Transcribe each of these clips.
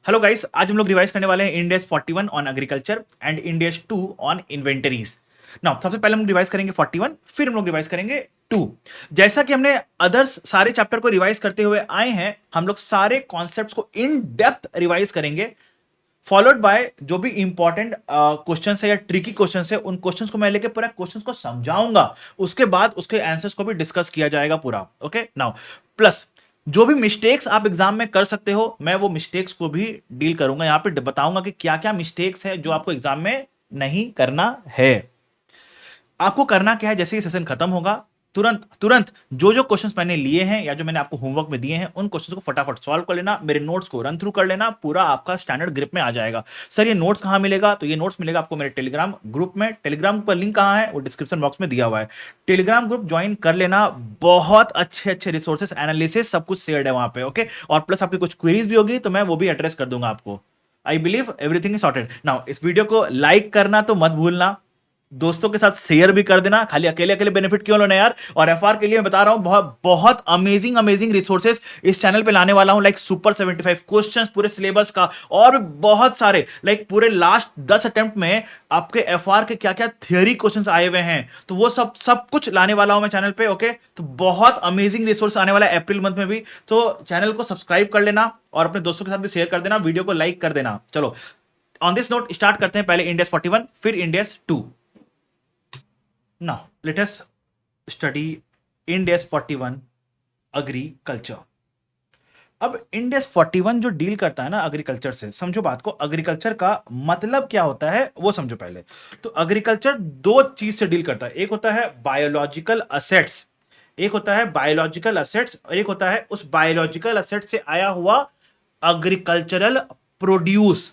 Hello guys, आज हम लोग रिवाइज करने वाले हैं end AS 41 on agriculture and end S 2 on inventories. Now सबसे पहले हम रिवाइज करेंगे 41, फिर हम लोग रिवाइज करेंगे 2। जैसा कि हमने अदर्स सारे चैप्टर को रिवाइज करते हुए आए हैं, हम लोग सारे कॉन्सेप्ट्स को इन डेप्थ रिवाइज करेंगे, फॉलोड बाय जो भी इंपॉर्टेंट क्वेश्चन है या ट्रिकी क्वेश्चन है, उन क्वेश्चंस को मैं लेके पूरा क्वेश्चंस को समझाऊंगा, उसके बाद उसके आंसर्स को भी डिस्कस किया जाएगा पूरा। ओके, नाउ प्लस जो भी मिस्टेक्स आप एग्जाम में कर सकते हो, मैं वो मिस्टेक्स को भी डील करूंगा, यहां पे बताऊंगा कि क्या क्या मिस्टेक्स है जो आपको एग्जाम में नहीं करना है। आपको करना क्या है, जैसे ही सेशन खत्म होगा तुरंत तुरंत जो जो क्वेश्चंस मैंने लिए हैं या जो मैंने आपको होमवर्क में दिए हैं, उन क्वेश्चंस को फटाफट सॉल्व कर लेना, मेरे नोट्स को रन थ्रू कर लेना, पूरा आपका स्टैंडर्ड ग्रिप में आ जाएगा। सर ये नोट्स कहां मिलेगा? तो ये नोट्स मिलेगा आपको मेरे टेलीग्राम ग्रुप में। टेलीग्राम का लिंक कहां है? वो डिस्क्रिप्शन बॉक्स में दिया हुआ है। टेलीग्राम ग्रुप ज्वाइन कर लेना, बहुत अच्छे अच्छे रिसोर्सेस, एनालिसिस सब कुछ शेयर्ड है वहां पे। ओके, और प्लस आपकी कुछ क्वेरीज भी होगी तो मैं वो भी एड्रेस कर दूंगा आपको। I believe everything is sorted. Now इस वीडियो को लाइक करना तो मत भूलना, दोस्तों के साथ शेयर भी कर देना, खाली अकेले अकेले बेनिफिट क्यों लेना यार। और एफआर के लिए मैं बता रहा हूं, बहुत बहुत अमेजिंग अमेजिंग रिसोर्सेस इस चैनल पे लाने वाला हूं, लाइक सुपर 75 क्वेश्चंस पूरे सिलेबस का, और बहुत सारे लाइक पूरे लास्ट 10 अटेम्प्ट में आपके एफआर के क्या क्या थियरी क्वेश्चंस आए हुए हैं, तो वो सब सब कुछ लाने वाला हूं मैं चैनल पे। ओके, तो बहुत अमेजिंग रिसोर्स आने वाला है अप्रैल मंथ में भी, तो चैनल को सब्सक्राइब कर लेना और अपने दोस्तों के साथ भी शेयर कर देना, वीडियो को लाइक कर देना। चलो ऑन दिस नोट स्टार्ट करते हैं, पहले इंड एस 41 फिर end S 2। Now, let us study Ind AS 41 agriculture। अब Ind AS 41 जो डील करता है ना एग्रीकल्चर से, समझो बात को, एग्रीकल्चर का मतलब क्या होता है वो समझो पहले। तो एग्रीकल्चर दो चीज से डील करता है, एक होता है बायोलॉजिकल असेट्स, एक होता है बायोलॉजिकल असेट्स, और एक होता है उस बायोलॉजिकल असेट से आया हुआ एग्रीकल्चरल प्रोड्यूस।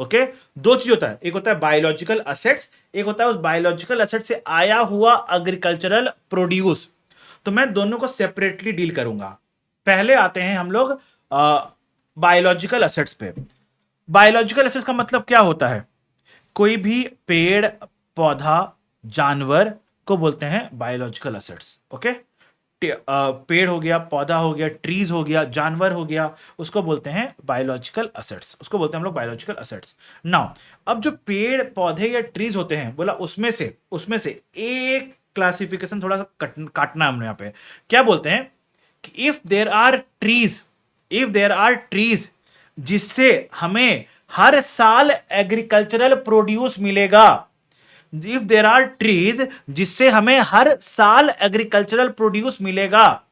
ओके, दो चीज होता है, एक होता है बायोलॉजिकल असेट्स, एक होता है उस बायोलॉजिकल असेट से आया हुआ एग्रीकल्चरल प्रोड्यूस। तो मैं दोनों को सेपरेटली डील करूंगा। पहले आते हैं हम लोग बायोलॉजिकल असेट्स पे। बायोलॉजिकल असेट्स का मतलब क्या होता है? कोई भी पेड़ पौधा जानवर को बोलते हैं बायोलॉजिकल असेट्स। ओके, पेड़ हो गया, पौधा हो गया, ट्रीज हो गया, जानवर हो गया, उसको बोलते हैं बायोलॉजिकल असेट्स, उसको बोलते हैं हम लोग बायोलॉजिकल असेट्स। नाउ अब जो पेड़ पौधे या ट्रीज होते हैं, बोला उसमें से एक क्लासिफिकेशन थोड़ा सा काटना है हमने यहां पे। क्या बोलते हैं कि इफ देयर आर ट्रीज जिससे हमें हर साल एग्रीकल्चरल प्रोड्यूस मिलेगा, इफ देर आर ट्रीज जिससे हमें हर साल एग्रीकल्चरल प्रोड्यूस मिलेगा,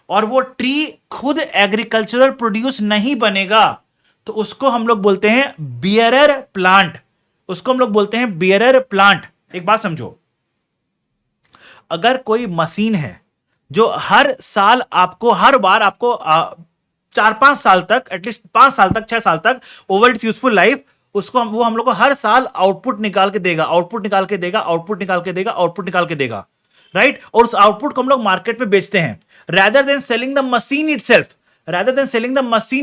और वो ट्री खुद एग्रीकल्चरल प्रोड्यूस नहीं बनेगा, तो उसको हम लोग बोलते हैं बियरर प्लांट, उसको हम लोग बोलते हैं बियरर प्लांट। एक बात समझो, अगर कोई मशीन है जो हर साल आपको, हर बार आपको 4-5 साल तक, एटलीस्ट 5 साल तक, 6 साल तक ओवर इट्स यूजफुल लाइफ, उसको वो हम लोग को हर साल आउटपुट निकाल के देगा, आउटपुट निकाल के देगा, आउटपुट निकाल के देगा, आउटपुट निकाल के देगा, राइट। और उस आउटपुट को हम लोग मार्केट में बेचते हैं, rather than selling the machine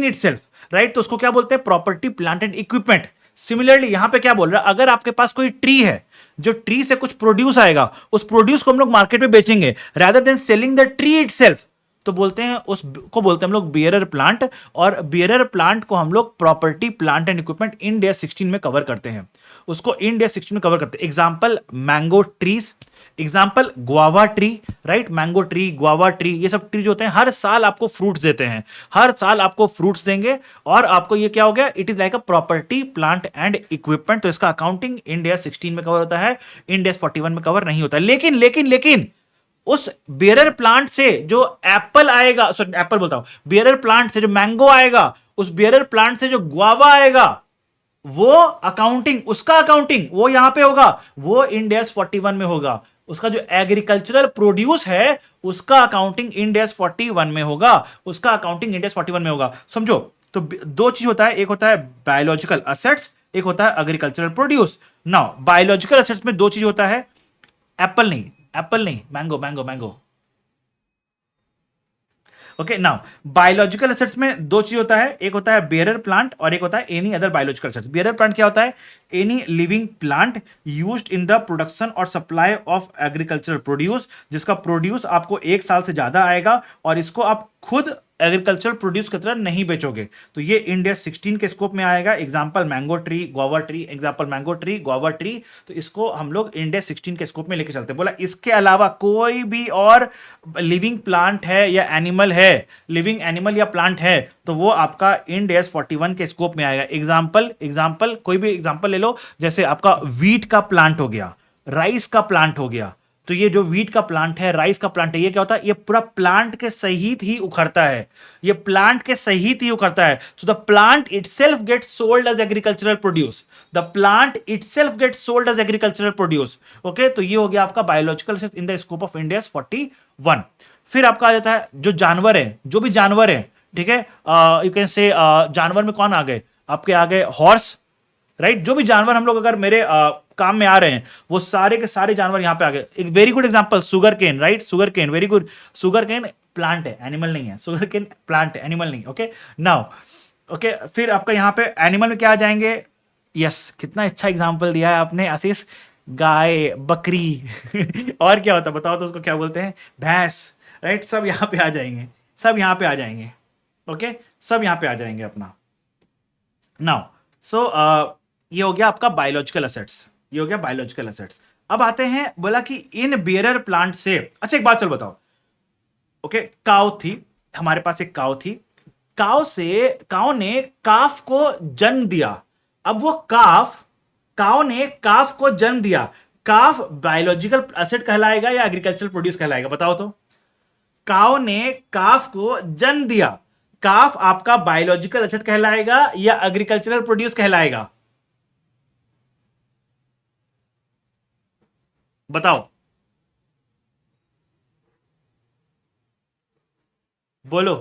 itself, right. तो उसको क्या बोलते हैं? Property, plant and equipment. Similarly यहां पे क्या बोल रहा है, अगर आपके पास कोई ट्री है, जो ट्री से कुछ प्रोड्यूस आएगा, उस प्रोड्यूस को हम लोग मार्केट में बेचेंगे, rather than selling the tree itself, तो बोलते हैं उसको बोलते हैं हम लोग बियरर प्लांट। और बियरर प्लांट को हम लोग property, plant and equipment Ind AS 16 में कवर करते हैं, उसको इंड AS 16 में कवर करते हैं। Example mango trees, example guava tree, right. Mango tree, guava tree, ये सब ट्री जो होते हैं हर साल आपको फ्रूट्स देते हैं, हर साल आपको फ्रूट्स देंगे, और आपको ये क्या हो गया, it is like a property, plant and equipment. तो इसका अकाउंटिंग इंड AS 16 में कवर होता है, इंड AS 41 में कवर नहीं होता। लेकिन लेकिन लेकिन उस बियरर प्लांट से जो एप्पल आएगा, सॉरी एप्पल बोलता हूं, बियरर प्लांट से जो मैंगो आएगा, उस बियरर प्लांट से जो गुआवा आएगा, वो अकाउंटिंग, उसका अकाउंटिंग वो यहां पे होगा, वो इंड AS 41 में होगा। उसका जो एग्रीकल्चरल प्रोड्यूस है, उसका अकाउंटिंग इंड AS 41 में होगा, उसका अकाउंटिंग इंड AS 41 में होगा। समझो, तो दो चीज होता है, एक होता है बायोलॉजिकल असेट्स, एक होता है agricultural produce. Now biological assets में दो चीज होता है, एप्पल नहीं, mango. Okay, now biological assets में दो चीज होता है, एक होता है बेयरर प्लांट और एक होता है any other biological assets. Bearer plant क्या होता है? Any living plant used in the production और सप्लाई ऑफ एग्रीकल्चरल प्रोड्यूस, जिसका प्रोड्यूस आपको 1 साल से ज्यादा आएगा और इसको आप खुद एग्रीकल्चरल प्रोड्यूस की तरह नहीं बेचोगे। तो ये इंड एस 16 के स्कोप में आएगा। Example mango tree, guava tree, example mango tree, guava tree. तो इसको हम लोग इंड एस 16 के स्कोप में लेके चलते हैं। बोला इसके अलावा कोई भी और लिविंग प्लांट है या एनिमल है, लिविंग एनिमल या प्लांट है, तो वो आपका इंड एस 41 के स्कोप में आएगा। एग्जांपल कोई भी एग्जांपल ले लो, जैसे आपका वीट का प्लांट हो गया, राइस का प्लांट हो गया। तो ये जो वीट का प्लांट है, राइस का प्लांट है, ये क्या होता है, ये पूरा प्लांट के सहित ही उखड़ता है, ये प्लांट के सहित ही उखड़ता है। So the plant itself gets sold as agricultural produce, the plant itself gets sold as agricultural produce. Okay, तो ये हो गया आपका biological in the scope of end AS 41। फिर आपका आ जाता है जो जानवर है, जो भी जानवर है, ठीक है, यू कैन से जानवर में कौन आ गए, आपके आ गए हॉर्स, राइट। जो भी जानवर हम लोग अगर मेरे काम में आ रहे हैं, वो सारे के सारे जानवर यहां पे आ गए। एक very good example sugarcane, right, sugarcane, very good. Sugarcane plant है, एनिमल नहीं है। सुगर केन प्लांट है, एनिमल नहीं। ओके, नाउ ओके, फिर आपका यहां पे एनिमल में क्या आ जाएंगे, यस, कितना अच्छा एग्जांपल दिया है आपने आशीष, गाय, बकरी और क्या होता है बताओ तो, उसको क्या बोलते हैं, भैंस, राइट। सब यहां पे आ जाएंगे, सब यहां पे आ जाएंगे। ओके, सब यहां पे आ जाएंगे अपना। नाउ सो ये हो गया आपका बायोलॉजिकल एसेट्स, ये हो गया बायोलॉजिकल एसेट्स। अब आते हैं, बोला कि इन बियरर प्लांट से, अच्छा एक बात चलो बताओ, ओके, काउ थी, हमारे पास एक काउ थी, काउ ने काफ को जन्म दिया। अब वो काउ ने काफ को जन्म दिया। काफ बायोलॉजिकल एसेट कहलाएगा या एग्रीकल्चरल प्रोड्यूस कहलाएगा बताओ तो। काउ ने काफ को जन्म दिया, काफ आपका बायोलॉजिकल एसेट कहलाएगा या एग्रीकल्चरल प्रोड्यूस कहलाएगा, बताओ, बोलो।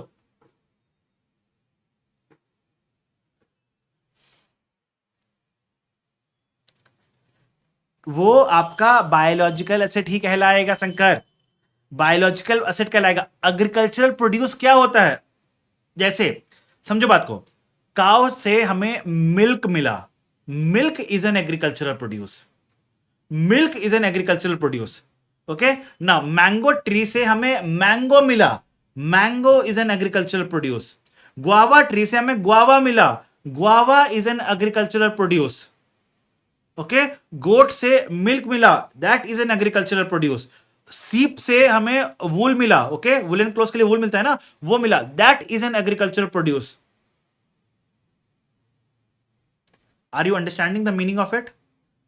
वो आपका बायोलॉजिकल एसेट ही कहलाएगा शंकर, बायोलॉजिकल एसेट कहलाएगा। एग्रीकल्चरल प्रोड्यूस क्या होता है, जैसे समझो बात को, काउ से हमें मिल्क मिला, milk is an agricultural produce, milk is an agricultural produce. Okay, ना मैंगो ट्री से हमें मैंगो मिला, mango is an agricultural produce. Guava tree से हमें गुआवा मिला, guava is an agricultural produce. Okay, goat से मिल्क मिला, that is an agricultural produce. Sheep से हमें वूल मिला, ओके, वुलन क्लोथ के लिए वूल मिलता है ना, वो मिला, that is an agricultural produce. Are you understanding the meaning of it?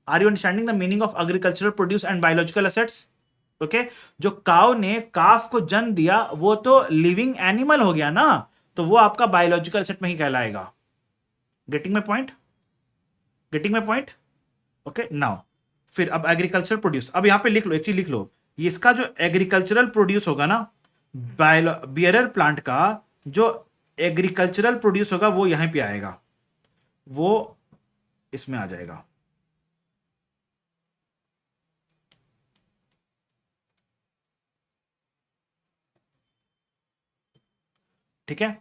Are you understanding the meaning of agricultural produce and biological assets? Okay, जो काउ ने काफ को जन्म दिया वो तो लिविंग एनिमल हो गया ना, तो वो आपका बायोलॉजिकल एसेट में ही कहलाएगा। Getting my point? Getting my point? Okay, now फिर अब एग्रीकल्चरल प्रोड्यूस, अब यहां पे लिख लो, एक चीज लिख लो, ये इसका जो एग्रीकल्चरल प्रोड्यूस होगा ना, बियरर प्लांट का जो एग्रीकल्चरल प्रोड्यूस होगा वो यहीं पे आएगा, वो इसमें आ जाएगा। ठीक है,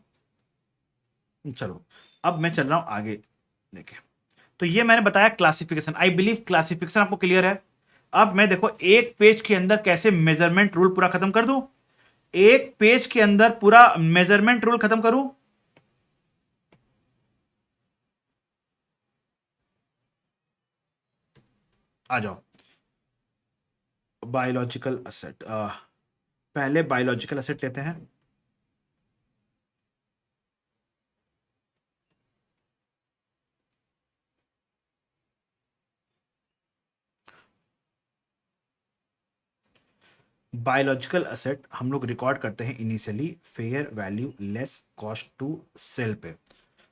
चलो अब मैं चल रहा हूं आगे लेके। तो ये मैंने बताया क्लासिफिकेशन, आई बिलीव क्लासिफिकेशन आपको क्लियर है। अब मैं देखो एक पेज के अंदर कैसे मेजरमेंट रूल पूरा खत्म कर दूं, एक पेज के अंदर पूरा मेजरमेंट रूल खत्म करूं। आ जाओ, बायोलॉजिकल असेट, पहले बायोलॉजिकल असेट लेते हैं। बायोलॉजिकल असेट हम लोग रिकॉर्ड करते हैं initially fair value less cost to sell पे,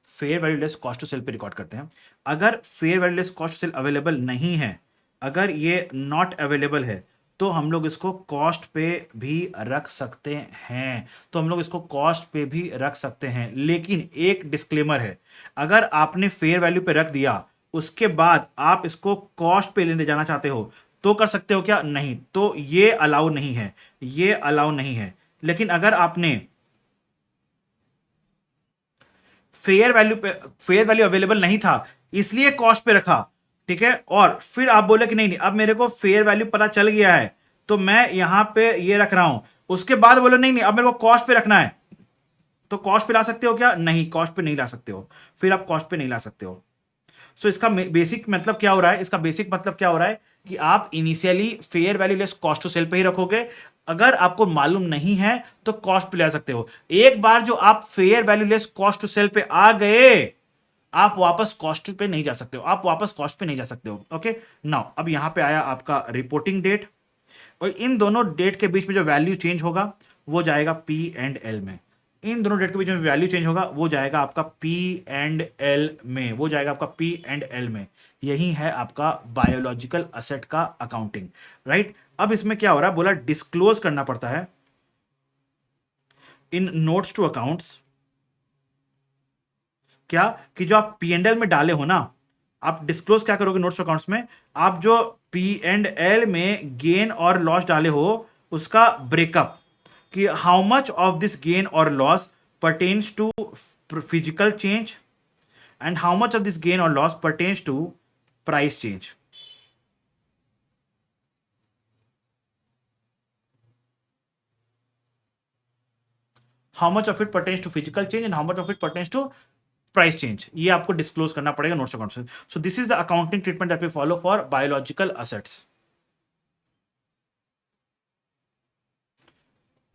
fair value less cost to sell पे रिकॉर्ड करते हैं। अगर fair value less cost sell available नहीं है, अगर ये नॉट अवेलेबल है, तो हम लोग इसको कॉस्ट पे भी रख सकते हैं, तो हम लोग इसको कॉस्ट पे भी रख सकते हैं। लेकिन एक डिस्क्लेमर है, अगर आपने फेयर वैल्यू पे रख दिया, उसके बाद आप इसको कॉस्ट पे लेने जाना चाहते हो तो कर सकते हो क्या? नहीं, तो ये अलाउ नहीं है, ये अलाउ नहीं है। लेकिन अगर आपने फेयर वैल्यू अवेलेबल नहीं था इसलिए कॉस्ट पे रखा, ठीक है, और फिर आप बोले कि नहीं नहीं अब मेरे को फेयर वैल्यू पता चल गया है तो मैं यहां पे ये रख रहा हूं, उसके बाद बोले नहीं नहीं अब मेरे को कॉस्ट पे रखना है, तो कॉस्ट पे ला सकते हो क्या? नहीं, कॉस्ट पे नहीं ला सकते हो, फिर आप कॉस्ट पे नहीं ला सकते हो। सो इसका बेसिक मतलब क्या हो रहा है? इसका बेसिक मतलब क्या हो रहा है कि आप initially fair value less cost to sell पे ही रखोगे। अगर आपको मालूम नहीं है तो कॉस्ट पे ले सकते हो। एक बार जो आप fair value less cost to sell पे आ गए, आप वापस कॉस्ट पे नहीं जा सकते हो, आप वापस कॉस्ट पे नहीं जा सकते हो। ओके, नाउ अब यहां पे आया आपका रिपोर्टिंग डेट, और इन दोनों डेट के बीच में जो वैल्यू चेंज होगा वो जाएगा पी एंड एल में। इन दोनों डेट के बीच में वैल्यू चेंज होगा वो जाएगा आपका पी एंड एल में, वो जाएगा आपका पी एंड एल में। यही है आपका बायोलॉजिकल असेट का अकाउंटिंग, राइट। अब इसमें क्या हो रहा है, बोला डिस्क्लोज करना पड़ता है इन नोट्स टू अकाउंट्स, क्या कि जो आप पी एंड एल में डाले हो ना, आप डिस्क्लोज क्या करोगे नोट्स अकाउंट्स में, आप जो पी एंड एल में गेन और लॉस डाले हो उसका ब्रेकअप, कि how much of this gain और loss pertains to physical change and how much of this gain और loss pertains to price change. How much of it pertains to physical change and how much of it pertains to price change, ये आपको disclose करना पड़ेगा notes account से। So this is the accounting treatment that we follow for biological assets.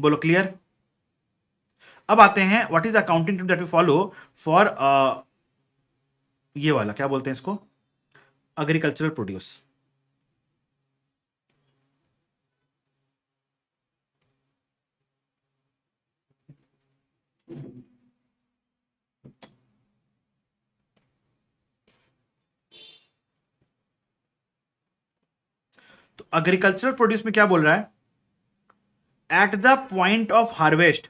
बोलो clear? अब आते हैं what is accounting treatment that we follow for ये वाला क्या बोलते हैं इसको, एग्रीकल्चरल प्रोड्यूस। तो एग्रीकल्चरल प्रोड्यूस में क्या बोल रहा है, at the point of harvest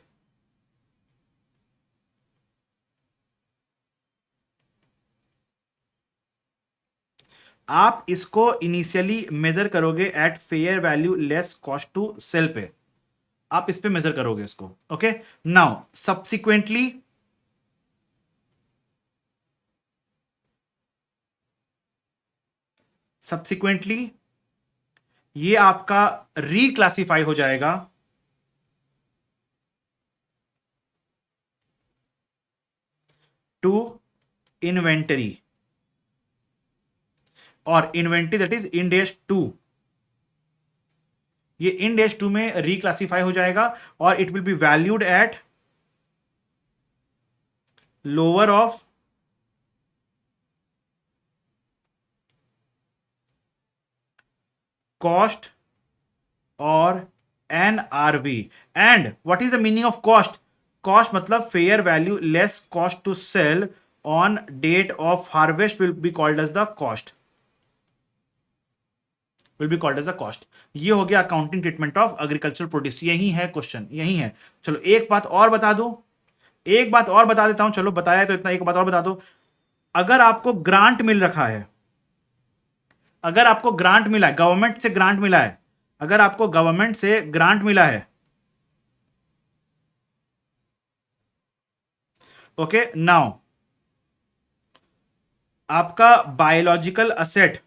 आप इसको इनिशियली मेजर करोगे at fair value less cost to sell पे, आप इस पे मेजर करोगे इसको। ओके, नाउ सब्सिक्वेंटली ये आपका रिक्लासिफाई हो जाएगा टू इन्वेंटरी, और इन्वेंटरी दैट इज इंडेस 2, ये इंडेस 2 में रिक्लासिफाई हो जाएगा और it will be valued at lower of cost और NRV. And what is the meaning of cost? Cost मतलब fair value less cost to sell on date of harvest will be called as the cost, will be called as a cost. ये हो गया accounting treatment of agriculture produce. यही है question, यही है। चलो एक बात और बता दूं, एक बात और बता देता हूं, चलो बताया तो इतना, एक बात और बता दो। अगर आपको ग्रांट मिल रखा है, अगर आपको ग्रांट मिला है, गवर्नमेंट से ग्रांट मिला है, अगर आपको गवर्नमेंट से ग्रांट मिला है, ओके, नाउ आपका biological asset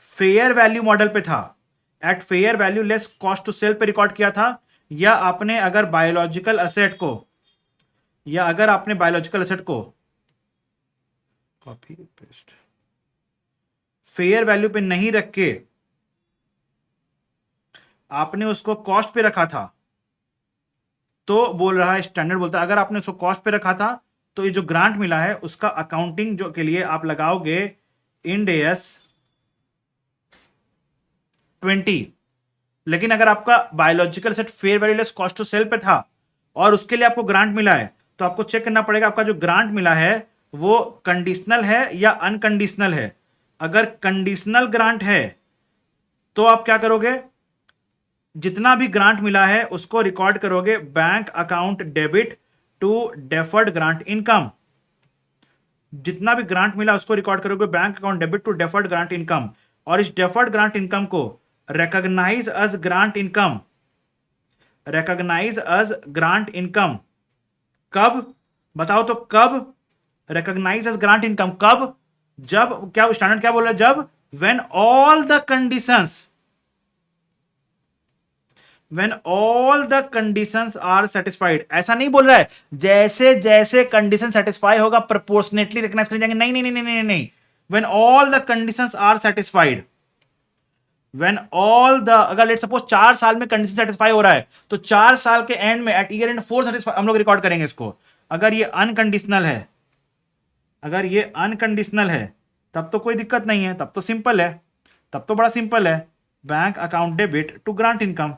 fair value model पे था, at fair value less cost to sell पे रिकॉर्ड किया था, या आपने अगर बायोलॉजिकल असेट को, या अगर आपने बायोलॉजिकल असेट को कॉपी पेस्ट फेयर वैल्यू पे नहीं रख के आपने उसको कॉस्ट पे रखा था, तो बोल रहा है स्टैंडर्ड बोलता है अगर आपने उसको कॉस्ट पे रखा था तो ये जो ग्रांट मिला है उसका अकाउंटिंग जो के लिए आप लगाओगे इंड एस 20। लेकिन अगर आपका biological set fair value less cost to sell पे था और उसके लिए आपको ग्रांट मिला है, तो आपको चेक करना पड़ेगा आपका जो ग्रांट मिला है वो कंडीशनल है या अनकंडीशनल है। अगर कंडीशनल ग्रांट है तो आप क्या करोगे, जितना भी ग्रांट मिला है उसको रिकॉर्ड करोगे bank account debit to deferred grant income. जितना भी ग्रांट मिला उसको रिकॉर्ड करोगे bank account debit to deferred grant income, और इस डेफर्ड ग्रांट इनकम को recognise as grant income, recognise as grant income कब, बताओ तो कब रिकॉग्नाइज एज ग्रांट इनकम कब, जब क्या स्टैंडर्ड क्या बोल रहा है, जब when all the conditions when all the conditions are satisfied. ऐसा नहीं बोल रहा है जैसे जैसे कंडीशन सेटिस्फाई होगा प्रोपोर्शनेटली रिकॉग्नाइज कर जाएंगे, नहीं नहीं नहीं नहीं नहीं नहीं। When all the conditions are satisfied, when all the, अगर लेट सपोज 4 साल में कंडीशन सेटिस्फाई हो रहा है तो 4 साल के एंड में एट ईयर एंड 4 सेटिस्फाई हम लोग रिकॉर्ड करेंगे इसको। अगर ये अनकंडीशनल है, अगर ये अनकंडीशनल है तब तो कोई दिक्कत नहीं है, तब तो सिंपल है, तब तो बड़ा सिंपल है। Bank account debit to grant income,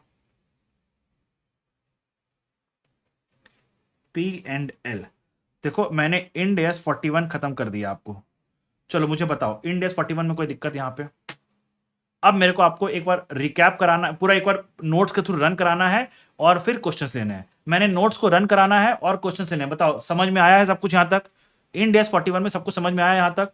P&L। देखो मैंने इंड एस 41 खत्म कर दिया आपको। चलो मुझे बताओ इंड एस 41 में कोई दिक्कत यहां पे? अब मेरे को आपको एक बार रिकैप कराना, पूरा एक बार नोट्स के थ्रू रन कराना है और फिर क्वेश्चंस लेने हैं। मैंने नोट्स को रन कराना है और क्वेश्चंस लेने हैं। बताओ समझ में आया है सब कुछ यहां तक? इंड एस 41 में सब कुछ समझ में आया है यहां तक?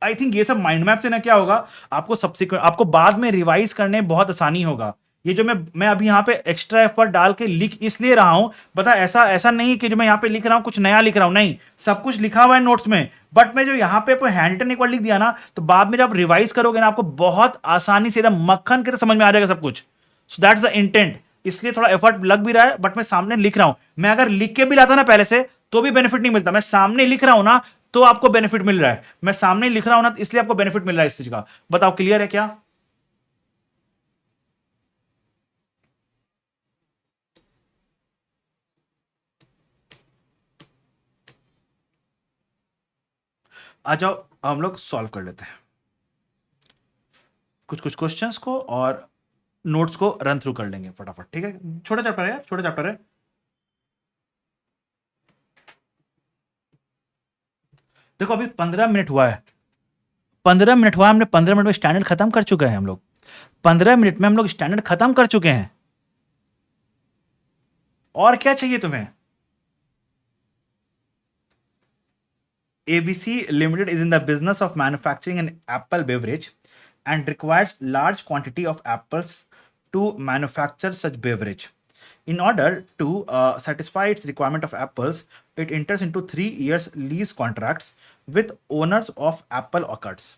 आई थिंक ये सब माइंड मैप से ना क्या होगा, आपको सब्सिक्वेंट, आपको बाद में रिवाइज करने में बहुत आसानी होगा। ये जो मैं अभी यहाँ पे एक्स्ट्रा एफर्ट डाल के लिख इसलिए रहा हूं, पता ऐसा ऐसा नहीं कि जो मैं यहाँ पे लिख रहा हूं कुछ नया लिख रहा हूं, नहीं, सब कुछ लिखा हुआ है नोट्स में। बट मैं जो यहाँ पे हैंड रिटन एक बार लिख दिया ना, तो बाद में जब रिवाइज करोगे ना आपको बहुत आसानी से एकदम मक्खन के समझ में आ जाएगा सब कुछ। So that's the intent. इसलिए थोड़ा एफर्ट लग भी रहा है, बट मैं सामने लिख रहा हूं। मैं अगर लिख के भी लाता ना पहले से तो भी बेनिफिट नहीं मिलता। मैं सामने लिख रहा हूं ना तो आपको बेनिफिट मिल रहा है। मैं सामने लिख रहा हूं ना इसलिए आपको बेनिफिट मिल रहा है इस चीज का। बताओ क्लियर है क्या? आ जाओ हम लोग सॉल्व कर लेते हैं कुछ कुछ क्वेश्चंस को और नोट्स को रन थ्रू कर लेंगे फटाफट, ठीक है? छोटा चैप्टर है यार, छोटा चैप्टर है। देखो अभी 15 मिनट हुआ है, 15 मिनट हुआ, हमने 15 मिनट में स्टैंडर्ड खत्म कर चुके हैं हम लोग। 15 मिनट में हम लोग स्टैंडर्ड खत्म कर चुके हैं। और क्या चाहिए तुम्हें? ABC Limited is in the business of manufacturing an apple beverage and requires large quantity of apples to manufacture such beverage. In order to satisfy its requirement of apples, it enters into 3 years lease contracts with owners of apple orchards.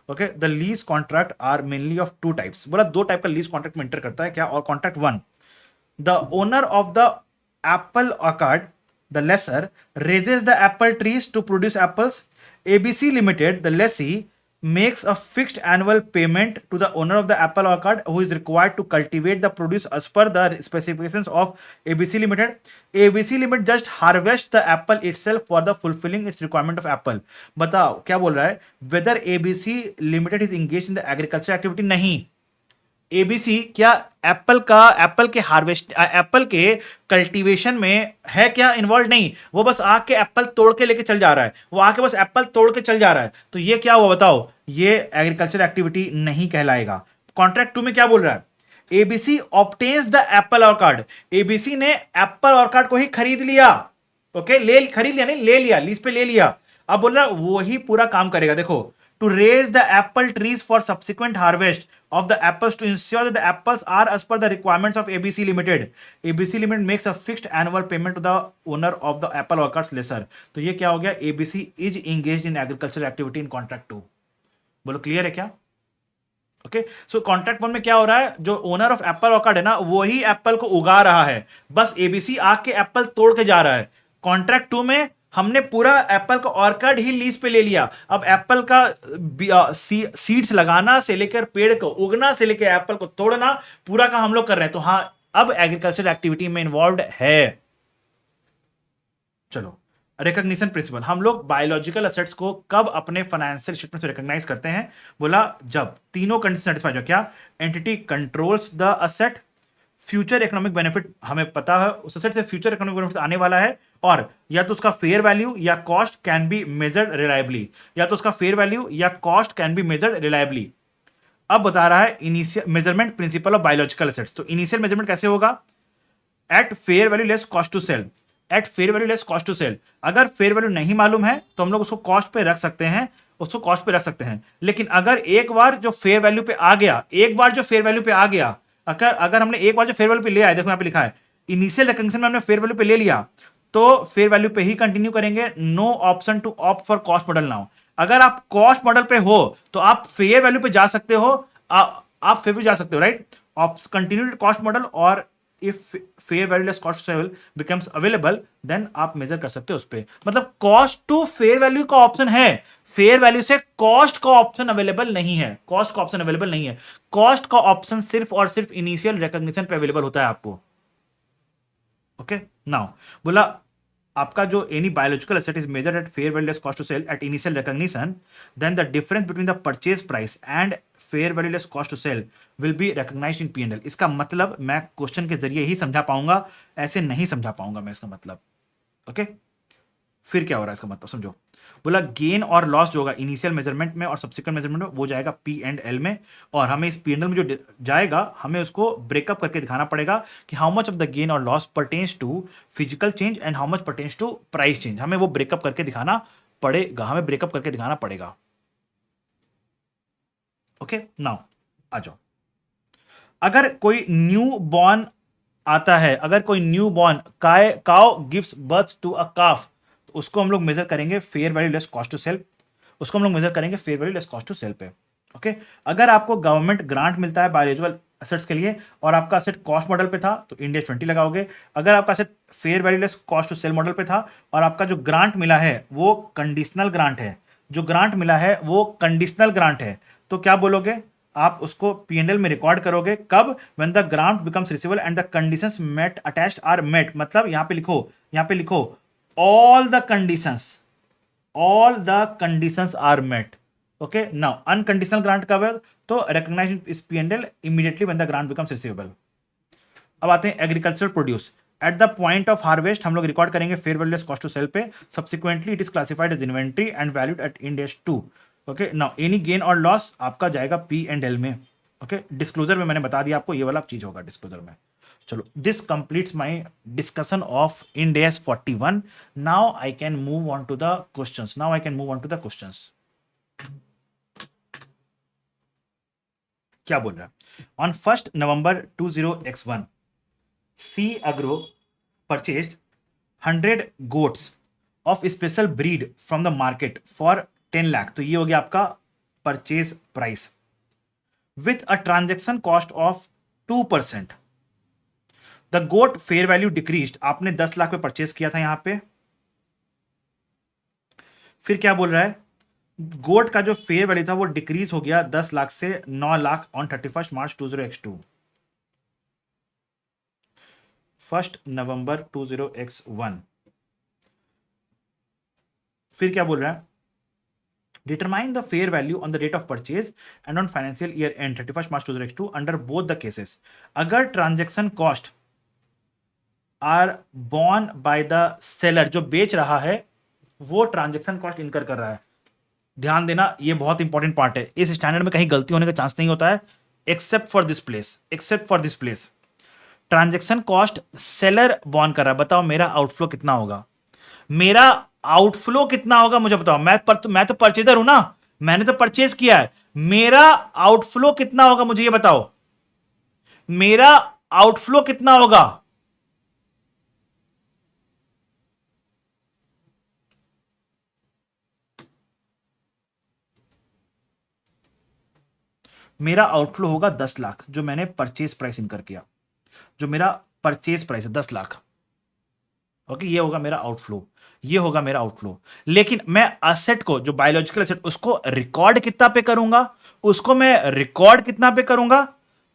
Okay, the lease contract are mainly of 2 types. बोला 2 type का lease contract में inter करता है क्या? और contract 1, the owner of the apple orchard, the lessor, raises the apple trees to produce apples. ABC Limited, the lessee, makes a fixed annual payment to the owner of the apple orchard who is required to cultivate the produce as per the specifications of ABC Limited. ABC Limited just harvests the apple itself for the fulfilling its requirement of apple. बताओ क्या बोल रहा है? Whether ABC Limited is engaged in the agriculture activity? नहीं। ABC क्या Apple के harvest, Apple के cultivation में है क्या इन्वॉल्व? नहीं, वो बस आके एप्पल तोड़ के लेके चल जा रहा है, वो आके बस एप्पल तोड़ के चल जा रहा है। तो ये क्या हुआ बताओ? ये एग्रीकल्चर एक्टिविटी नहीं कहलाएगा। कॉन्ट्रैक्ट 2 में क्या बोल रहा है? ABC obtains the apple orchard, ABC ने एप्पल ऑर्कार्ड को ही खरीद लिया। ओके, खरीद लिया नहीं, ले लिया, लीज पे ले लिया। अब बोल रहा वो ही पूरा काम करेगा। देखो, to raise the apple trees for subsequent harvest of the apples to ensure that the apples are as per the requirements of ABC Limited. ABC Limited makes a fixed annual payment to the owner of the apple orchards lessor. तो ये क्या हो गया? ABC is engaged in agricultural activity in contract 2. बोलो clear है क्या? Okay, सो contract 1 में क्या हो रहा है? जो ओनर ऑफ एप्पल ऑर्कार्ड है ना, वो ही एप्पल को उगा रहा है, बस एबीसी आके एप्पल तोड़ के जा रहा है। कॉन्ट्रैक्ट 2 में हमने पूरा एप्पल का ऑर्किड ही लीज पे ले लिया। अब एप्पल का सीड्स लगाना से लेकर पेड़ को उगना से लेकर एप्पल को तोड़ना पूरा का हम लोग कर रहे हैं। तो हाँ, अब एग्रीकल्चर एक्टिविटी में इन्वॉल्व है। चलो, रिकॉग्निशन प्रिंसिपल, हम लोग बायोलॉजिकल एसेट्स को कब अपने फाइनेंशियल स्टेटमेंट से रिकॉग्नाइज करते हैं? बोला जब तीनों कंडीशन सेटिस्फाई हो। क्या? Entity controls the asset, future economic benefit हमें पता है उस असेट से फ्यूचर इकोनॉमिक बेनिफिट आने वाला है, और या तो उसका फेयर वैल्यू या cost can be measured reliably, या तो उसका फेयर वैल्यू या cost can be measured reliably. अब बता रहा है initial measurement principle of biological assets. तो इनिशियल मेजरमेंट कैसे होगा? At fair value less cost to sell, at fair value less cost to sell. अगर फेयर वैल्यू नहीं मालूम है तो हम लोग उसको कॉस्ट पे रख सकते हैं, उसको कॉस्ट पे रख सकते हैं। लेकिन अगर एक बार जो फेयर वैल्यू पे आ गया, एक बार जो फेयर वैल्यू पे आ गया, अगर हमने एक बार जो फेयर वैल्यू पे ले आए, देखो यहां पे लिखा है इनिशियल रिकग्निशन में हमने फेयर वैल्यू पे ले लिया, तो फेयर वैल्यू पे ही कंटिन्यू करेंगे। No option to opt for cost model now. अगर आप कॉस्ट मॉडल पे हो तो आप फेयर वैल्यू पे जा सकते हो, आप फेयर वैल्यू जा सकते हो, राइट? continued cost model और if fair value less cost to sell becomes available then आप मेजर कर सकते हो उस पे। मतलब कॉस्ट टू फेयर वैल्यू का ऑप्शन है, फेयर वैल्यू से कॉस्ट का ऑप्शन अवेलेबल नहीं है, कॉस्ट का ऑप्शन अवेलेबल नहीं है। कॉस्ट का ऑप्शन सिर्फ और सिर्फ इनिशियल रिकॉग्निशन पे अवेलेबल होता है आपको। ओके नाउ बोला आपका जो any biological asset is measured at fair value less cost to sell at initial recognition then the difference between the purchase price and fair value less cost to sell will be recognised in P and L. इसका मतलब मैं question के जरिए ही समझा पाऊंगा, ऐसे नहीं समझा पाऊंगा मैं इसका मतलब। ओके फिर क्या हो रहा है इसका मतलब समझो। बोला गेन और लॉस जो होगा इनिशियल मेजरमेंट में और सब्सिक्वेंट मेजरमेंट में वो जाएगा पी एंड एल में, और हमें इस पी एंड एल में जो जाएगा हमें उसको ब्रेकअप करके दिखाना पड़ेगा कि how much of the gain और loss pertains to physical change and how much pertains to price change. हमें वो ब्रेकअप करके दिखाना पड़ेगा, हमें ब्रेकअप करके दिखाना पड़ेगा। ओके नाउ आ जाओ। अगर कोई न्यू बॉर्न आता है, अगर कोई new born cow gives birth to a calf, तो उसको हम लोग मेजर करेंगे fair value less cost to sell, उसको हम लोग मेजर करेंगे fair value less cost to sell पे। ओके अगर आपको गवर्नमेंट ग्रांट मिलता है बायोलॉजिकल एसेट्स के लिए और आपका एसेट कॉस्ट मॉडल पे था तो इंड एस 20 लगाओगे। अगर आपका asset fair value less cost to sell model पे था और आपका जो ग्रांट मिला है वो कंडीशनल ग्रांट है, जो ग्रांट मिला है वो कंडीशनल ग्रांट है, तो क्या बोलोगे आप उसको पीएनएल में रिकॉर्ड करोगे कब, when the grant becomes receivable and the conditions met attached are met. मतलब यहां पे लिखो, यहां पे लिखो all the conditions are met. Okay now unconditional grant कब है, तो रिकॉग्नाइज इस PNL immediately when the grant becomes receivable. अब आते हैं agriculture produce. At the point of harvest हम लोग रिकॉर्ड करेंगे fair value less cost to sell पे। Subsequently it is classified as inventory and valued at end S 2। Okay now any gain और loss आपका जाएगा पी एंड एल में। Okay disclosure में मैंने बता दिया आपको ये वाला चीज होगा डिस्क्लोजर में। चलो this completes my discussion of end AS 41। Now I can move on to the questions. क्या बोल रहा है, on 1 November 20x1 C agro purchased 100 goats of special breed from the market for 10 lakh. तो ये हो गया आपका purchase price with a transaction cost of 2%। The goat fair value decreased, आपने 10 लाख पे परचेज किया था यहां पे। फिर क्या बोल रहा है, गोट का जो फेयर वैल्यू था वो डिक्रीज हो गया 10 लाख से 9 lakh on 31 March 20x2, 1 November 20x1। फिर क्या बोल रहा है, determine the fair value on the date of purchase and on financial year end 31 March 2002 under both the cases. अगर transaction cost are borne by the seller, जो बेच रहा है वो ट्रांजैक्शन कॉस्ट इनकर कर रहा है। ध्यान देना ये बहुत इंपॉर्टेंट पार्ट है, इस स्टैंडर्ड में कहीं गलती होने का चांस नहीं होता है except for this place. Transaction cost seller born कर रहा है। बताओ मेरा आउटफ्लो कितना होगा, मेरा आउटफ्लो कितना होगा मुझे बताओ। मैं तो परचेजर हूं ना, मैंने तो परचेज किया है, मेरा आउटफ्लो कितना होगा मुझे ये बताओ, मेरा आउटफ्लो कितना होगा। मेरा आउटफ्लो होगा 10 लाख जो मैंने परचेज प्राइस इनकर किया, जो मेरा परचेज प्राइस है 10 लाख। ओके ये होगा मेरा आउटफ्लो, ये होगा मेरा आउटफ्लो। लेकिन मैं असेट को, जो बायोलॉजिकल असेट, उसको रिकॉर्ड कितना पे करूंगा, उसको मैं रिकॉर्ड कितना पे करूंगा,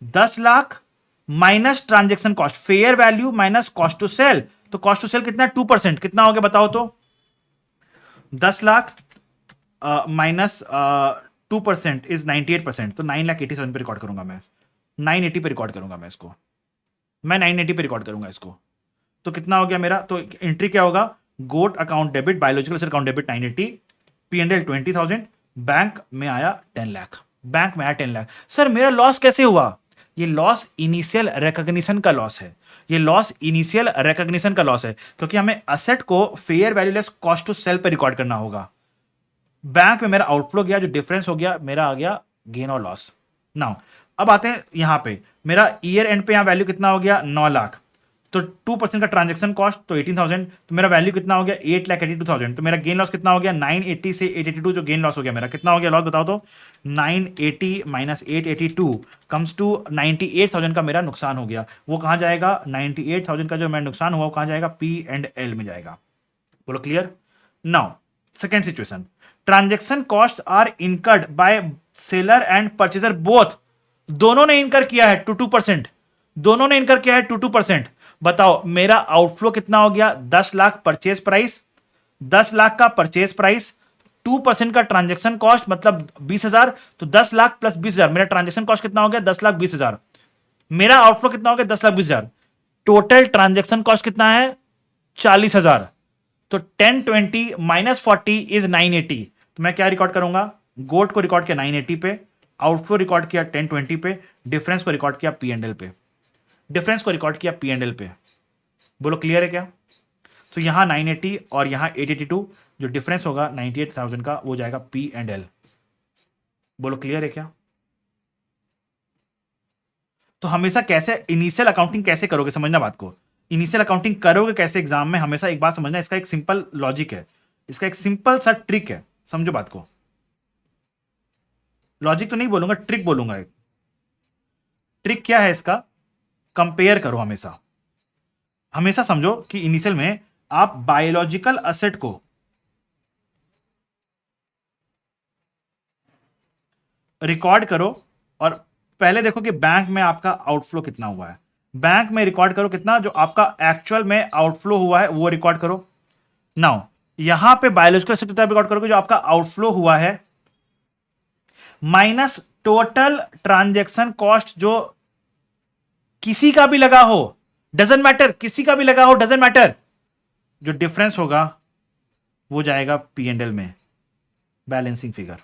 10 lakh minus transaction cost, fair value minus cost to sell. तो कॉस्ट टू सेल कितना, 2%, कितना हो गया बताओ तो, 10 लाख माइनस 2% इज 98%, तो 9,87,000 पे रिकॉर्ड करूंगा मैं, 980 पे रिकॉर्ड करूंगा मैं इसको, मैं 980 पे रिकॉर्ड करूंगा इसको। तो कितना हो गया मेरा, तो एंट्री क्या होगा, goat account debit, biological asset account debit 980, P&L 20,000, bank में आया 10 लाख, बैंक में आया 10 लाख। सर मेरा लॉस कैसे हुआ, ये लॉस इनिशियल रिकॉग्निशन का लॉस है, ये लॉस इनिशियल रिकॉग्निशन का लॉस है, क्योंकि हमें असेट को fair value less cost to sell पे रिकॉर्ड करना होगा। बैंक में मेरा आउटफ्लो गया, जो डिफरेंस हो गया मेरा आ गया गेन और लॉस। नाउ अब आते हैं यहां पे, मेरा ईयर एंड पे यहां वैल्यू कितना हो गया, 9 लाख। तो 2% का ट्रांजेक्शन कॉस्ट तो 18,000, तो मेरा वैल्यू कितना हो गया 8,82,000। तो मेरा गेन लॉस कितना हो गया 980 से 882, जो गेन लॉस हो गया मेरा कितना हो गया लॉस बताओ तो 980 माइनस 882 कम्स टू 98,000 का मेरा नुकसान हो गया। वो कहां जाएगा 98,000 का जो मेरा नुकसान हुआ वो कहां जाएगा पी एंड एल में जाएगा। बोलो clear. Now second situation, transaction cost are incurred by seller and purchaser both, दोनों ने इनकर किया है 2%, दोनों ने इनकर किया है 2%। बताओ मेरा आउटफ्लो कितना हो गया 10 लाख परचेज प्राइस, 10 लाख का परचेज प्राइस, 2% का ट्रांजेक्शन कॉस्ट मतलब 20,000, तो 10 लाख प्लस 20,000, मेरा ट्रांजेक्शन कॉस्ट कितना हो गया 10,20,000, मेरा आउटफ्लो कितना हो गया 10,20,000, टोटल ट्रांजेक्शन कॉस्ट कितना है 40,000। तो 1020 माइनस 40 इज 980। तो मैं क्या रिकॉर्ड करूंगा, गोट को रिकॉर्ड किया 980 पे, आउटफ्लो रिकॉर्ड किया 1020 पे, डिफरेंस को रिकॉर्ड किया पी एंड एल पे, डिफरेंस को रिकॉर्ड किया पी एंड एल पे। बोलो क्लियर है क्या। तो यहां 980 और यहां 882, जो डिफरेंस होगा 98,000 का वो जाएगा पी एंड एल। बोलो क्लियर है क्या। तो हमेशा कैसे इनिशियल अकाउंटिंग कैसे करोगे, समझना बात को, इनिशियल अकाउंटिंग करोगे कैसे एग्जाम में, हमेशा एक बात समझना, इसका एक सिंपल लॉजिक है, इसका एक सिंपल सा ट्रिक है, समझो बात को। लॉजिक तो नहीं बोलूंगा, ट्रिक बोलूंगा। एक ट्रिक क्या है इसका, कंपेयर करो हमेशा, हमेशा समझो कि इनिशियल में आप बायोलॉजिकल असेट को रिकॉर्ड करो और पहले देखो कि बैंक में आपका आउटफ्लो कितना हुआ है, बैंक में रिकॉर्ड करो कितना, जो आपका एक्चुअल में आउटफ्लो हुआ है वो रिकॉर्ड करो। नाउ यहां पे बायोलॉजिकल असेट कितना रिकॉर्ड करोगे, जो आपका आउटफ्लो हुआ है माइनस टोटल ट्रांजैक्शन कॉस्ट जो किसी का भी लगा हो, डजेंट मैटर, किसी का भी लगा हो डजेंट मैटर, जो डिफरेंस होगा वो जाएगा पी एंड एल में, बैलेंसिंग फिगर।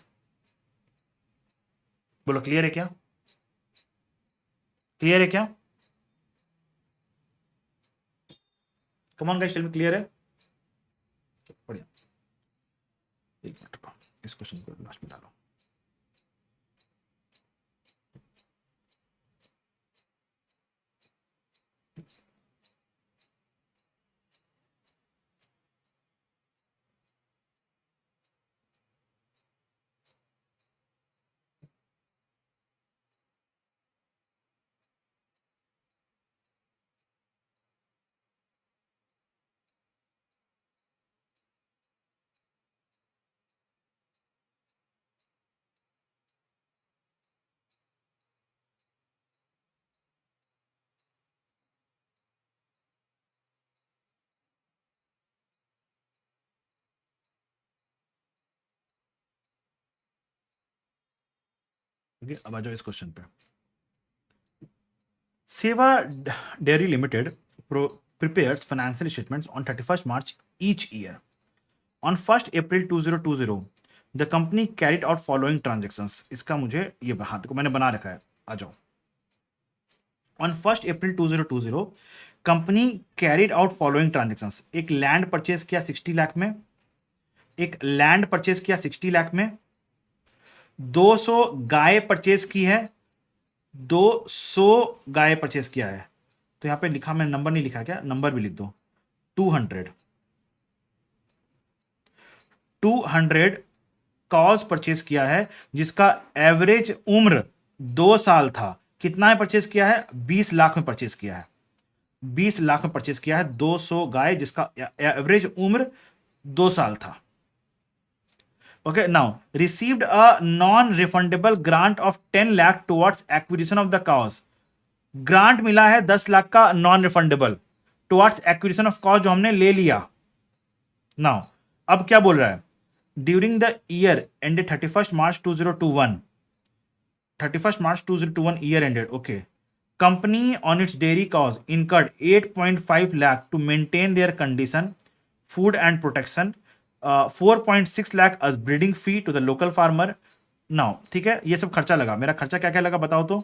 बोलो क्लियर है क्या, क्लियर है क्या, come on guys tell me clear है। बढ़िया, एक मिनट रुको, इस क्वेश्चन को लास्ट में डालो। अब आ जाओ इस क्वेश्चन पे। सेवा dairy limited prepares financial statements on 31st March each year. On 1st April 2020, the company carried out following transactions. इसका मुझे ये हाथ को मैंने बना रखा है, आ जाओ। On 1st April 2020, company carried out following transactions, एक लैंड परचेज किया 60 लाख में, एक लैंड परचेज किया 60 लाख में, 200 गाय परचेज की है, 200 गाय परचेज किया है। तो यहां पे लिखा, मैंने नंबर नहीं लिखा, क्या नंबर भी लिख दो, 200 कॉज परचेज किया है जिसका एवरेज उम्र 2 साल था। कितना है परचेज किया है 20 लाख में परचेज किया है, 20 लाख में परचेज किया है 200 गाय जिसका एवरेज उम्र 2 साल था। Okay, now received a non refundable grant of 10 lakh towards acquisition of the cows, grant मिला है 10 लाख का non refundable towards acquisition of cows जो हमने ले लिया। नाउ अब क्या बोल रहा है, during the year ended 31st March 2021, 31st March 2021 year ended, okay, company on its dairy cows incurred 8.5 lakh to maintain their condition, food and protection, 4.6 lakh as breeding fee to the local farmer. Now ठीक है, ये सब खर्चा लगा, मेरा खर्चा क्या क्या लगा बताओ तो,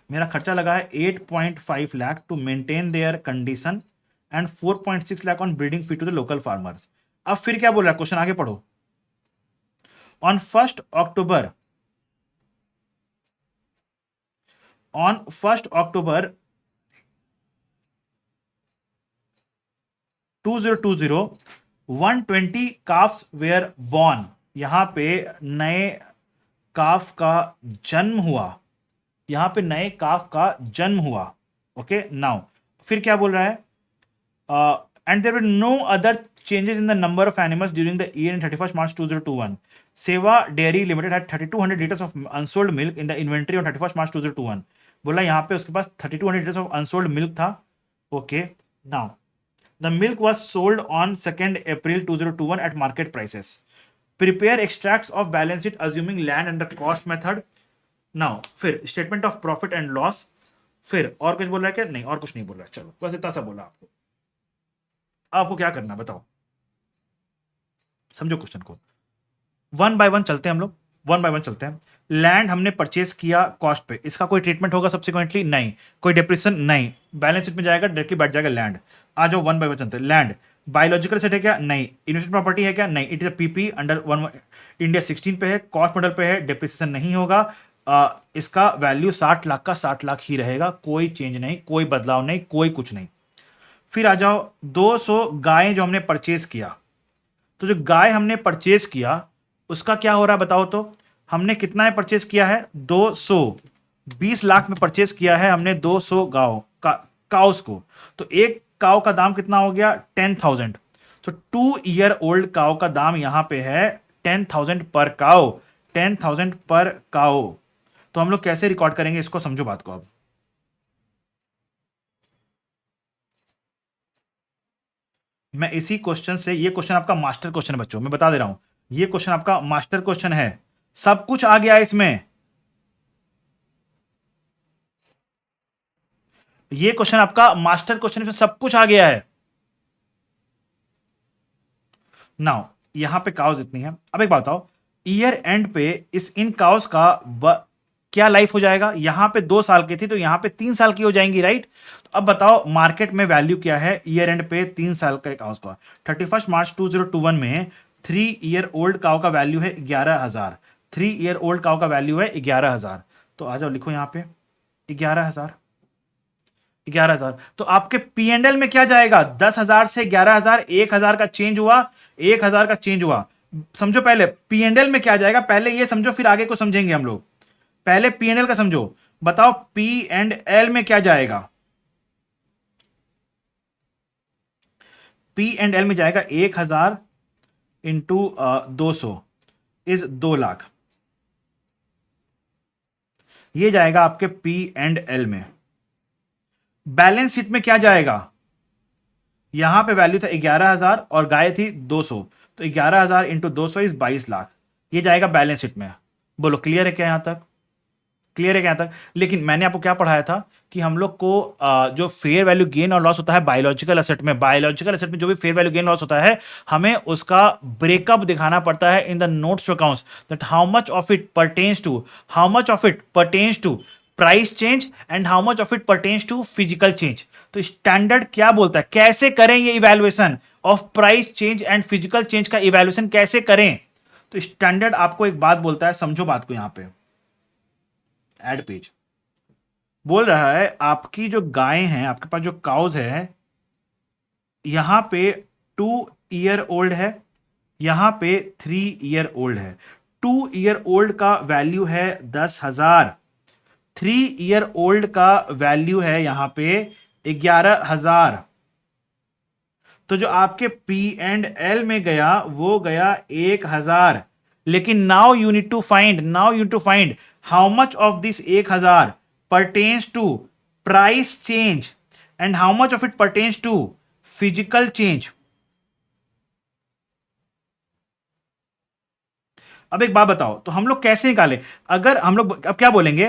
मेरा खर्चा लगा है 8.5 lakh to maintain their condition and 4.6 lakh on breeding fee to the local farmers. अब फिर क्या बोल रहा है, क्वेश्चन आगे पढ़ो। On 1st October 2020 120 calves were born, यहां पे नए काफ का जन्म हुआ, यहां पे नए काफ का जन्म हुआ। ओके नाउ फिर क्या बोल रहा है, and there were no other changes in the number of animals during the year in 31st March 2021. Seva Dairy Limited had 3200 liters of unsold milk in the inventory on 31st March 2021. बोला यहाँ पे उसके पास 3200 liters of unsold milk था। Okay, now the milk was sold on 2nd April 2021 at market prices. Prepare extracts of balance sheet assuming land under cost method. Now फिर statement of profit and loss, फिर और कुछ बोल रहा है क्या? नहीं, और कुछ नहीं बोल रहा है। चलो बस इतना सा बोला आपको। आपको क्या करना बताओ, समझो क्वेश्चन को। वन बाय वन चलते हैं, हम लोग वन बाय वन चलते हैं। लैंड हमने परचेस किया कॉस्ट पे, इसका कोई ट्रीटमेंट होगा सब्सिक्वेंटली? नहीं। कोई डिप्रेशन? नहीं। बैलेंस शीट में जाएगा, डायरेक्टली बैठ जाएगा लैंड। आ जाओ वन बाय वन चलते हैं। लैंड बायोलॉजिकल सेट है क्या? नहीं। इन्वेस्टमेंट प्रॉपर्टी है क्या? नहीं। It is a PP under one India 16 पे है, कॉस्ट मॉडल पे है, डिप्रेशन नहीं होगा। इसका वैल्यू 60 लाख का 60 लाख ही रहेगा, कोई चेंज नहीं, कोई बदलाव नहीं, कोई कुछ नहीं। फिर आ जाओ 200 गाय जो हमने परचेज किया, तो जो गाय हमने परचेज किया उसका क्या हो रहा है बताओ तो। हमने कितना है परचेज किया है? 200, 20 लाख में परचेज किया है हमने 200 काउस को। तो एक काउ का दाम कितना हो गया? 10,000। तो 2 ईयर ओल्ड काउ का दाम यहां पे है 10,000 पर काउ, 10,000 पर काउ। तो हम लोग कैसे रिकॉर्ड करेंगे इसको, समझो बात को। अब मैं इसी क्वेश्चन से, ये क्वेश्चन आपका मास्टर क्वेश्चन है बच्चों, मैं बता दे रहा हूं, ये क्वेश्चन आपका मास्टर क्वेश्चन है, सब कुछ आ गया है इसमें। ये क्वेश्चन आपका मास्टर क्वेश्चन में सब कुछ आ गया है। नाउ यहां पे काउस इतनी है। अब एक बात बताओ, ईयर एंड पे इन काउस का क्या लाइफ हो जाएगा? यहां पे 2 साल की थी तो यहां पे 3 साल की हो जाएंगी, राइट? तो अब बताओ मार्केट में वैल्यू क्या है ईयर एंड पे 3 साल का काउस का? 31 मार्च 2021 में 3 ईयर ओल्ड काउ का वैल्यू है 11,000। 3 ईयर ओल्ड काउ का वैल्यू है 11,000। तो आ जाओ लिखो यहां पे 11,000, 11,000। तो आपके पी एंड एल में क्या जाएगा? 10,000 से 11,000, 1,000 का चेंज हुआ, 1,000 का चेंज हुआ। समझो पहले पी एंड एल में क्या जाएगा, पहले ये समझो फिर आगे को समझेंगे हम लोग। पहले पी एंड एल का समझो, बताओ पी एंड एल में क्या जाएगा? पी एंड एल में जाएगा 1,000 इंटू 200 इज 2 लाख। ये जाएगा आपके पी एंड एल में। बैलेंस शीट में क्या जाएगा? यहां पे वैल्यू था 11,000 और गाय थी 200, तो 11,000 इंटू 200 इज 22 लाख। ये जाएगा बैलेंस शीट में। बोलो क्लियर है क्या यहां तक? क्लियर है क्या यहां तक? लेकिन मैंने आपको क्या पढ़ाया था कि हम लोग को जो फेयर वैल्यू गेन और लॉस होता है बायोलॉजिकल एसेट में, बायोलॉजिकल एसेट में जो भी फेयर वैल्यू गेन लॉस होता है, हमें उसका ब्रेकअप दिखाना पड़ता है in the notes to accounts, that how much of it pertains to price change and how much of it pertains to physical change. तो स्टैंडर्ड क्या बोलता है, कैसे करें ये evaluation of price change and physical change का evaluation कैसे करें? तो स्टैंडर्ड आपको एक बात बोलता है, समझो बात को। यहां पे एड पेज बोल रहा है आपकी जो गायें हैं, आपके पास जो काउज है, यहां पे 2 ईयर ओल्ड है, यहां पे 3 ईयर ओल्ड है। 2 ईयर ओल्ड का वैल्यू है 10,000, 3 ईयर ओल्ड का वैल्यू है यहां पे 11,000। तो जो आपके पी एंड एल में गया वो गया 1,000। लेकिन now you need to find how much of this 1,000 pertains to price change and how much of it pertains to physical change. अब एक बात बताओ, तो हम लोग कैसे निकालें? अगर हम लोग अब क्या बोलेंगे,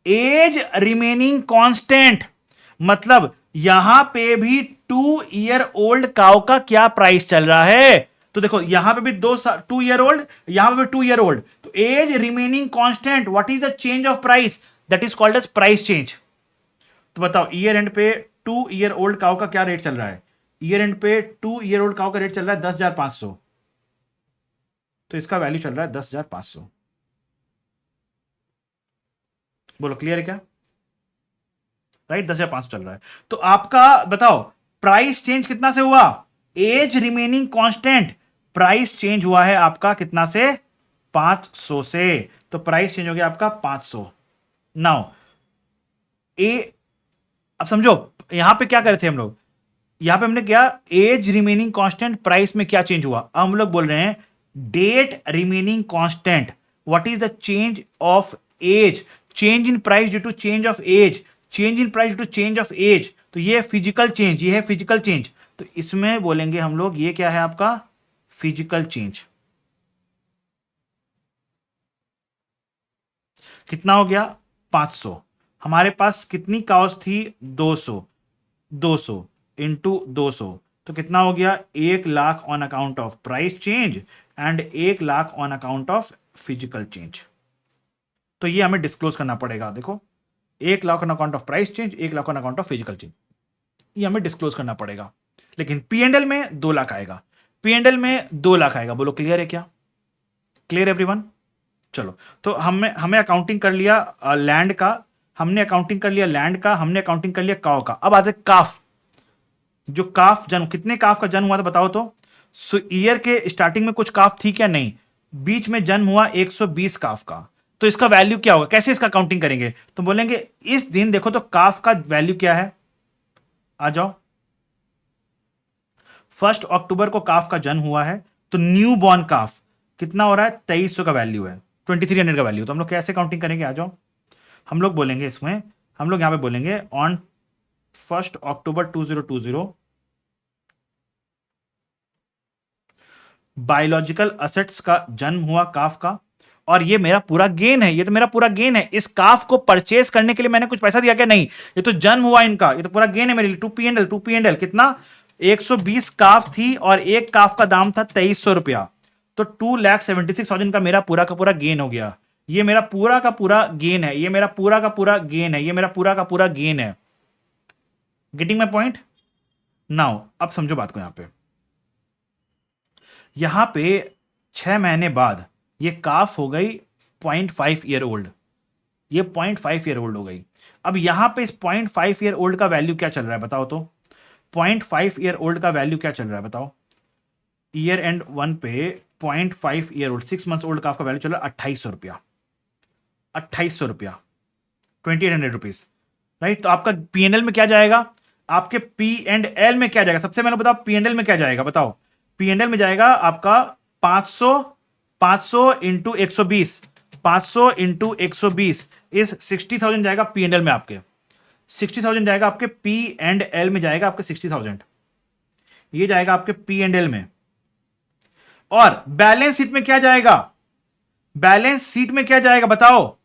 एज रिमेनिंग कांस्टेंट, मतलब यहां पे भी 2 ईयर ओल्ड काउ का क्या प्राइस चल रहा है? तो देखो यहां पे भी 2 ईयर ओल्ड, यहां पे भी 2 ईयर ओल्ड, तो age remaining constant, what is the change of price? That is called as price change. तो बताओ ईयर एंड पे 2 ईयर ओल्ड काउ का क्या रेट चल रहा है? ईयर एंड पे 2 ईयर ओल्ड काउ का रेट चल रहा है 10,500, तो इसका वैल्यू चल रहा है 10,500। बोलो क्लियर है क्या? राइट, 10,500 चल रहा है। तो आपका बताओ प्राइस चेंज कितना से हुआ? Age remaining constant, price change हुआ है आपका कितना से, 500 से, तो प्राइस चेंज हो गया आपका 500। नाउ ए, अब समझो यहां पे क्या करे थे हम लोग, यहां पे हमने क्या, एज रिमेनिंग कांस्टेंट, प्राइस में क्या चेंज हुआ, अब हम लोग बोल रहे हैं date remaining constant, what is the change of age, change in price due to change of age, change in price due to change of age, तो ये फिजिकल चेंज, ये है फिजिकल चेंज, तो इसमें बोलेंगे हम लोग ये क्या है आपका फिजिकल चेंज। कितना हो गया 500, हमारे पास कितनी कॉस्ट थी 200, 200 इंटू 200, तो कितना हो गया 1,00,000 on account of price change and 1,00,000 on account of physical change. तो ये हमें डिस्क्लोज करना पड़ेगा, देखो 1,00,000 on account of price change, 1,00,000 on account of physical change, ये हमें डिस्क्लोज करना पड़ेगा। लेकिन P&L में 2,00,000 आएगा, P&L में 2,00,000 आएगा, बोलो क्लियर है क्या, क्लियर एवरीवन। चलो तो हमें अकाउंटिंग कर लिया लैंड का, हमने अकाउंटिंग कर लिया लैंड का, हमने अकाउंटिंग कर लिया काव का, अब आते काफ, जो काफ जन्म, कितने काफ का जन्म हुआ था बताओ तो, ईयर के स्टार्टिंग में कुछ काफ थी क्या, नहीं, बीच में जन्म हुआ 120 काफ का, तो इसका वैल्यू क्या होगा, कैसे इसका काउंटिंग करेंगे, तो बोलेंगे इस दिन देखो तो काफ का वैल्यू क्या है, आ जाओ 1 अक्टूबर को काफ का जन्म हुआ है, तो न्यू बॉर्न काफ कितना हो रहा है 2300 का वैल्यू है, 2300 का वैल्यू, तो हम लोग कैसे काउंटिंग करेंगे, आ जाओ हम लोग बोलेंगे इसमें, हम लोग यहां पे बोलेंगे ऑन 1 अक्टूबर 2020 बायोलॉजिकल असेट्स का जन्म हुआ काफ का, और ये मेरा पूरा गेन है, ये तो मेरा पूरा गेन है, इस काफ को परचेस करने के लिए मैंने कुछ पैसा दिया क्या, नहीं, ये तो जन्म हुआ इनका, ये तो पूरा गेन है मेरे लिए, 2 P&L कितना 120 काफ थी और एक काफ का दाम था 2300 रुपया, तो 2,76,000 का पूरा गेन हो गया, ये मेरा पूरा का पूरा गेन है, ये मेरा पूरा का पूरा गेन है, ये मेरा पूरा का पूरा गेन है, गेटिंग माई पॉइंट। नाउ अब समझो बात को, यहां पे 6 महीने बाद ये काफ हो गई 0.5 ईयर ओल्ड, ये 0.5 ईयर ओल्ड हो गई, अब यहां पे इस 0.5 ईयर ओल्ड का वैल्यू क्या चल रहा है बताओ तो, 0.5 ईयर ओल्ड का वैल्यू क्या चल रहा है बताओ, ईयर एंड 1 पे 0.5 ईयर ओल्ड 6 मंथ्स ओल्ड काफ का वैल्यू चल रहा है 2800 रुपया, 2800 रुपया, 2800 रुपीज, राइट। तो आपका P&L में क्या जाएगा, आपके P&L में क्या जाएगा, सबसे पहले बताओ P&L में क्या जाएगा बताओ, P&L में जाएगा आपका 500 इंटू 120, 500 इंटू 120 इस 60,000 जाएगा P&L में, आपके 60,000 जाएगा आपके P&L में, जाएगा आपके 60,000, ये जाएगा आपके P&L में, और बैलेंस शीट में क्या जाएगा, बैलेंस शीट में क्या जाएगा बताओ,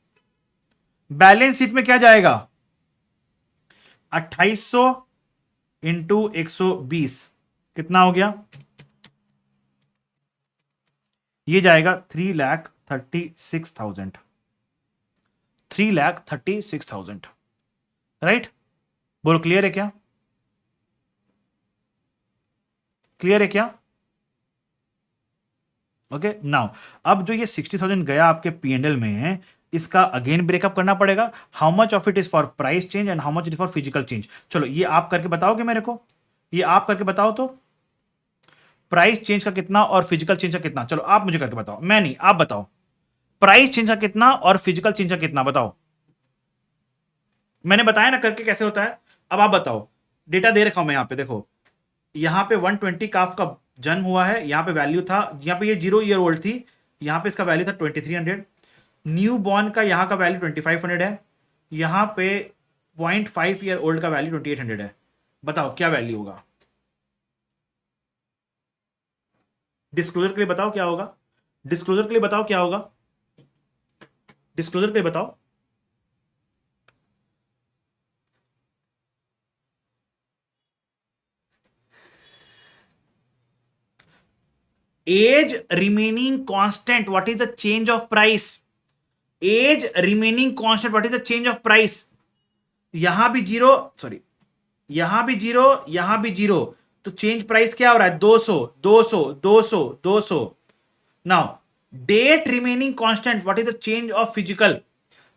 बैलेंस शीट में क्या जाएगा 2800 इंटू 120 कितना हो गया, ये जाएगा 3,36,000, 3,36,000, राइट, बोलो क्लियर है क्या, क्लियर है क्या, ओके। नाउ अब जो ये 60,000 गया आपके P&L में है, इसका अगेन ब्रेकअप करना पड़ेगा, how much of it is for price change and how much it for physical change. चलो ये आप करके बताओगे मेरे को, ये आप करके बताओ तो, प्राइस चेंज का कितना और फिजिकल चेंज का कितना, चलो आप मुझे करके बताओ, मैं नहीं, आप बताओ, प्राइस चेंज का कितना और फिजिकल चेंज का कितना बताओ, मैंने बताया ना करके कैसे होता है, अब आप बताओ, डेटा दे रखा हूं मैं यहां पे, देखो यहां पे 120 काफ का जन्म हुआ है, यहां पे वैल्यू था, यहां पे ये 0 ईयर ओल्ड थी, यहां पे इसका वैल्यू था 2300, न्यू बॉर्न का यहां का वैल्यू 2500 है, यहां पे 0.5 ईयर ओल्ड का वैल्यू 2800 है, बताओ क्या वैल्यू होगा, डिस्क्लोजर के लिए बताओ क्या होगा, डिस्क्लोजर के लिए बताओ क्या होगा, डिस्क्लोजर के लिए बताओ, age remaining constant what is the change of price, age remaining constant what is the change of price, यहां भी जीरो, सॉरी यहां भी जीरो, यहां भी जीरो, तो चेंज प्राइस क्या हो रहा है 200 200 200 200। Now date remaining constant what is the change of physical,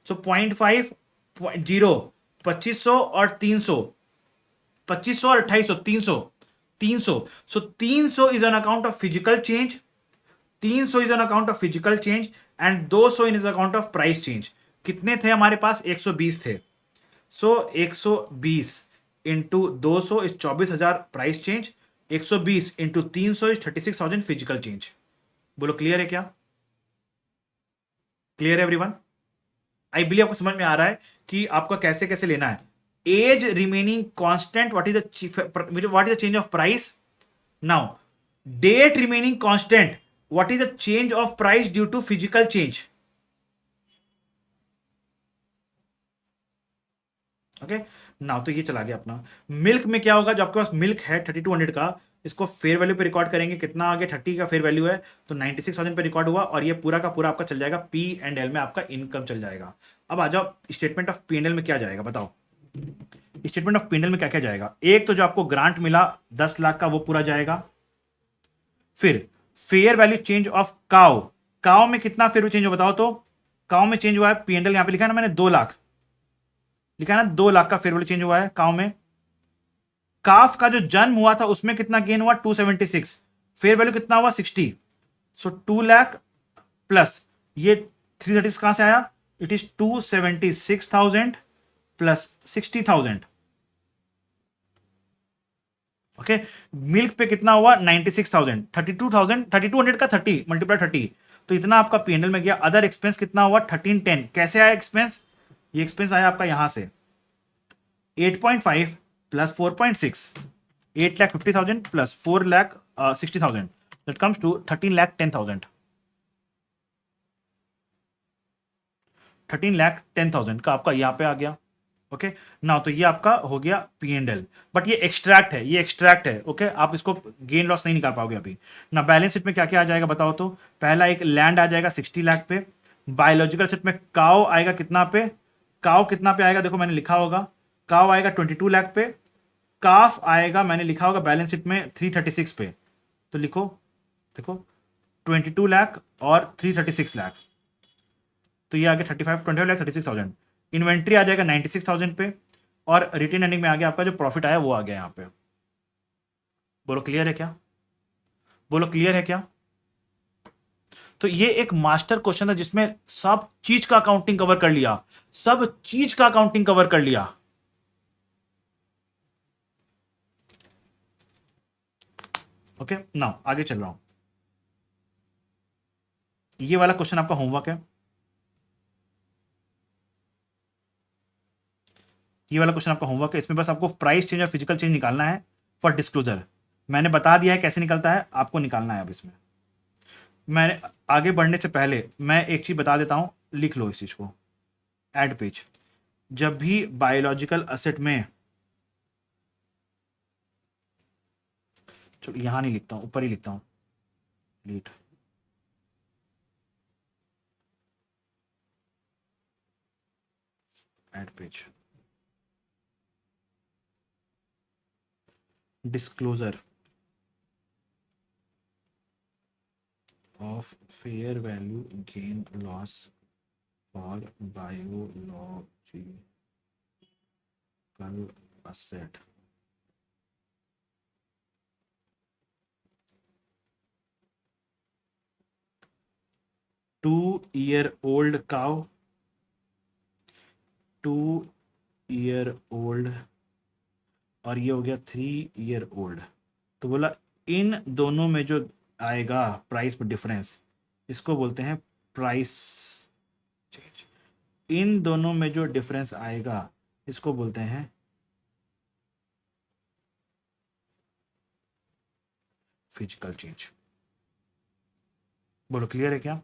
so 0.5 0 2500 और 300, 2500 और 2800 300, 300, so 300 is on account of physical change, 300 is on account of physical change and 200 is account of price change. कितने थे हमारे पास? 120 थे. सो 120 into 200 is 24,000 price change, 120 into 300 is 36,000 physical change. बोलो clear है क्या? Clear everyone? I believe आपको समझ में आ रहा है कि आपका कैसे कैसे लेना है. Age remaining constant, what is the change of price? Now date remaining constant, what is the change of price due to physical change? Okay now तो ये चला गया अपना. मिल्क में क्या होगा? जो आपके पास मिल्क है 3200 का, इसको फेयर वैल्यू पे रिकॉर्ड करेंगे. कितना आगे 30 का फेयर वैल्यू है तो 96,000 पे रिकॉर्ड हुआ और ये पूरा का पूरा आपका चल जाएगा पी एंड एल में, आपका इनकम चल जाएगा. अब आ जाओ statement of P and L में क्या जाएगा बताओ. Statement of P and L में क्या क्या जाएगा? एक तो जो आपको ग्रांट मिला 10 लाख का वो पूरा जाएगा. फिर fair value change of cow, cow में कितना फेयर वैल्यू चेंज हो बताओ तो. काउ में चेंज हुआ है पी एंड एल, यहां पे लिखा है ना मैंने 2 लाख लिखा है ना, 2 लाख का फेयर वैल्यू चेंज हुआ है काउ में. काफ का जो जन्म हुआ था उसमें कितना गेन हुआ? 276. फेयर वैल्यू कितना हुआ? 60. सो 2 लाख प्लस ये 330 कहां से आया? It is 276,000 plus 60,000. Okay milk पे कितना हुआ? 96,000. 3200 का 30 मल्टीप्लाई 30, तो इतना आपका पीएनएल में गया. अदर एक्सपेंस कितना हुआ? 1310. कैसे आया एक्सपेंस? ये एक्सपेंस आया आपका यहां से 8.5 plus 4.6, 8,50,000 plus 4,60,000, that comes to 13,10,000. 13,10,000 का आपका यहां पे आ गया. ओके ना तो ये आपका हो गया पी एंड एल. बट ये एक्सट्रैक्ट है, ये एक्सट्रैक्ट है. ओके आप इसको गेन लॉस नहीं निकाल पाओगे अभी ना. बैलेंस शीट में क्या क्या आ जाएगा बताओ तो. पहला एक लैंड आ जाएगा 60 लाख पे. बायोलॉजिकल सेट में काओ आएगा कितना पे? काओ कितना पे आएगा? देखो मैंने लिखा होगा, काओ आएगा 22 लाख पे. काफ आएगा मैंने लिखा होगा बैलेंस शीट में 336 पे. तो लिखो, देखो 22 लाख और 336 लाख, तो ये आ गया 25 लाख 36,000. इन्वेंट्री आ जाएगा 96,000 पे और रिटेन अर्निंग में आ गया आपका जो प्रॉफिट आया वो आ गया यहाँ पे. बोलो क्लियर है क्या? बोलो क्लियर है क्या? तो ये एक मास्टर क्वेश्चन था जिसमें सब चीज का अकाउंटिंग कवर कर लिया, सब चीज का अकाउंटिंग कवर कर लिया. ओके नाउ आगे चल रहा हूं. ये वाला क्वेश्चन आपका होमवर्क है. ये वाला क्वेश्चन आपका होमवर्क है. इसमें बस आपको प्राइस चेंज और फिजिकल चेंज निकालना है फॉर डिस्क्लोजर. मैंने बता दिया है कैसे निकलता है, आपको निकालना है. अब इसमें मैं आगे बढ़ने से पहले मैं एक चीज बता देता हूं, लिख लो इस चीज को. Add page. जब भी बायोलॉजिकल असेट में, चलो यहां नहीं लिखता हूं, ऊपर ही लिखता हूं. लीट add page. Disclosure of fair value gain loss for biological asset. Two-year-old cow, 2-year-old और ये हो गया 3-year-old. तो बोला इन दोनों में जो आएगा प्राइस में डिफरेंस, इसको बोलते हैं प्राइस चेंज. इन दोनों में जो डिफरेंस आएगा इसको बोलते हैं फिजिकल चेंज. बोलो क्लियर है क्या?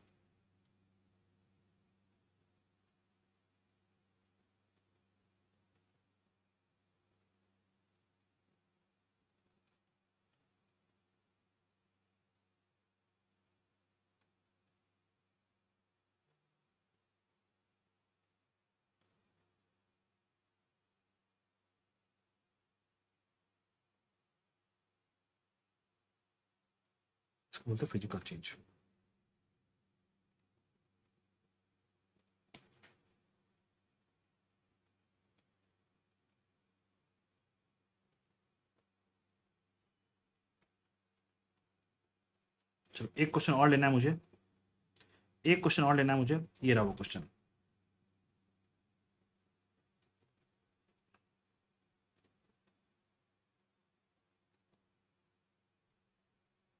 इसको बोलते हैं फिजिकल चेंज. चलो एक क्वेश्चन और लेना है मुझे, एक क्वेश्चन और लेना है मुझे, ये रहा वो क्वेश्चन।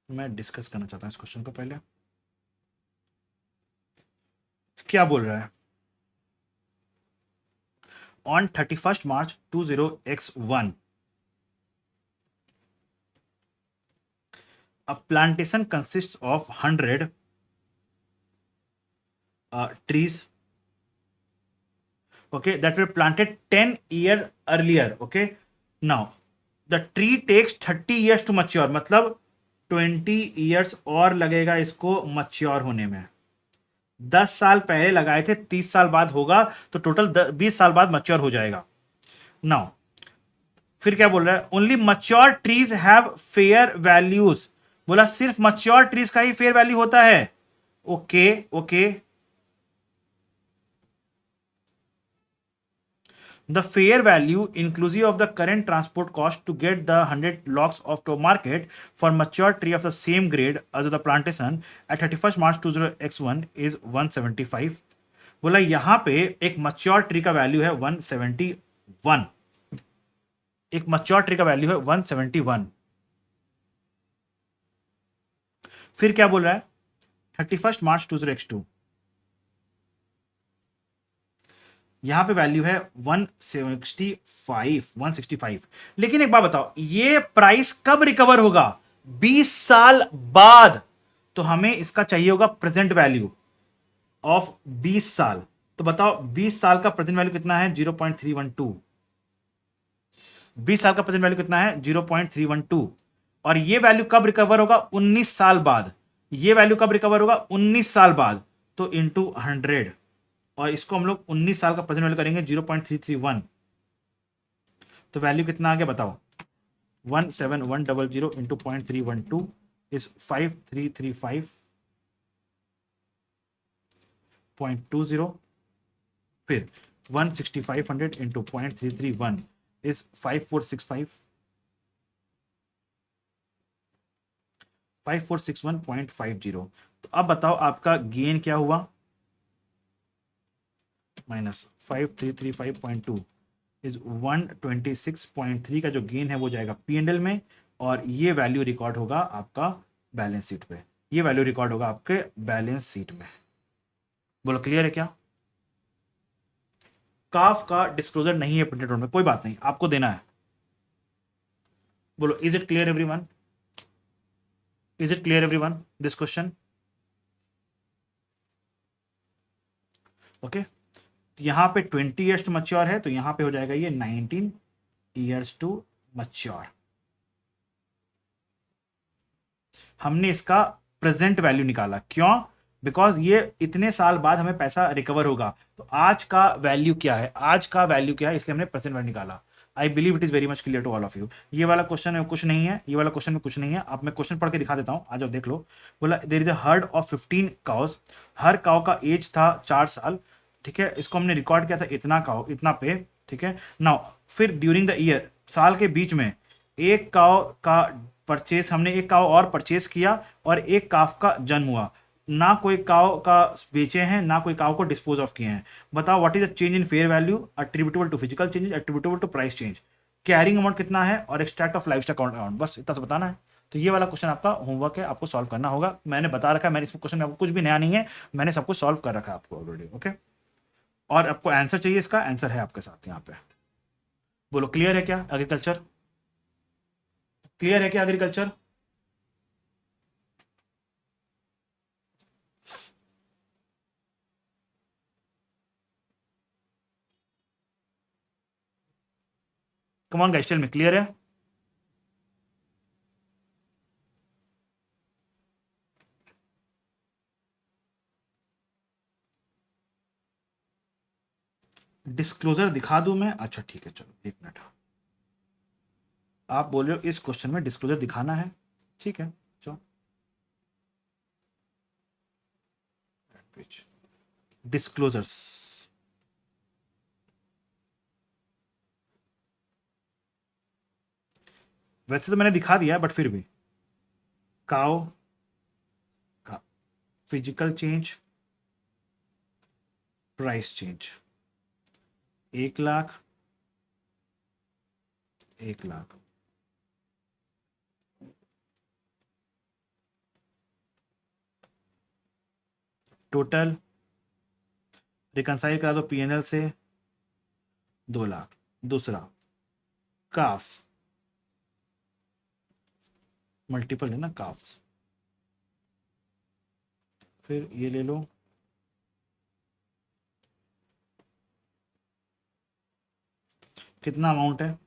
मैं डिस्कस करना चाहता हूँ इस क्वेश्चन को पहले। क्या बोल रहा है? On 31st March 20x1 a plantation consists of 100 trees, okay, that were planted 10 years earlier, okay. Now the tree takes 30 years to mature, मतलब 20 years और लगेगा इसको मच्योर होने में। 10 साल पहले लगाए थे, 30 साल बाद होगा, तो टोटल 20 साल बाद मच्योर हो जाएगा। नाउ फिर क्या बोल रहा है? Only mature trees have fair values. बोला सिर्फ मच्योर ट्रीज का ही फेयर वैल्यू होता है। Okay okay. The fair value inclusive of the current transport cost to get the 100 logs of to market for mature tree of the same grade as the plantation at 31st March 20x1 is 175। बोला यहां पे एक mature tree का value है 171, एक mature tree का value है 171। फिर क्या बोल रहा है? 31st March 20x2, यहां पे वैल्यू है 165, 165। लेकिन एक बात बताओ, ये प्राइस कब रिकवर होगा? 20 साल बाद। तो हमें इसका चाहिए होगा प्रेजेंट वैल्यू ऑफ 20 साल। तो बताओ 20 साल का प्रेजेंट वैल्यू कितना है? 0.312। 20 साल का प्रेजेंट वैल्यू कितना है? 0.312। और ये वैल्यू कब रिकवर होगा? 19 साल बाद। ये वैल्यू कब रिकवर होगा? 19 साल बाद। तो इंटू 100, और इसको हम लोग 19 साल का प्रेजेंट वैल्यू करेंगे 0.331। तो वैल्यू कितना आ गया बताओ? 17100 इंटू 0.312 इज 5335.20। फिर 16500 इंटू 0.331 इज 5461.50। तो अब बताओ आपका गेन क्या हुआ? माइनस 5335.2 इज 126.3 का जो गेन है वो जाएगा P&L में, और ये वैल्यू रिकॉर्ड होगा आपका बैलेंस शीट पे। ये वैल्यू रिकॉर्ड होगा आपके बैलेंस शीट में। बोलो क्लियर है क्या? काफ का डिस्क्लोजर नहीं है प्रिंटेड नोट में, कोई बात नहीं, आपको देना है। बोलो is it clear everyone? Is it clear everyone this question? Okay. यहां पे 20 ईयर्स टू मच्योर है, तो यहां पे हो जाएगा ये 19 ईयर्स टू मच्योर। हमने इसका प्रेजेंट वैल्यू निकाला, क्यों? बिकॉज ये इतने साल बाद हमें पैसा रिकवर होगा। तो आज का वैल्यू क्या है? आज का वैल्यू क्या है, इसलिए हमने प्रेजेंट वैल्यू निकाला। I believe it is very much clear to all of you. ये वाला क्वेश्चन में कुछ नहीं है, ये वाला क्वेश्चन में कुछ नहीं है। अब मैं क्वेश्चन पढ़ के दिखा देता हूं, आ जाओ देख लो। बोला there is a herd of 15 cows, हर काउ का एज था 4 साल, ठीक है। इसको हमने रिकॉर्ड किया था इतना काउ, इतना पे, ठीक है। नाउ फिर ड्यूरिंग द ईयर, साल के बीच में एक काउ का परचेस, हमने एक काउ और परचेस किया, और एक काफ का जन्म हुआ। ना कोई काउ का बेचे हैं, ना कोई काउ को डिस्पोज ऑफ किए हैं। बताओ what is the change in fair value attributable to physical changes attributable to price change, carrying amount कितना है, और एक्सट्रैक्ट ऑफ लाइफ अकाउंट, बस इतना सा बताना है। तो ये वाला क्वेश्चन आपका होमवर्क है, आपको सॉल्व करना होगा। मैंने बता रखा है, मैंने इसमें क्वेश्चन में आपको कुछ भी नया नहीं है, मैंने सब कुछ सॉल्व कर रखा है आपको ऑलरेडी, ओके। और आपको आंसर चाहिए, इसका आंसर है आपके साथ यहाँ पे। बोलो क्लियर है क्या एग्रीकल्चर? क्लियर है क्या agriculture? Come on guys tell me, clear है? डिस्क्लोजर दिखा दूं मैं? अच्छा ठीक है, चलो एक मिनट। आप बोल रहे हो इस क्वेश्चन में डिस्क्लोजर दिखाना है, ठीक है चलो। डिस्क्लोजर्स, वैसे तो मैंने दिखा दिया, बट फिर भी cow physical change, price change, 1 lakh, 1 lakh, total reconcile करा दो पीएनएल से 2 लाख। दूसरा काफ, मल्टीपल है ना काफ्स, फिर ये ले लो, कितना अमाउंट है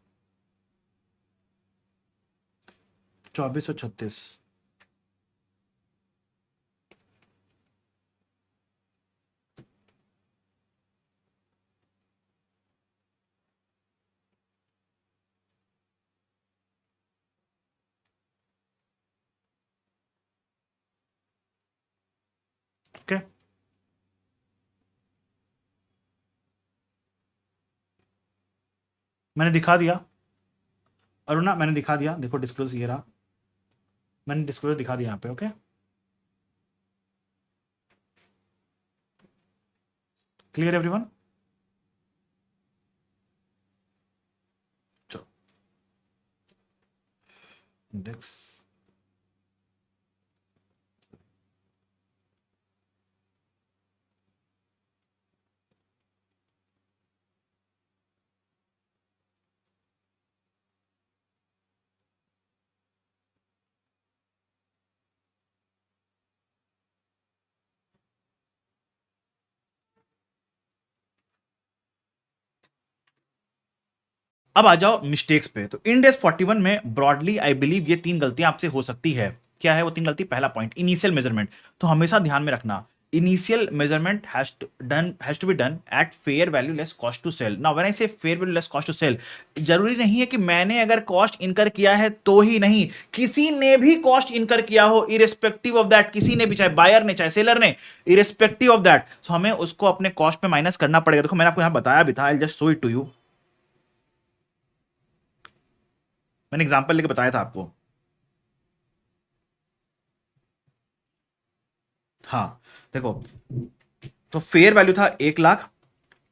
2436। ओके, मैंने दिखा दिया अरुणा, मैंने दिखा दिया, देखो डिस्क्लोज ये रहा, मैंने डिस्क्लोज दिखा दिया यहाँ पे। Okay, clear everyone? चलो इंडेक्स, अब आ जाओ मिस्टेक्स पे। तो इंडेक्स 41 में ब्रॉडली आई बिलीव ये 3 गलतियां आपसे हो सकती है। क्या है वो 3 गलती? पहला पॉइंट, इनिशियल मेजरमेंट। तो हमेशा ध्यान में रखना, initial measurement has to be done at fair value less cost to sell. Now when I say fair value less cost to sell, जरूरी नहीं है कि मैंने अगर कॉस्ट इनकर किया है तो ही नहीं, किसी ने भी कॉस्ट इनकर किया हो, इरेस्पेक्टिव ऑफ दैट, किसी ने भी, चाहे बायर ने चाहे सेलर ने, इरेस्पेक्टिव ऑफ दैट, सो हमें उसको अपने कॉस्ट में माइनस करना पड़ेगा। देखो मैंने आपको यहां बताया भी था, I just show it to you, मैंने एग्जांपल लेके बताया था आपको। हाँ देखो, तो फेयर वैल्यू था 1 लाख,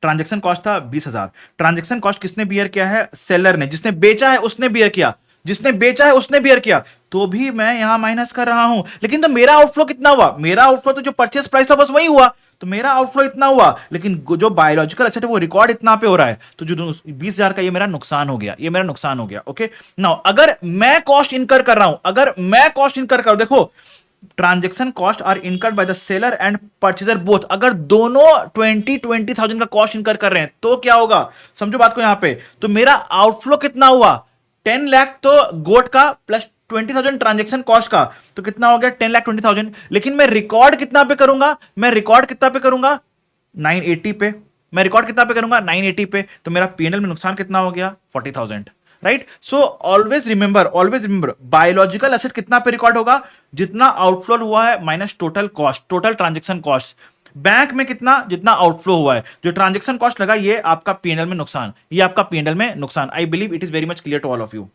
ट्रांजैक्शन कॉस्ट था 20,000। ट्रांजैक्शन कॉस्ट किसने बियर किया है? सेलर ने। जिसने बेचा है उसने बियर किया, जिसने बेचा है उसने बियर किया, तो भी मैं यहां माइनस कर रहा हूं। लेकिन तो मेरा आउटफ्लो कितना हुआ? मेरा आउटफ्लो तो जो परचेस प्राइस था बस वही हुआ, तो मेरा आउटफ्लो इतना हुआ, लेकिन जो बायोलॉजिकल एसेट है वो रिकॉर्ड इतना पे हो रहा है, तो जो 20,000 का ये मेरा नुकसान हो गया, ये मेरा नुकसान हो गया। ओके, नाउ अगर मैं कॉस्ट इनकर कर रहा हूं, अगर मैं कॉस्ट इनकर कर, देखो transaction cost are incurred by the seller and purchaser both, अगर दोनों 20,000 का कॉस्ट इनकर कर रहे हैं तो क्या होगा? समझो बात को यहां पे, तो मेरा आउटफ्लो कितना हुआ? 10 लाख तो गोट का प्लस 20,000 ट्रांजेक्शन कॉस्ट का, तो कितना हो गया? 10,20,000। लेकिन मैं रिकॉर्ड कितना पे करूंगा? मैं रिकॉर्ड कितना पे करूंगा? 980 पे। मैं रिकॉर्ड कितना पे करूंगा? 980 पे। तो मेरा पीएनएल में नुकसान कितना हो गया? 40,000। Right, so always remember biological asset कितना पे रिकॉर्ड होगा? जितना आउटफ्लो हुआ है minus total cost, total transaction cost. Bank में कितना? जितना आउटफ्लो हुआ है, जो ट्रांजेक्शन कॉस्ट लगा, ये आपका पीएनएल में नुकसान, ये आपका पीएनएल में नुकसान। I believe it is very much clear to all of you.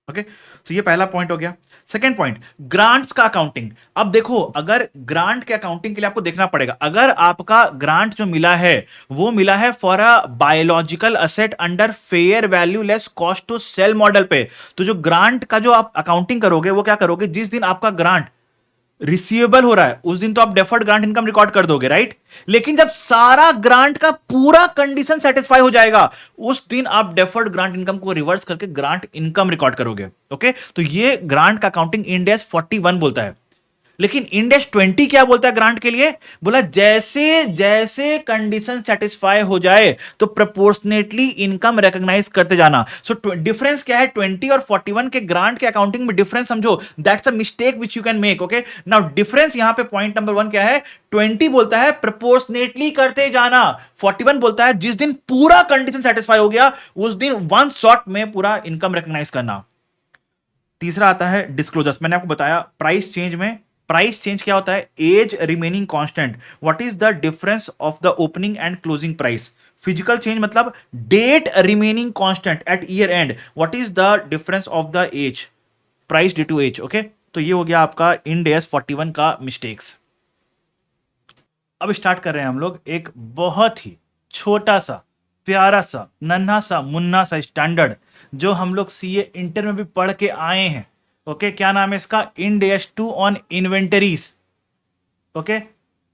Okay, तो ये पहला पॉइंट हो गया। सेकंड पॉइंट, ग्रांट्स का अकाउंटिंग। अब देखो, अगर ग्रांट के अकाउंटिंग के लिए आपको देखना पड़ेगा, अगर आपका ग्रांट जो मिला है वो मिला है for a biological asset under fair value less cost to sell model पे, तो जो ग्रांट का जो आप अकाउंटिंग करोगे वो क्या करोगे? जिस दिन आपका ग्रांट रिसीवेबल हो रहा है उस दिन तो आप डेफर्ड ग्रांट इनकम रिकॉर्ड कर दोगे, राइट? लेकिन जब सारा ग्रांट का पूरा कंडीशन सेटिस्फाई हो जाएगा उस दिन आप डेफर्ड ग्रांट इनकम को रिवर्स करके ग्रांट इनकम रिकॉर्ड करोगे। ओके, तो ये ग्रांट का अकाउंटिंग इंड AS 41 बोलता है। लेकिन इंड AS 20 क्या बोलता है ग्रांट के लिए? बोला जैसे जैसे कंडीशन सेटिस्फाई हो जाए तो प्रोपोर्शनेटली इनकम रिकॉग्नाइज करते जाना। सो डिफरेंस क्या है 20 और 41 के ग्रांट के अकाउंटिंग में? डिफरेंस समझो, that's a mistake which you can make. Okay, now difference यहां पे पॉइंट नंबर 1 क्या है? 20 बोलता है प्रोपोर्शनेटली करते जाना, 41 बोलता है जिस दिन पूरा कंडीशन सेटिस्फाई हो गया उस दिन वन शॉट में पूरा इनकम रिकॉग्नाइज करना। तीसरा आता है डिस्क्लोजर्स। मैंने आपको बताया प्राइस चेंज में, प्राइस चेंज क्या होता है? Age remaining constant, what is the difference of the opening and closing price. Physical change मतलब date remaining constant at year end, what is the difference of the age. Price due to age. Okay, तो ये हो गया आपका end AS 41 का mistakes. अब start कर रहे हैं हम लोग एक बहुत ही छोटा सा, प्यारा सा, नन्हा सा, मुन्ना सा स्टैंडर्ड, जो हम लोग सीए इंटर में भी पढ़ के आए हैं। ओके, क्या नाम है इसका? End S 2 on inventories. Okay,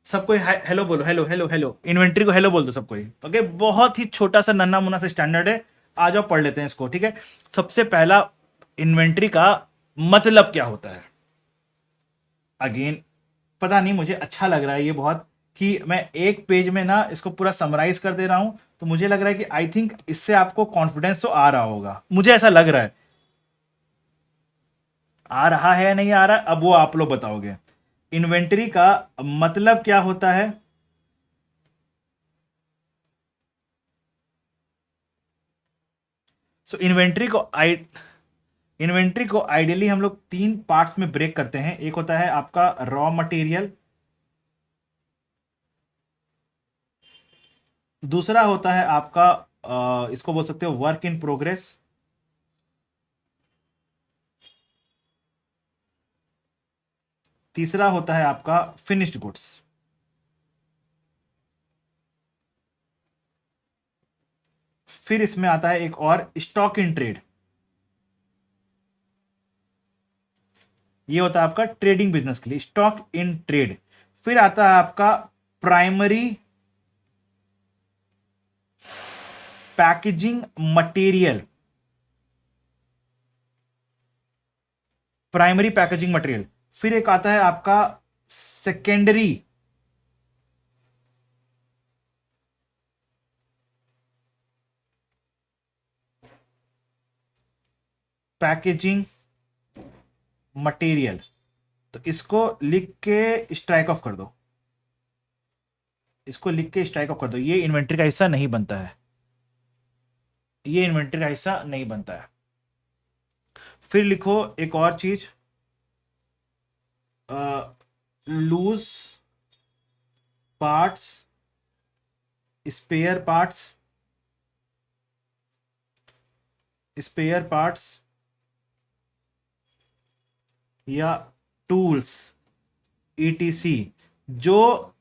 सबको हेलो बोलो, हेलो हेलो हेलो, इन्वेंट्री को हेलो बोल दो सबको ही। ओके, बहुत ही छोटा सा नन्हा मुन्ना सा स्टैंडर्ड है, आ जाओ पढ़ लेते हैं इसको। ठीक है, सबसे पहला, इन्वेंट्री का मतलब क्या होता है? अगेन पता नहीं, मुझे अच्छा लग रहा है ये बहुत, कि मैं एक पेज में ना इसको पूरा समराइज कर दे रहा हूं, तो मुझे लग रहा है कि आई थिंक इससे आपको कॉन्फिडेंस तो आ रहा होगा, मुझे ऐसा लग रहा है। आ रहा है या नहीं आ रहा है, अब वो आप लोग बताओगे। इन्वेंटरी का मतलब क्या होता है? सो इन्वेंट्री को आइडियली हम लोग तीन पार्ट्स में ब्रेक करते हैं। एक होता है आपका रॉ मटेरियल, दूसरा होता है आपका इसको बोल सकते हो वर्क इन प्रोग्रेस, तीसरा होता है आपका फिनिश्ड गुड्स। फिर इसमें आता है एक और स्टॉक इन ट्रेड, ये होता है आपका ट्रेडिंग बिजनेस के लिए स्टॉक इन ट्रेड। फिर आता है आपका primary packaging material, primary packaging material. फिर एक आता है आपका सेकेंडरी पैकेजिंग मटेरियल। तो इसको लिख के स्ट्राइक ऑफ कर दो, इसको लिख के स्ट्राइक ऑफ कर दो, ये इन्वेंट्री का हिस्सा नहीं बनता है, ये इन्वेंट्री का हिस्सा नहीं बनता है। फिर लिखो एक और चीज, loose parts, spare parts, spare parts या टूल्स ईटीसी, जो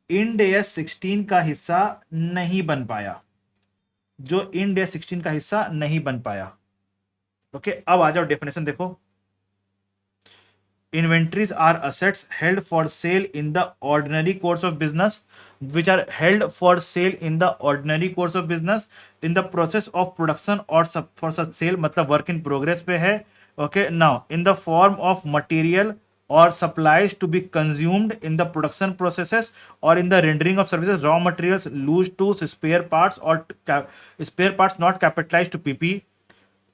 इंड एस 16 का हिस्सा नहीं बन पाया, जो इंड एस 16 का हिस्सा नहीं बन पाया। ओके, अब आ जाओ डेफिनेशन देखो। Inventories are assets held for sale in the ordinary course of business, which are held for sale in the ordinary course of business in the process of production or for such sale, मतलब work in progress पे है। Okay, now in the form of material or supplies to be consumed in the production processes or in the rendering of services, raw materials, loose tools, spare parts or spare parts not capitalized to PP,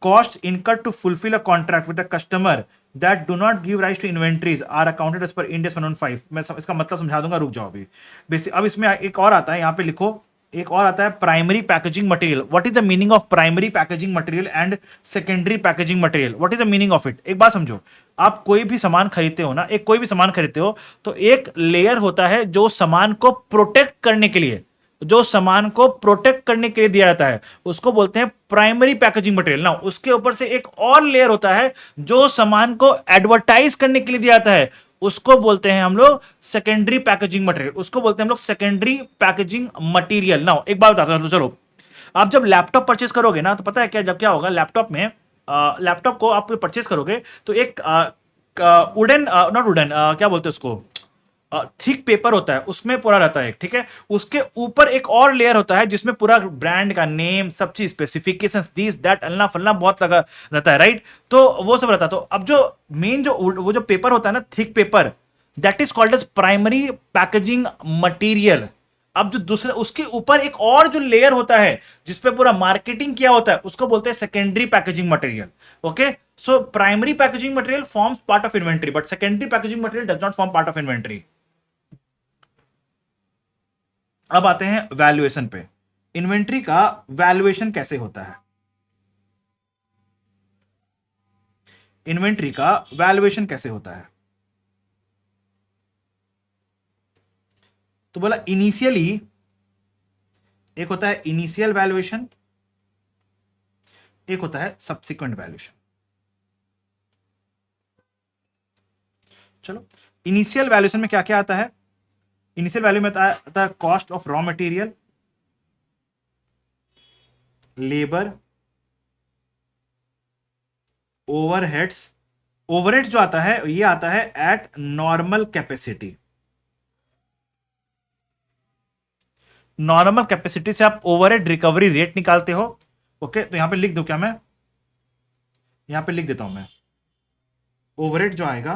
costs incurred to fulfill a contract with the customer that do not give rise to inventories are accounted as per Ind AS 115। मैं इसका मतलब समझा दूंगा, रुक जाओ अभी। Basic अब इसमें एक और आता है, यहां पे लिखो, एक और आता है primary packaging material. What is the meaning of primary packaging material and secondary packaging material? What is the meaning of it? एक बात समझो, आप कोई भी सामान खरीदते हो ना, एक कोई भी सामान खरीदते हो तो एक लेयर होता है जो सामान को प्रोटेक्ट करने के लिए, जो सामान को प्रोटेक्ट करने के लिए दिया जाता है, उसको बोलते हैं प्राइमरी पैकेजिंग मटेरियल। ना उसके ऊपर से एक और लेयर होता है जो सामान को एडवर्टाइज करने के लिए दिया जाता है, उसको बोलते हैं हम लोग सेकेंडरी पैकेजिंग मटेरियल, उसको बोलते हैं हम लोग सेकेंडरी पैकेजिंग मटेरियल। ना एक बात बताता हूं, चलो, आप जब लैपटॉप परचेस करोगे ना, तो पता है क्या, जब क्या होगा लैपटॉप में, लैपटॉप को आप परचेस करोगे तो एक वुडन, नॉट वुडन, क्या बोलते हैं उसको, थिक पेपर होता है, उसमें पूरा रहता है, ठीक है। उसके ऊपर एक और लेयर होता है जिसमें पूरा ब्रांड का नेम, सब चीज, स्पेसिफिकेशंस, दिस दैट अल्ला फल्ला बहुत लगा रहता है, राइट। तो वो सब रहता है। तो अब जो मेन जो वो जो पेपर होता है ना, thick paper, that is called as primary packaging material. अब जो दूसरे उसके ऊपर एक और जो लेयर होता है जिसपे पूरा मार्केटिंग किया होता है, उसको बोलते हैं secondary packaging material. Okay, so primary packaging material forms part of inventory, but secondary packaging material does not form part of inventory. अब आते हैं वैल्यूएशन पे। इन्वेंट्री का वैल्यूएशन कैसे होता है? इन्वेंट्री का वैल्यूएशन कैसे होता है? तो बोला इनिशियली, एक होता है इनिशियल वैल्यूएशन, एक होता है सब्सिक्वेंट वैल्यूएशन। चलो, इनिशियल वैल्यूएशन में क्या क्या आता है? इनिशियल वैल्यू में आता है cost of raw material, labour, overheads. Overheads जो आता है ये आता है eight normal capacity. Normal capacity से आप ओवरहेड रिकवरी रेट निकालते हो। ओके, तो यहां पे लिख दो क्या मैं? यहां पे लिख देता हूं मैं, ओवरहेड जो आएगा,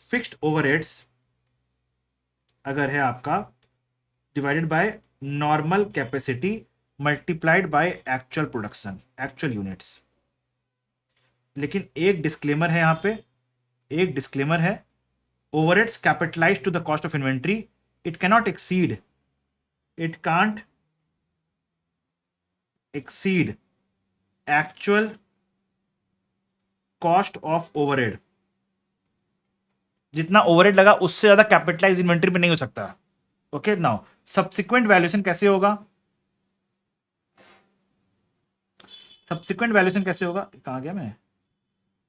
फिक्स्ड ओवरहेड्स अगर है आपका, divided by normal capacity multiplied by actual production, actual units. लेकिन एक डिस्क्लेमर है यहां पे, एक डिस्क्लेमर है, overheads capitalised to the cost of inventory, it cannot exceed, it can't exceed actual cost of overhead। जितना ओवरहेड लगा उससे ज्यादा कैपिटलाइज इन्वेंट्री पे नहीं हो सकता। ओके, नाउ सब्सिक्वेंट वैल्यूएशन कैसे होगा? सब्सिक्वेंट वैल्यूएशन कैसे होगा? कहां गया मैं,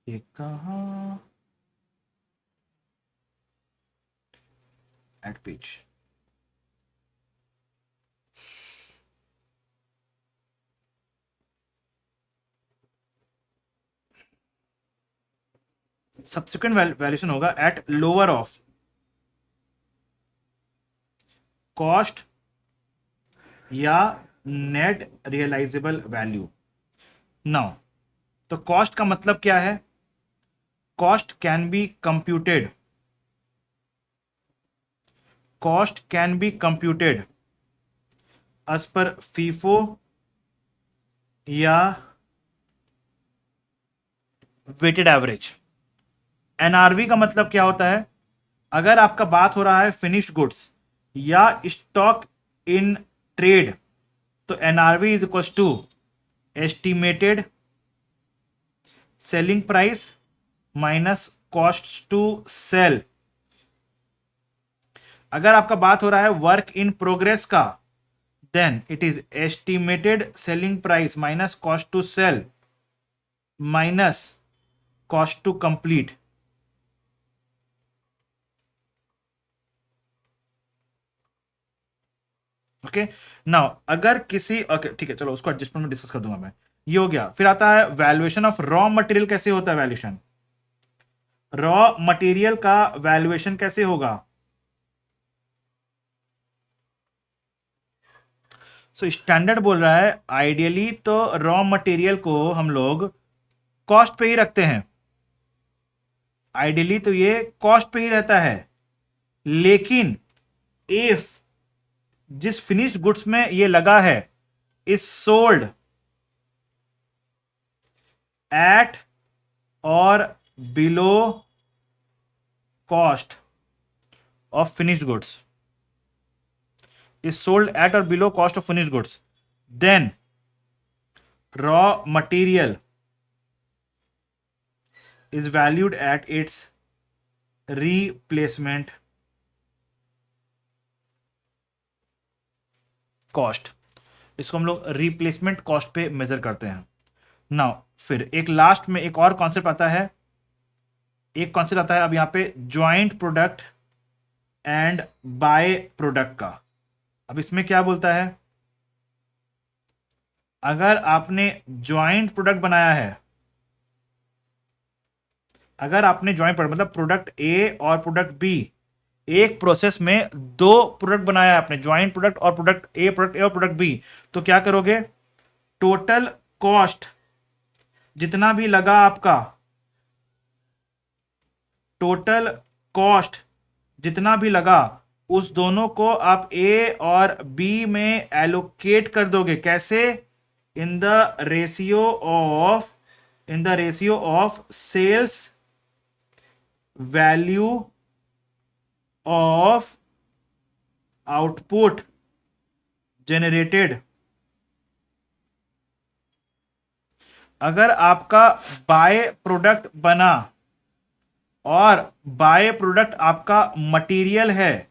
ये कहां, एट पेज, सब्सिक्वेंट वैल्यूएशन होगा एट लोअर ऑफ कॉस्ट या नेट रियलाइजेबल वैल्यू। नाउ, तो कॉस्ट का मतलब क्या है? Cost can be computed, cost can be computed as per FIFO या वेटेड एवरेज। एनआरवी का मतलब क्या होता है? अगर आपका बात हो रहा है फिनिश्ड गुड्स या स्टॉक इन ट्रेड, तो NRV is equal to estimated selling price minus cost to sell. अगर आपका बात हो रहा है वर्क इन प्रोग्रेस का, then it is estimated selling price minus cost to sell minus cost to complete. Okay, now अगर किसी, ओके ठीक है, चलो उसको एडजस्टमेंट में डिस्कस कर दूंगा मैं। ये हो गया। फिर आता है वैल्यूएशन ऑफ रॉ मटेरियल। कैसे होता है वैल्यूएशन? रॉ मटेरियल का वैल्यूएशन कैसे होगा? सो स्टैंडर्ड बोल रहा है आइडियली तो रॉ मटेरियल को हम लोग कॉस्ट पे ही रखते हैं, आइडियली तो ये कॉस्ट पे ही रहता है। लेकिन इफ जिस फिनिश्ड गुड्स में ये लगा है इज सोल्ड एट और below cost of finished goods, is sold at or below cost of finished goods, then raw material is valued at its replacement cost। इसको हम लोग रिप्लेसमेंट कॉस्ट पे मेजर करते हैं। नाउ फिर एक लास्ट में एक और कॉन्सेप्ट आता है, एक कॉन्सेप्ट आता है अब यहां पे joint product and by product का। अब इसमें क्या बोलता है? अगर आपने ज्वाइंट प्रोडक्ट बनाया है, अगर आपने ज्वाइंट प्रोडक्ट मतलब प्रोडक्ट ए और प्रोडक्ट बी, एक प्रोसेस में दो प्रोडक्ट बनाया है आपने, ज्वाइंट प्रोडक्ट और प्रोडक्ट ए और प्रोडक्ट बी, तो क्या करोगे? टोटल कॉस्ट जितना भी लगा आपका, टोटल कॉस्ट जितना भी लगा उस दोनों को आप ए और बी में एलोकेट कर दोगे। कैसे? In the ratio of sales value of output generated. अगर आपका बाय प्रोडक्ट बना और बाय प्रोडक्ट आपका मटेरियल है,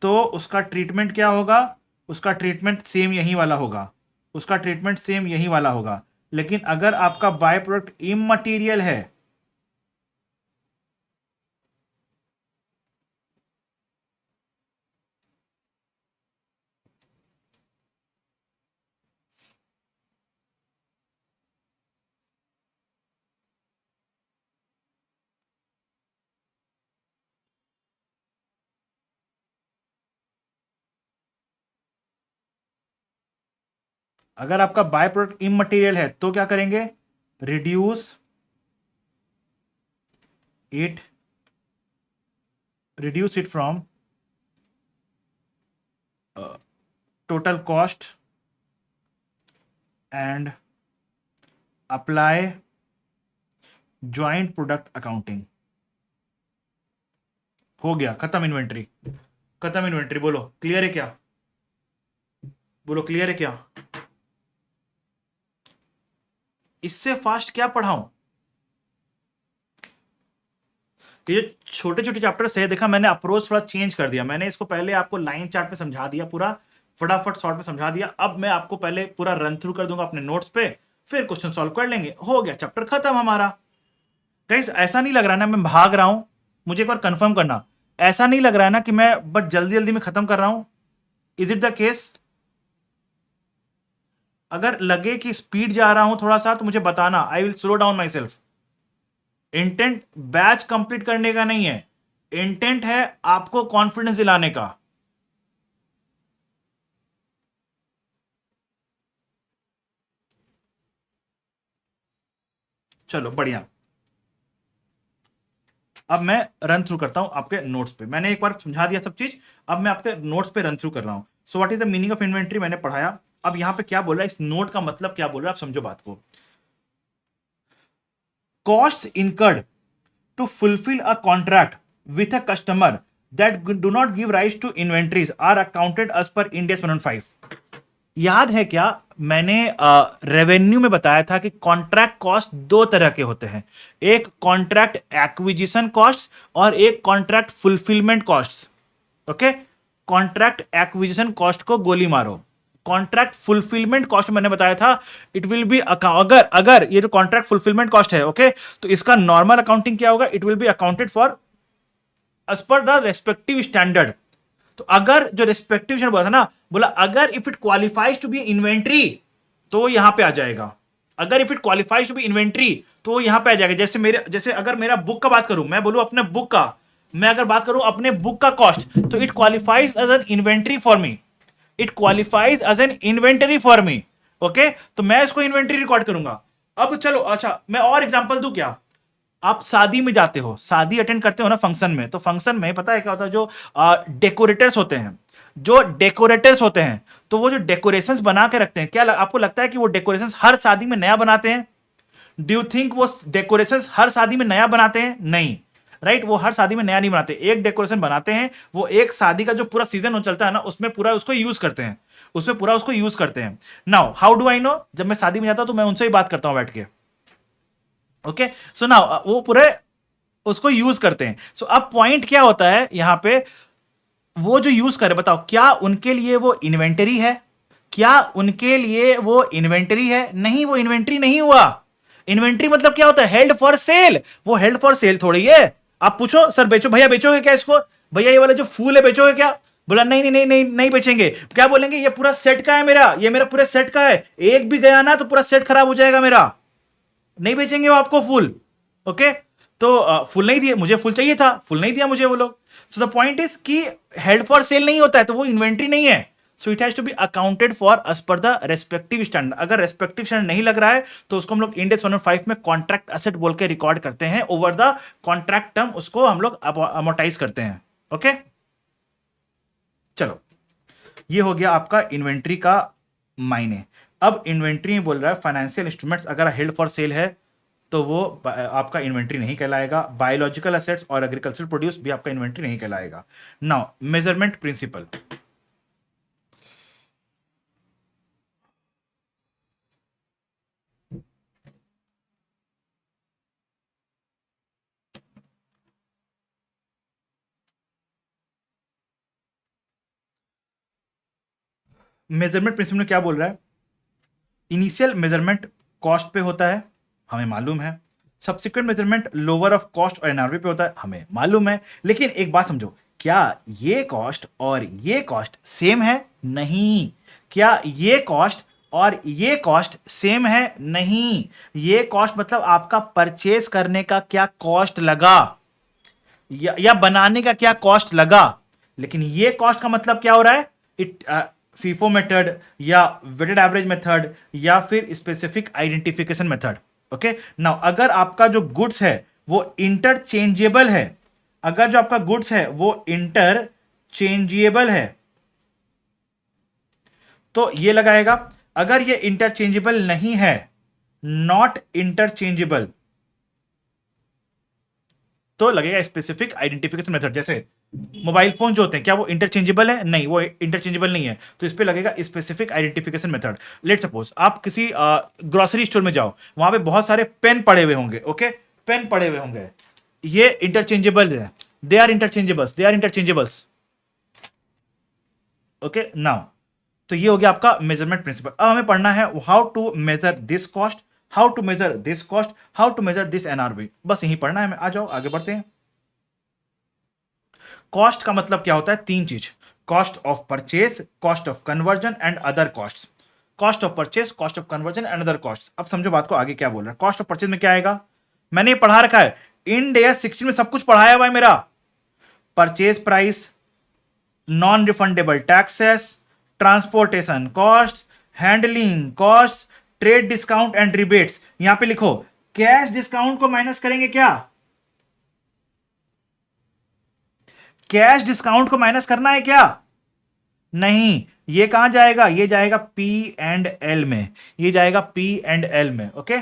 तो उसका ट्रीटमेंट क्या होगा? उसका ट्रीटमेंट सेम यही वाला होगा, उसका ट्रीटमेंट सेम यही वाला होगा। लेकिन अगर आपका बाय प्रोडक्ट इमटेरियल है, अगर आपका बाय प्रोडक्ट इमटेरियल है तो क्या करेंगे, reduce it from total cost and apply joint product accounting. हो गया, खत्म इन्वेंट्री, खत्म इन्वेंट्री। बोलो क्लियर है क्या, बोलो क्लियर है क्या, इससे फास्ट क्या पढ़ाऊं। ये जो छोटे छोटे चैप्टर्स है, देखा मैंने अप्रोच थोड़ा चेंज कर दिया। मैंने इसको पहले आपको लाइन चार्ट पे समझा दिया, पूरा फटाफट शॉर्ट में समझा दिया। अब मैं आपको पहले पूरा रन थ्रू कर दूंगा अपने नोट्स पे, फिर क्वेश्चन सॉल्व कर लेंगे, हो गया चैप्टर खत्म हमारा। कहीं ऐसा नहीं लग रहा ना मैं भाग रहा हूं, मुझे एक बार कंफर्म करना, ऐसा नहीं लग रहा है ना कि मैं बट जल्दी जल्दी में खत्म कर रहा हूं, इज इट द केस? अगर लगे कि स्पीड जा रहा हूं थोड़ा सा तो मुझे बताना, I will slow down my self. Intent batch complete करने का नहीं है, इंटेंट है आपको कॉन्फिडेंस दिलाने का। चलो बढ़िया, अब मैं रन थ्रू करता हूं आपके नोट्स पे। मैंने एक बार समझा दिया सब चीज, अब मैं आपके नोट्स पे रन थ्रू कर रहा हूं। So what is the meaning of inventory मैंने पढ़ाया। अब यहां पे क्या बोल रहा है, इस नोट का मतलब क्या बोल रहा है, आप समझो बात को। Cost incurred to fulfill a contract with a customer that do not give rise to inventories are accounted as per Ind AS 115। याद है क्या, मैंने रेवेन्यू में बताया था कि कॉन्ट्रैक्ट कॉस्ट दो तरह के होते हैं, एक कॉन्ट्रैक्ट एक्विजिशन कॉस्ट और एक contract fulfilment cost. Okay, contract acquisition cost को गोली मारो, कॉन्ट्रैक्ट फुलफिलमेंट कॉस्ट मैंने बताया था इट विल बी अगर अगर ये जो कॉन्ट्रैक्ट फुलफिलमेंट कॉस्ट है, ओके, तो इसका नॉर्मल अकाउंटिंग क्या होगा, it will be accounted for as per the respective standard. तो अगर जो रेस्पेक्टिव स्टैंडर्ड बोला था ना, बोला अगर if it qualifies to be inventory तो यहां पे आ जाएगा, अगर if it qualifies to be inventory तो यहां पे आ जाएगा। जैसे अगर मेरा बुक का बात करूं, मैं बोलूं अपने बुक का, मैं अगर बात करूं अपने बुक का कॉस्ट, तो it qualifies as an inventory for me, it qualifies as an inventory for me. Okay, तो मैं इसको इन्वेंटरी रिकॉर्ड करूंगा। अब चलो, अच्छा मैं और एग्जांपल दूं क्या, आप शादी में जाते हो, शादी अटेंड करते हो ना फंक्शन में, तो फंक्शन में पता है क्या होता है, जो डेकोरेटर्स होते हैं, जो डेकोरेटर्स होते हैं, तो वो जो डेकोरेशंस बना के रखते हैं, क्या आपको लगता है कि वो डेकोरेशंस हर शादी में नया बनाते हैं? डू यू थिंक वो डेकोरेशंस हर शादी में नया बनाते हैं? नहीं, राइट, वो हर शादी में नया नहीं बनाते। एक डेकोरेशन बनाते हैं, वो एक शादी का जो पूरा सीजन चलता है ना, उसमें पूरा उसको यूज करते हैं, उसमें पूरा उसको यूज करते हैं। Now how do I know, जब मैं शादी में जाता हूं तो मैं उनसे ही बात करता हूं बैठ के। ओके, सो नाउ वो पूरे उसको यूज करते हैं। सो अब पॉइंट क्या होता है यहां पे, वो जो यूज करे, बताओ क्या उनके लिए वो इन्वेंटरी है? क्या उनके लिए वो इन्वेंटरी है? नहीं, वो इन्वेंटरी नहीं हुआ। इन्वेंटरी मतलब क्या होता है, हेल्ड फॉर सेल। वो हेल्ड फॉर सेल थोड़ी है। आप पूछो सर बेचो, भैया बेचोगे क्या इसको, भैया ये वाला जो फूल है बेचोगे क्या, बोला नहीं नहीं नहीं नहीं नहीं बेचेंगे। क्या बोलेंगे, ये पूरा सेट का है मेरा, ये मेरा पूरे सेट का है, एक भी गया ना तो पूरा सेट खराब हो जाएगा मेरा, नहीं बेचेंगे वो आपको फूल। ओके, तो फुल नहीं दिए, मुझे फुल चाहिए था, फुल नहीं दिया मुझे वो लोग। सो द पॉइंट इज कि हेल्ड फॉर सेल नहीं होता है तो वो इन्वेंट्री नहीं है। So it has to be accounted for as per the respective standard. अगर रेस्पेक्टिव स्टैंडर्ड नहीं लग रहा है तो उसको हम लोग इंड AS 105 में कॉन्ट्रैक्ट एसेट बोल के रिकॉर्ड करते हैं, ओवर द कॉन्ट्रैक्ट टर्म उसको हम लोग अमोर्टाइज करते हैं। ओके, चलो ये हो गया आपका इन्वेंट्री का मायने। अब इन्वेंट्री में बोल रहा है फाइनेंशियल इंस्ट्रूमेंट्स अगर हेल्ड फॉर सेल है तो वो आपका इन्वेंट्री नहीं कहलाएगा। बायोलॉजिकल एसेट्स और एग्रीकल्चर प्रोड्यूस भी आपका इन्वेंट्री नहीं कहलाएगा। Now measurement principle, measurement principle में क्या बोल रहा है, इनिशियल मेजरमेंट कॉस्ट पे होता है, हमें मालूम है। Subsequent measurement lower of cost और एनआरवी पे होता है, हमें मालूम है। लेकिन एक बात समझो, क्या ये कॉस्ट और ये कॉस्ट सेम है? नहीं। क्या ये कॉस्ट और ये कॉस्ट सेम है? नहीं। ये कॉस्ट मतलब आपका परचेस करने का क्या कॉस्ट लगा, या बनाने का क्या कॉस्ट लगा। लेकिन ये कॉस्ट का मतलब क्या हो रहा है, इट फीफो मेथड या वेटेड एवरेज मेथड या फिर specific identification method. Okay now अगर आपका जो गुड्स है वो इंटरचेंजेबल है, अगर जो आपका गुड्स है वो इंटरचेंजेबल है तो ये लगाएगा। अगर ये इंटरचेंजेबल नहीं है, नॉट इंटरचेंजेबल, तो लगेगा स्पेसिफिक आइडेंटिफिकेशन मेथड। जैसे मोबाइल फोन जो होते हैं क्या वो इंटरचेंजेबल है? नहीं, वो इंटरचेंजेबल नहीं है, तो इस पे लगेगा specific identification method. Let suppose आप किसी ग्रोसरी स्टोर में जाओ, वहां पे बहुत सारे पेन पड़े हुए होंगे। ओके पेन पड़े हुए होंगे, ये इंटरचेंजेबल है, they are interchangeables, they are interchangeables. Okay now तो ये हो गया आपका मेजरमेंट प्रिंसिपल। अब हमें पढ़ना है how to measure this cost, how to measure this cost, how to measure this NRV. बस यही पढ़ना है हमें। आ जाओ आगे बढ़ते हैं। कॉस्ट का मतलब क्या होता है? तीन चीज, cost of purchase, cost of conversion and other cost. Cost of purchase, cost of conversion and other cost. अब समझो बात को, आगे क्या बोल रहा है। कॉस्ट ऑफ परचेज में क्या आएगा? मैंने ये पढ़ा रखा है, इन डेज 16 में सब कुछ पढ़ाया हुआ है मेरा। Purchase price, non refundable taxes, transportation cost, handling cost, trade discount and rebates. यहां पे लिखो कैश डिस्काउंट को माइनस करेंगे क्या? कैश डिस्काउंट को माइनस करना है क्या? नहीं, ये कहां जाएगा? ये जाएगा पी एंड एल में, ये जाएगा पी एंड एल में। ओके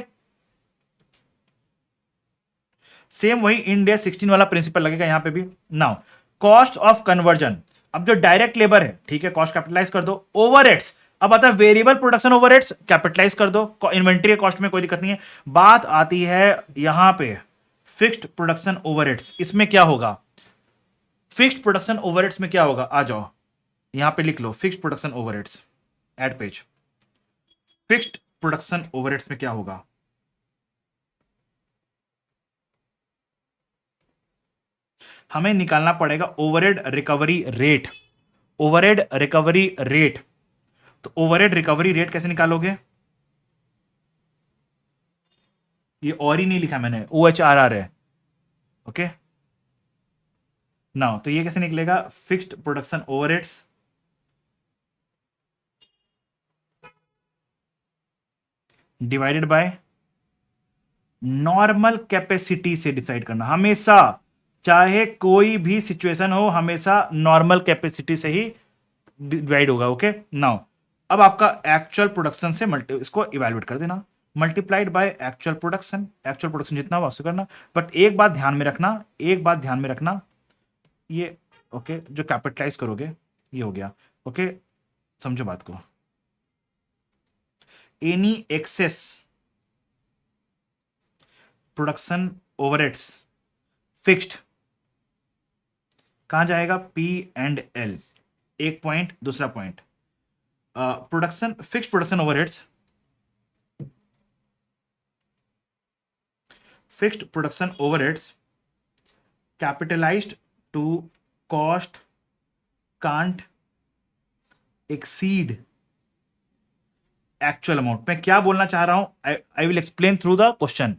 सेम वही इंडिया 16 वाला प्रिंसिपल लगेगा यहां पे भी। नाउ कॉस्ट ऑफ कन्वर्जन, अब जो डायरेक्ट लेबर है, ठीक है, कॉस्ट कैपिटलाइज कर दो। ओवरहेड्स, अब आता है वेरिएबल प्रोडक्शन ओवरहेड्स, कैपिटलाइज कर दो। इन्वेंट्री कॉस्ट में कोई दिक्कत नहीं है। बात आती है यहां पे फिक्स्ड प्रोडक्शन ओवरहेड्स, इसमें क्या होगा? फिक्स्ड प्रोडक्शन ओवरहेड्स में क्या होगा? आ जाओ यहां पे लिख लो fixed production overheads, add page. Fixed production overheads में क्या होगा? हमें निकालना पड़ेगा overhead recovery rate, overhead recovery rate. तो ओवरहेड रिकवरी रेट कैसे निकालोगे? ये और ही नहीं लिखा मैंने, OHRR है। ओके नाउ तो ये कैसे निकलेगा? Fixed production overheads divided by normal capacity से डिसाइड करना हमेशा, चाहे कोई भी सिचुएशन हो, हमेशा नॉर्मल कैपेसिटी से ही डिवाइड होगा। ओके नाउ अब आपका एक्चुअल प्रोडक्शन से इसको इवेल्युएट कर देना, multiplied by actual production. Actual production जितना हो उससे करना। बट एक बात ध्यान में रखना, एक बात ध्यान में रखना, ये ओके जो कैपिटलाइज करोगे ये हो गया। ओके समझो बात को, any excess production overheads fixed कहां जाएगा? P and L. एक पॉइंट, दूसरा point, production fixed production overheads, fixed production overheads capitalised to cost can't exceed actual amount. मैं क्या बोलना चाह रहा हूं, I will explain through the question.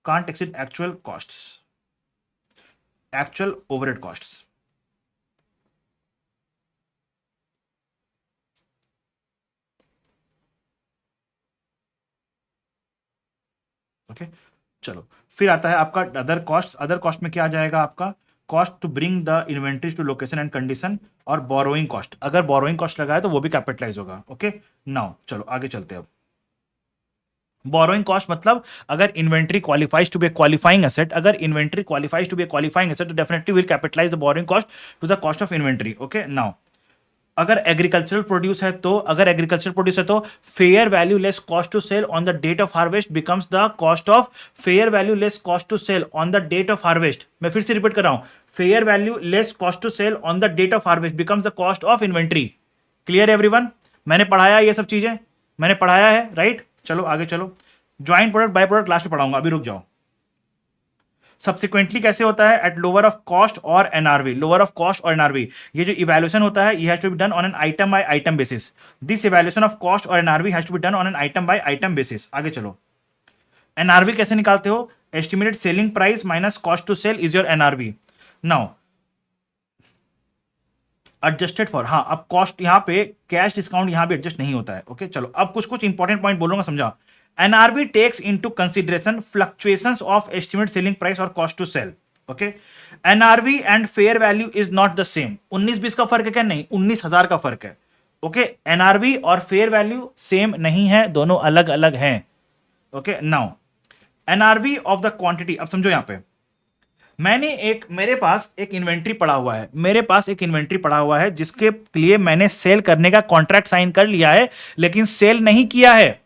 Can't exceed actual costs, actual overhead costs. Okay चलो फिर आता है आपका अदर कॉस्ट। अदर कॉस्ट में क्या आ जाएगा आपका? Cost to bring the inventories to location and condition और बोरोइंग कॉस्ट। अगर बोरोइंग कॉस्ट लगा है तो वो भी कैपिटलाइज होगा। ओके नाउ चलो आगे चलते हैं। अब बोरोइंग कॉस्ट मतलब अगर inventory qualifies to be qualifying asset, अगर inventory qualifies to be qualifying asset तो definitely will capitalise the borrowing cost to the cost of inventory. Okay now अगर एग्रीकल्चरल प्रोड्यूस है तो, अगर एग्रीकल्चरल प्रोड्यूस है तो fair value less cost to sell on the date of harvest becomes the cost of fair value less cost to sell on the date of harvest. मैं फिर से repeat कर रहा हूं, fair value less cost to sell on the date of harvest becomes the cost of inventory. Clear everyone? मैंने पढ़ाया ये सब चीजें, मैंने पढ़ाया है राइट। चलो आगे चलो, joint product by product last में पढ़ाऊंगा, अभी रुक जाओ। सब्सिक्वेंटली कैसे होता है? एट लोअर ऑफ कॉस्ट और एनआरवी, लोअर ऑफ कॉस्ट और एनआरवी। ये जो इवैल्यूएशन होता है ये has to be done on an item by item basis. This evaluation of cost और NRV has to be done on an item by item basis. आगे चलो, NRV कैसे निकालते हो? Estimated selling price minus cost to sell is your NRV. Now adjusted for, हाँ, अब cost यहां पे कैश डिस्काउंट यहां भी एडजस्ट नहीं होता है। ओके चलो, अब कुछ कुछ इंपॉर्टेंट पॉइंट बोलूंगा, समझा। NRV takes into consideration fluctuations of estimate selling price और cost to sell. Okay, NRV and fair value is not the same. 19-20 का फर्क है क्या? नहीं, 19,000 का फर्क है। ओके, एनआरवी और फेयर वैल्यू सेम नहीं है, दोनों अलग अलग हैं। Okay, now NRV of the quantity, अब समझो यहां पे मेरे पास एक इन्वेंट्री पड़ा हुआ है, जिसके लिए मैंने सेल करने का कॉन्ट्रैक्ट साइन कर लिया है लेकिन सेल नहीं किया है।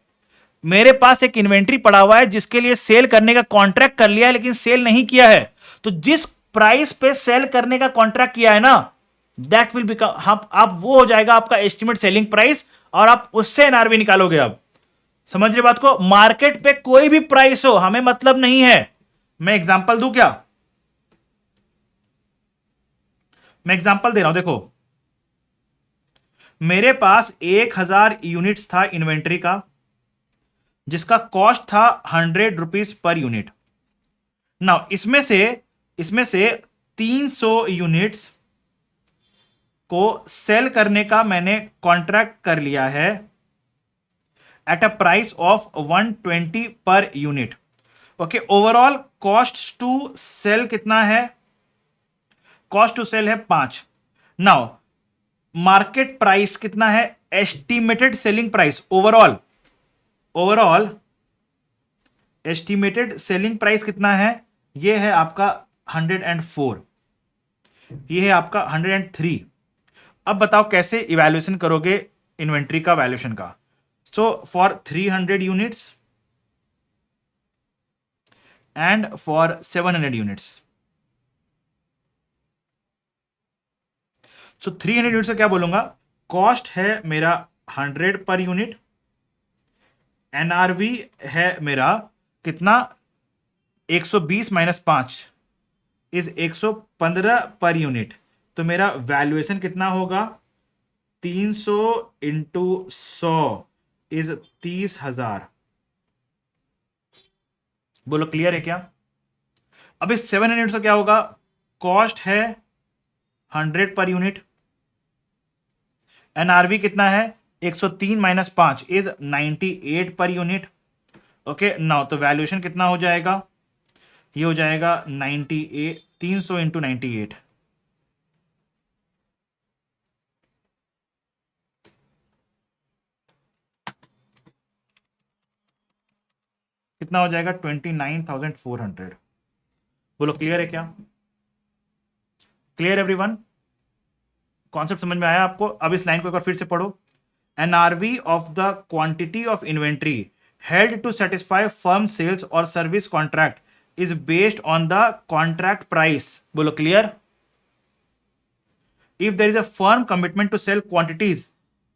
मेरे पास एक इन्वेंट्री पड़ा हुआ है जिसके लिए सेल करने का कॉन्ट्रैक्ट कर लिया है लेकिन सेल नहीं किया है। तो जिस प्राइस पे सेल करने का कॉन्ट्रैक्ट किया है ना, दैट विल बिकम, अब वो हो जाएगा आपका एस्टिमेट सेलिंग प्राइस, और आप उससे एनआरवी निकालोगे। अब समझ रहे बात को? मार्केट पे कोई भी प्राइस हो, हमें मतलब नहीं है। मैं एग्जांपल दूं क्या? मैं एग्जांपल दे रहा हूं, देखो मेरे पास 1,000 यूनिट्स था इन्वेंट्री का, जिसका कॉस्ट था 100 रुपीज पर यूनिट। नाउ इसमें से 300 यूनिट्स को सेल करने का मैंने कॉन्ट्रैक्ट कर लिया है at a price of 120 per unit. Okay, overall cost to sell कितना है? कॉस्ट टू सेल है 5। नाउ मार्केट प्राइस कितना है? Estimated selling price, overall estimated selling price कितना है? ये है आपका 104, ये है आपका 103। अब बताओ कैसे इवैल्यूएशन करोगे इन्वेंट्री का वैल्यूएशन का? So for 300 units and for 700 units, so 300 units का क्या बोलूंगा? कॉस्ट है मेरा 100 पर यूनिट, एनआरवी है मेरा कितना? 120 माइनस 5 इज 115 पर यूनिट। तो मेरा वैल्यूएशन कितना होगा? 300 इंटू 100 इज 30,000। बोलो क्लियर है क्या? अब इस 700 का क्या होगा? कॉस्ट है 100 पर यूनिट, एनआरवी कितना है? 103 माइनस 5 इज 98 पर यूनिट। ओके, नाउ तो वैल्यूएशन कितना हो जाएगा? ये हो जाएगा 98, 300 इंटू 98, कितना हो जाएगा? 29,400। बोलो क्लियर है क्या? Clear everyone? कॉन्सेप्ट समझ में आया आपको? अब इस लाइन को एक बार फिर से पढ़ो। NRV of the quantity of inventory held to satisfy firm sales और service contract is based on the contract price. बोलो clear? If there is a firm commitment to sell quantities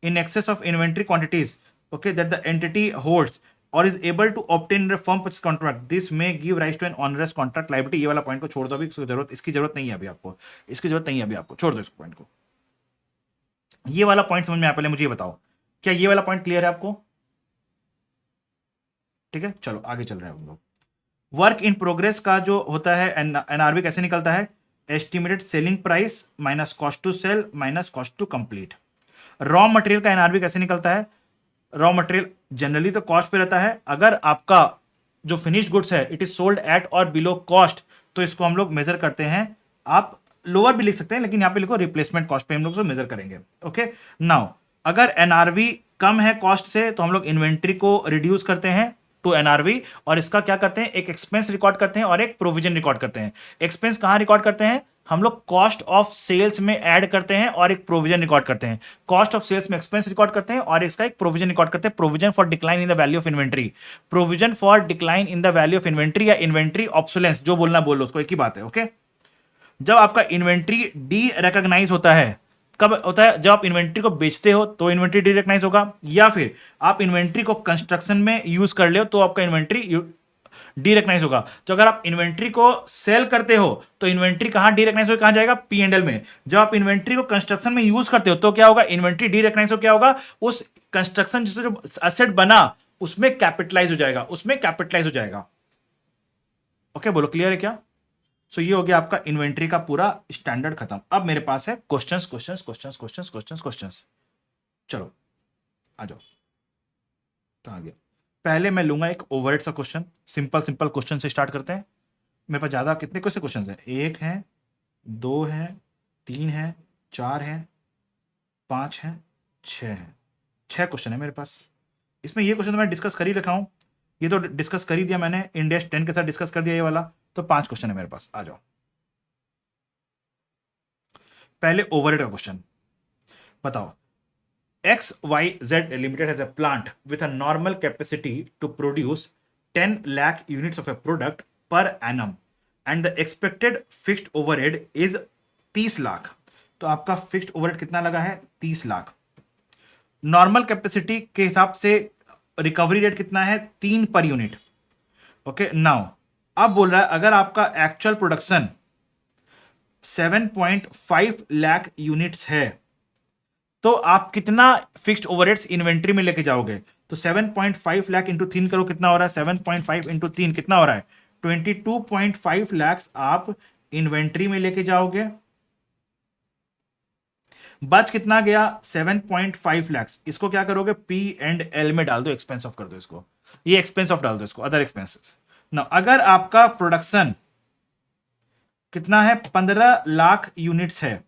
in excess of inventory quantities, okay, that the entity holds or is able to obtain a firm purchase contract, this may give rise to an onerous contract liability। ये वाला point को छोड़ दो अभी, इसकी जरूरत नहीं है अभी आपको, छोड़ दो इस पॉइंट को। ये वाला पॉइंट समझ में आया? पहले मुझे ये बताओ, क्या ये वाला पॉइंट क्लियर है आपको? ठीक है, चलो आगे चल रहे हैं हम लोग। वर्क इन प्रोग्रेस का जो होता है एनआरवी कैसे निकलता है? Estimated selling price minus cost to sell minus cost to complete. Raw material का एनआरवी कैसे निकलता है? रॉ मटेरियल जनरली तो कॉस्ट पे रहता है, अगर आपका जो फिनिश गुड्स है इट इज सोल्ड एट और बिलो कॉस्ट, तो इसको हम लोग मेजर करते हैं। आप लोअर भी लिख सकते हैं लेकिन यहां पे लिखो रिप्लेसमेंट कॉस्ट पे हम लोग मेजर करेंगे। ओके, नाउ अगर एनआरवी कम है कॉस्ट से तो हम लोग इन्वेंट्री को रिड्यूस करते हैं टू एनआरवी, और इसका क्या करते हैं? एक एक्सपेंस रिकॉर्ड करते हैं और एक प्रोविजन रिकॉर्ड करते हैं। एक्सपेंस कहां रिकॉर्ड करते हैं? हम लोग कॉस्ट ऑफ सेल्स में ऐड करते हैं और एक प्रोविजन रिकॉर्ड करते हैं। कॉस्ट ऑफ सेल्स में एक्सपेंस रिकॉर्ड करते हैं और इसका एक प्रोविजन रिकॉर्ड करते हैं। Provision for decline in the value of inventory, provision for decline in the value of inventory या इन्वेंट्री ऑब्सोलेंस, जो बोलना बोल लो, उसको एक ही बात है। ओके, जब आपका इन्वेंट्री डी रिकॉग्नाइज होता है, कब होता है? जब आप इन्वेंट्री को बेचते हो तो इन्वेंट्री डी रिकॉग्नाइज होगा, या फिर आप इन्वेंट्री को कंस्ट्रक्शन में यूज कर ले तो आपका इन्वेंट्री डी रिकॉग्नाइज होगा। तो अगर आप इन्वेंट्री को सेल करते हो तो इन्वेंट्री कहां डी रिकॉग्नाइज होगा? कहां जाएगा? पी एंड एल में। जब आप इन्वेंट्री को कंस्ट्रक्शन में यूज करते हो तो क्या होगा? इन्वेंट्री डी रिकॉग्नाइज हो, क्या होगा? उस कंस्ट्रक्शन जिससे जो एसेट बना उसमें कैपिटलाइज हो जाएगा, ओके, बोलो क्लियर है क्या? सो ये हो गया आपका इन्वेंट्री का पूरा स्टैंडर्ड खत्म। अब मेरे पास है questions questions questions questions questions questions. चलो आ जाओ। तो आ गया। पहले मैं लूंगा एक ओवरहेड का क्वेश्चन, सिंपल सिंपल क्वेश्चन से स्टार्ट करते हैं। मेरे पास ज्यादा कितने कैसे क्वेश्चन है? एक है, दो है, तीन है, चार है, पांच है, छह है। छह क्वेश्चन है मेरे पास। इसमें ये क्वेश्चन तो मैं डिस्कस कर ही रखा हूं, ये तो डिस्कस कर ही दिया मैंने, इंडेक्स 10 के साथ डिस्कस कर दिया ये वाला। तो पांच क्वेश्चन है मेरे पास। आ जाओ। पहले ओवरहेड का क्वेश्चन बताओ। X Y Z limited has a plant with a normal capacity to produce 10 lakh units of a product per annum and the expected fixed overhead is 30 lakh. तो आपका फिक्स्ड ओवरहेड कितना लगा है? 30 लाख। नॉर्मल कैपेसिटी के हिसाब से recovery rate कितना है? 3 पर यूनिट। ओके नाउ अब बोल रहा है अगर आपका एक्चुअल प्रोडक्शन 7.5 लाख यूनिट्स है तो आप कितना फिक्स्ड ओवरहेड्स इन्वेंट्री में लेके जाओगे? तो 7.5 लाख इंटू 3 करो, कितना हो रहा है? 7.5 इंटू 3 कितना हो रहा है? 22.5 लाख आप इन्वेंट्री में लेके जाओगे। बच कितना गया? 7.5 लाख। इसको क्या करोगे? पी एंड एल में डाल दो, एक्सपेंस ऑफ कर दो इसको, ये एक्सपेंस ऑफ डाल दो इसको, अदर एक्सपेंसेस ना। अगर आपका प्रोडक्शन कितना है? 15 लाख यूनिट्स है,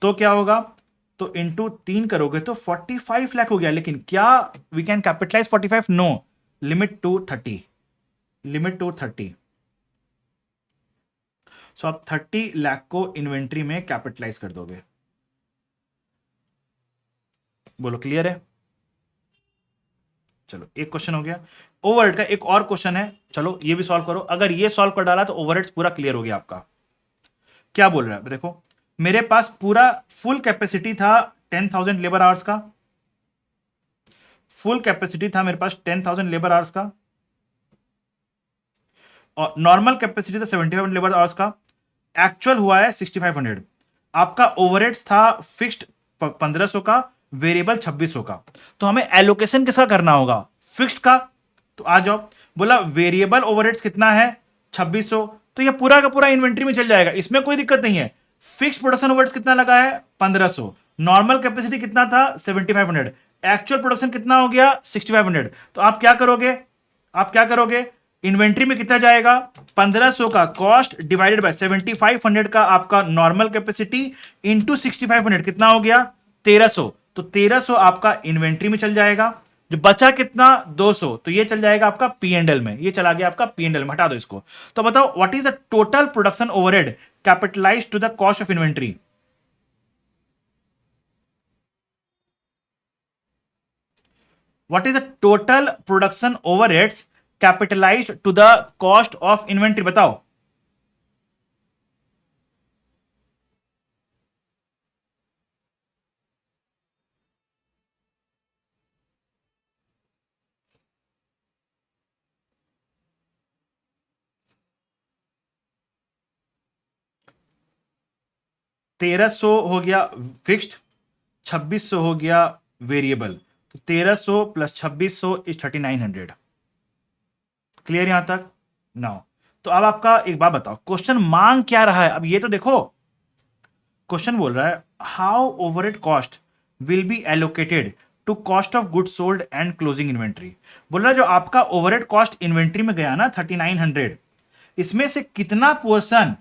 तो क्या होगा? तो इंटू 3 करोगे तो 45 लाख हो गया। लेकिन क्या we can capitalize 45? No, limit to 30, limit to 30। So आप 30 लाख को इन्वेंट्री में कैपिटलाइज कर दोगे। बोलो क्लियर है? चलो एक क्वेश्चन हो गया। ओवरहेड का एक और क्वेश्चन है, चलो ये भी सॉल्व करो। अगर ये सॉल्व कर डाला तो ओवरहेड्स पूरा क्लियर हो गया आपका। क्या बोल रहा है देखो, मेरे पास पूरा फुल कैपेसिटी था 10,000 लेबर आवर्स का, फुल कैपेसिटी था मेरे पास 10,000 लेबर आवर्स का, और नॉर्मल कैपेसिटी था 75 लेबर आवर्स का। एक्चुअल हुआ है 6500। आपका ओवरहेड्स था फिक्स्ड 1500 का, वेरिएबल 2600 का। तो हमें एलोकेशन किसका करना होगा? फिक्स्ड का। तो आ जाओ, बोला वेरिएबल ओवरहेड्स कितना है? 2600। तो ये पूरा का पूरा इन्वेंट्री में चल जाएगा, इसमें कोई दिक्कत नहीं है। फिक्स्ड प्रोडक्शन ओवरहेड्स कितना लगा है? 1500। नॉर्मल कैपेसिटी कितना था? 7500। एक्चुअल प्रोडक्शन कितना हो गया? 6500। तो आप क्या करोगे? आप क्या करोगे? इन्वेंट्री में कितना जाएगा? 1500 का कॉस्ट डिवाइडेड बाय 7500 का आपका नॉर्मल कैपेसिटी इंटू 6500 कितना हो गया? 1300। तो 1300 आपका इन्वेंट्री में चल जाएगा। जो बचा कितना? 200। तो ये चल जाएगा आपका पी एंड एल में, ये चला गया आपका पी एंड एल में, हटा दो इसको। तो बताओ what is the total production overhead capitalized to the cost of inventory? What is the total production overheads capitalized to the cost of inventory? बताओ। तेरह सौ हो गया फिक्स्ड, 2600 हो गया वेरिएबल। तो 1300 प्लस 2600 इज 3900। क्लियर यहां तक? नाउ तो अब आपका एक बात बताओ, क्वेश्चन मांग क्या रहा है? अब ये तो देखो, क्वेश्चन बोल रहा है how overhead cost will be allocated to cost of good sold and closing inventory. बोल रहा है जो आपका ओवरहेड कॉस्ट इन्वेंट्री में गया ना 3900, इसमें से कितना portion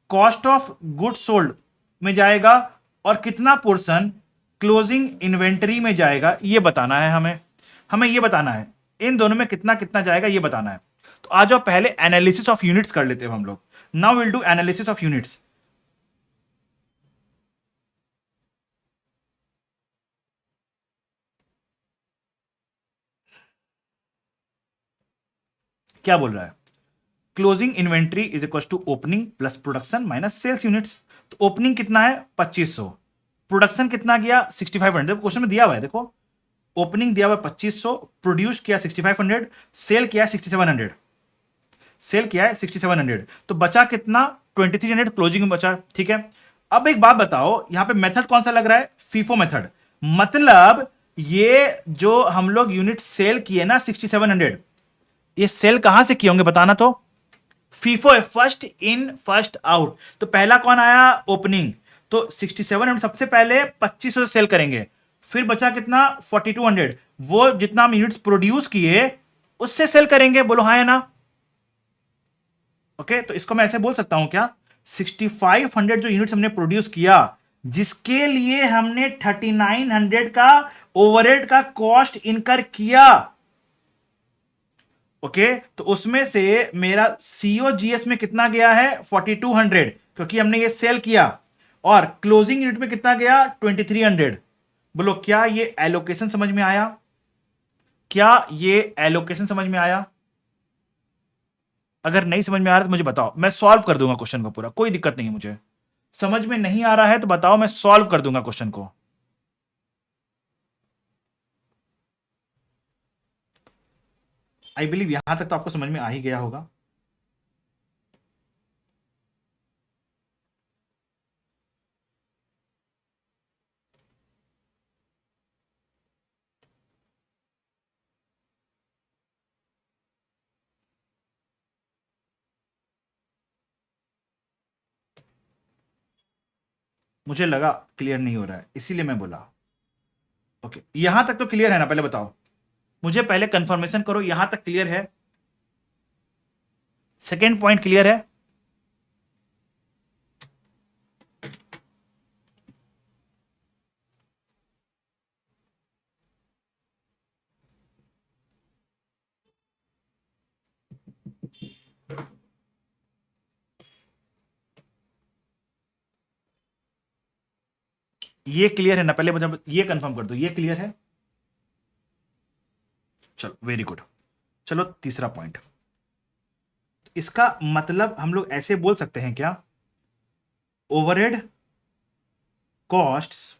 cost of good sold में जाएगा और कितना पोर्शन क्लोजिंग इन्वेंटरी में जाएगा, ये बताना है हमें। हमें ये बताना है इन दोनों में कितना कितना जाएगा, ये बताना है। तो आ जाओ पहले एनालिसिस ऑफ यूनिट्स कर लेते हैं हम लोग। Now will do analysis of units. क्या बोल रहा है? Closing inventory is equal to opening plus production minus sales units. तो ओपनिंग कितना है? 2500। प्रोडक्शन कितना गया? 6500। क्वेश्चन में दिया हुआ है देखो, ओपनिंग दिया हुआ 2500, प्रोड्यूस किया 6500, सेल किया 6700। सेल किया है 6700, तो बचा कितना 2300 क्लोजिंग में बचा, ठीक है। अब एक बात बताओ, यहां पे मेथड कौन सा लग रहा है, फीफो मेथड, मतलब ये जो हम लोग यूनिट सेल किए ना 6700, ये सेल कहां से किए होंगे बताना तो। फीफो है, फर्स्ट इन फर्स्ट आउट, तो पहला कौन आया, ओपनिंग, तो 6700 सबसे पहले 2500 सेल करेंगे, फिर बचा कितना 4200, वो जितना हम यूनिट्स प्रोड्यूस किए उससे सेल करेंगे, बोलो हाँ या ना। ओके, तो इसको मैं ऐसे बोल सकता हूं क्या, 6500 जो यूनिट्स हमने प्रोड्यूस किया, जिसके लिए हमने 3900 का ओवरहेड का कॉस्ट इनकर किया, ओके, तो उसमें से मेरा सीओजीएस में कितना गया है 4200, क्योंकि हमने ये सेल किया, और क्लोजिंग यूनिट में कितना गया 2300। बोलो क्या ये एलोकेशन समझ में आया, क्या ये एलोकेशन समझ में आया। अगर नहीं समझ में आ रहा तो मुझे बताओ, मैं सॉल्व कर दूंगा क्वेश्चन को पूरा, कोई दिक्कत नहीं है मुझे। समझ में नहीं आ रहा है तो बताओ, मैं सॉल्व कर दूंगा क्वेश्चन को। आई बिलीव यहां तक तो आपको समझ में आ ही गया होगा। मुझे लगा क्लियर नहीं हो रहा है, इसीलिए मैं बोला। ओके, यहां तक तो क्लियर है ना, पहले बताओ मुझे, पहले कंफर्मेशन करो यहां तक क्लियर है, सेकेंड पॉइंट क्लियर है। ये क्लियर है ना, पहले मुझे ये कंफर्म कर दो, ये क्लियर है। चलो वेरी गुड। चलो तीसरा पॉइंट, इसका मतलब हम लोग ऐसे बोल सकते हैं क्या, overhead costs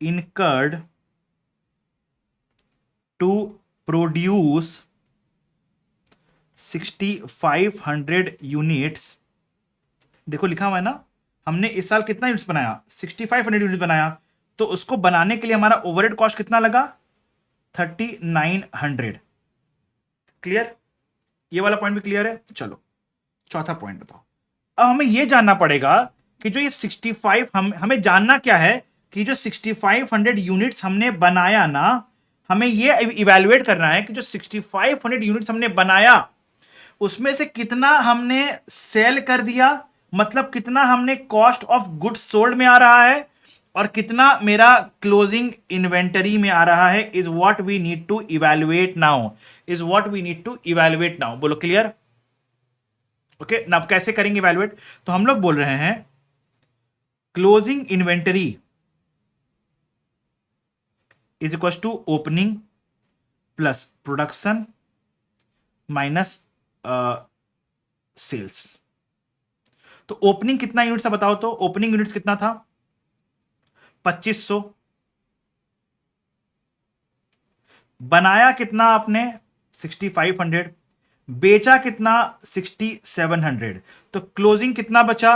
incurred to produce 6500 units, देखो लिखा हुआ है ना, हमने इस साल कितना यूनिट्स बनाया 6500 यूनिट बनाया, तो उसको बनाने के लिए हमारा ओवरहेड कॉस्ट कितना लगा 3900। क्लियर, ये वाला पॉइंट भी क्लियर है। चलो चौथा पॉइंट बताओ। अब हमें यह जानना पड़ेगा कि जो ये 65, हमें जानना क्या है कि जो 6500 यूनिट्स हमने बनाया ना, हमें ये इवेल्युएट करना है कि जो 6500 यूनिट्स हमने बनाया उसमें से कितना हमने सेल कर दिया, मतलब कितना हमने कॉस्ट ऑफ गुड्स सोल्ड में आ रहा है, और कितना मेरा क्लोजिंग इन्वेंटरी में आ रहा है, is what we need to evaluate now, is what we need to evaluate now. बोलो क्लियर। ओके, ना कैसे करेंगे इवेल्युएट, तो हम लोग बोल रहे हैं closing inventory is equal to opening plus production minus sales. तो ओपनिंग कितना यूनिट था बताओ, तो ओपनिंग यूनिट्स कितना था 2500, बनाया कितना आपने 6500, बेचा कितना 6700, तो क्लोजिंग कितना बचा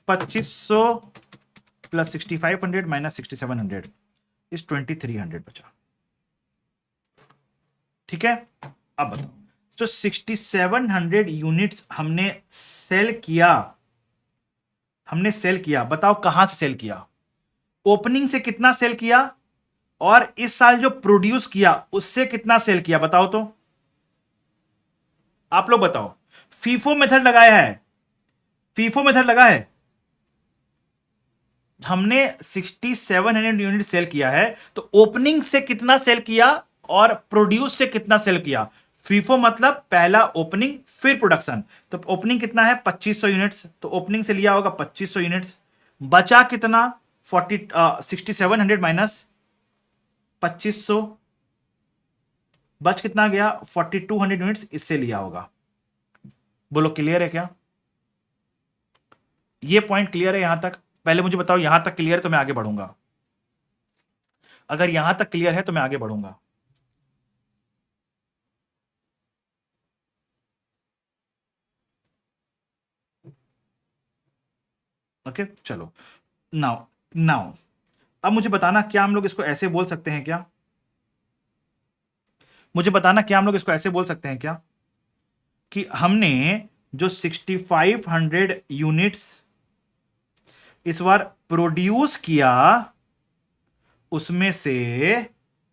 2500 प्लस 6500 माइनस 6700 इज 2300 बचा। ठीक है, अब बताओ, तो 6700 यूनिट्स हमने सेल किया, हमने सेल किया, बताओ कहां से सेल किया, ओपनिंग से कितना सेल किया, और इस साल जो प्रोड्यूस किया उससे कितना सेल किया, बताओ तो, आप लोग बताओ। फीफो मेथड लगाया है, फीफो मेथड लगा है, हमने 6700 यूनिट सेल किया है, तो ओपनिंग से कितना सेल किया और प्रोड्यूस से कितना सेल किया। फीफो मतलब पहला ओपनिंग फिर प्रोडक्शन, तो ओपनिंग कितना है 2500 यूनिट्स, तो ओपनिंग से लिया होगा 2500 यूनिट्स, बचा कितना 6700 माइनस 2500, बच कितना गया 4200 यूनिट्स, इससे लिया होगा। बोलो क्लियर है क्या, ये पॉइंट क्लियर है यहां तक, पहले मुझे बताओ यहां तक क्लियर है तो मैं आगे बढ़ूंगा, अगर यहां तक क्लियर है तो मैं आगे बढ़ूंगा। ओके चलो, नाउ नाउ अब मुझे बताना क्या हम लोग इसको ऐसे बोल सकते हैं क्या, मुझे बताना क्या हम लोग इसको ऐसे बोल सकते हैं क्या कि हमने जो 6500 यूनिट्स इस बार प्रोड्यूस किया उसमें से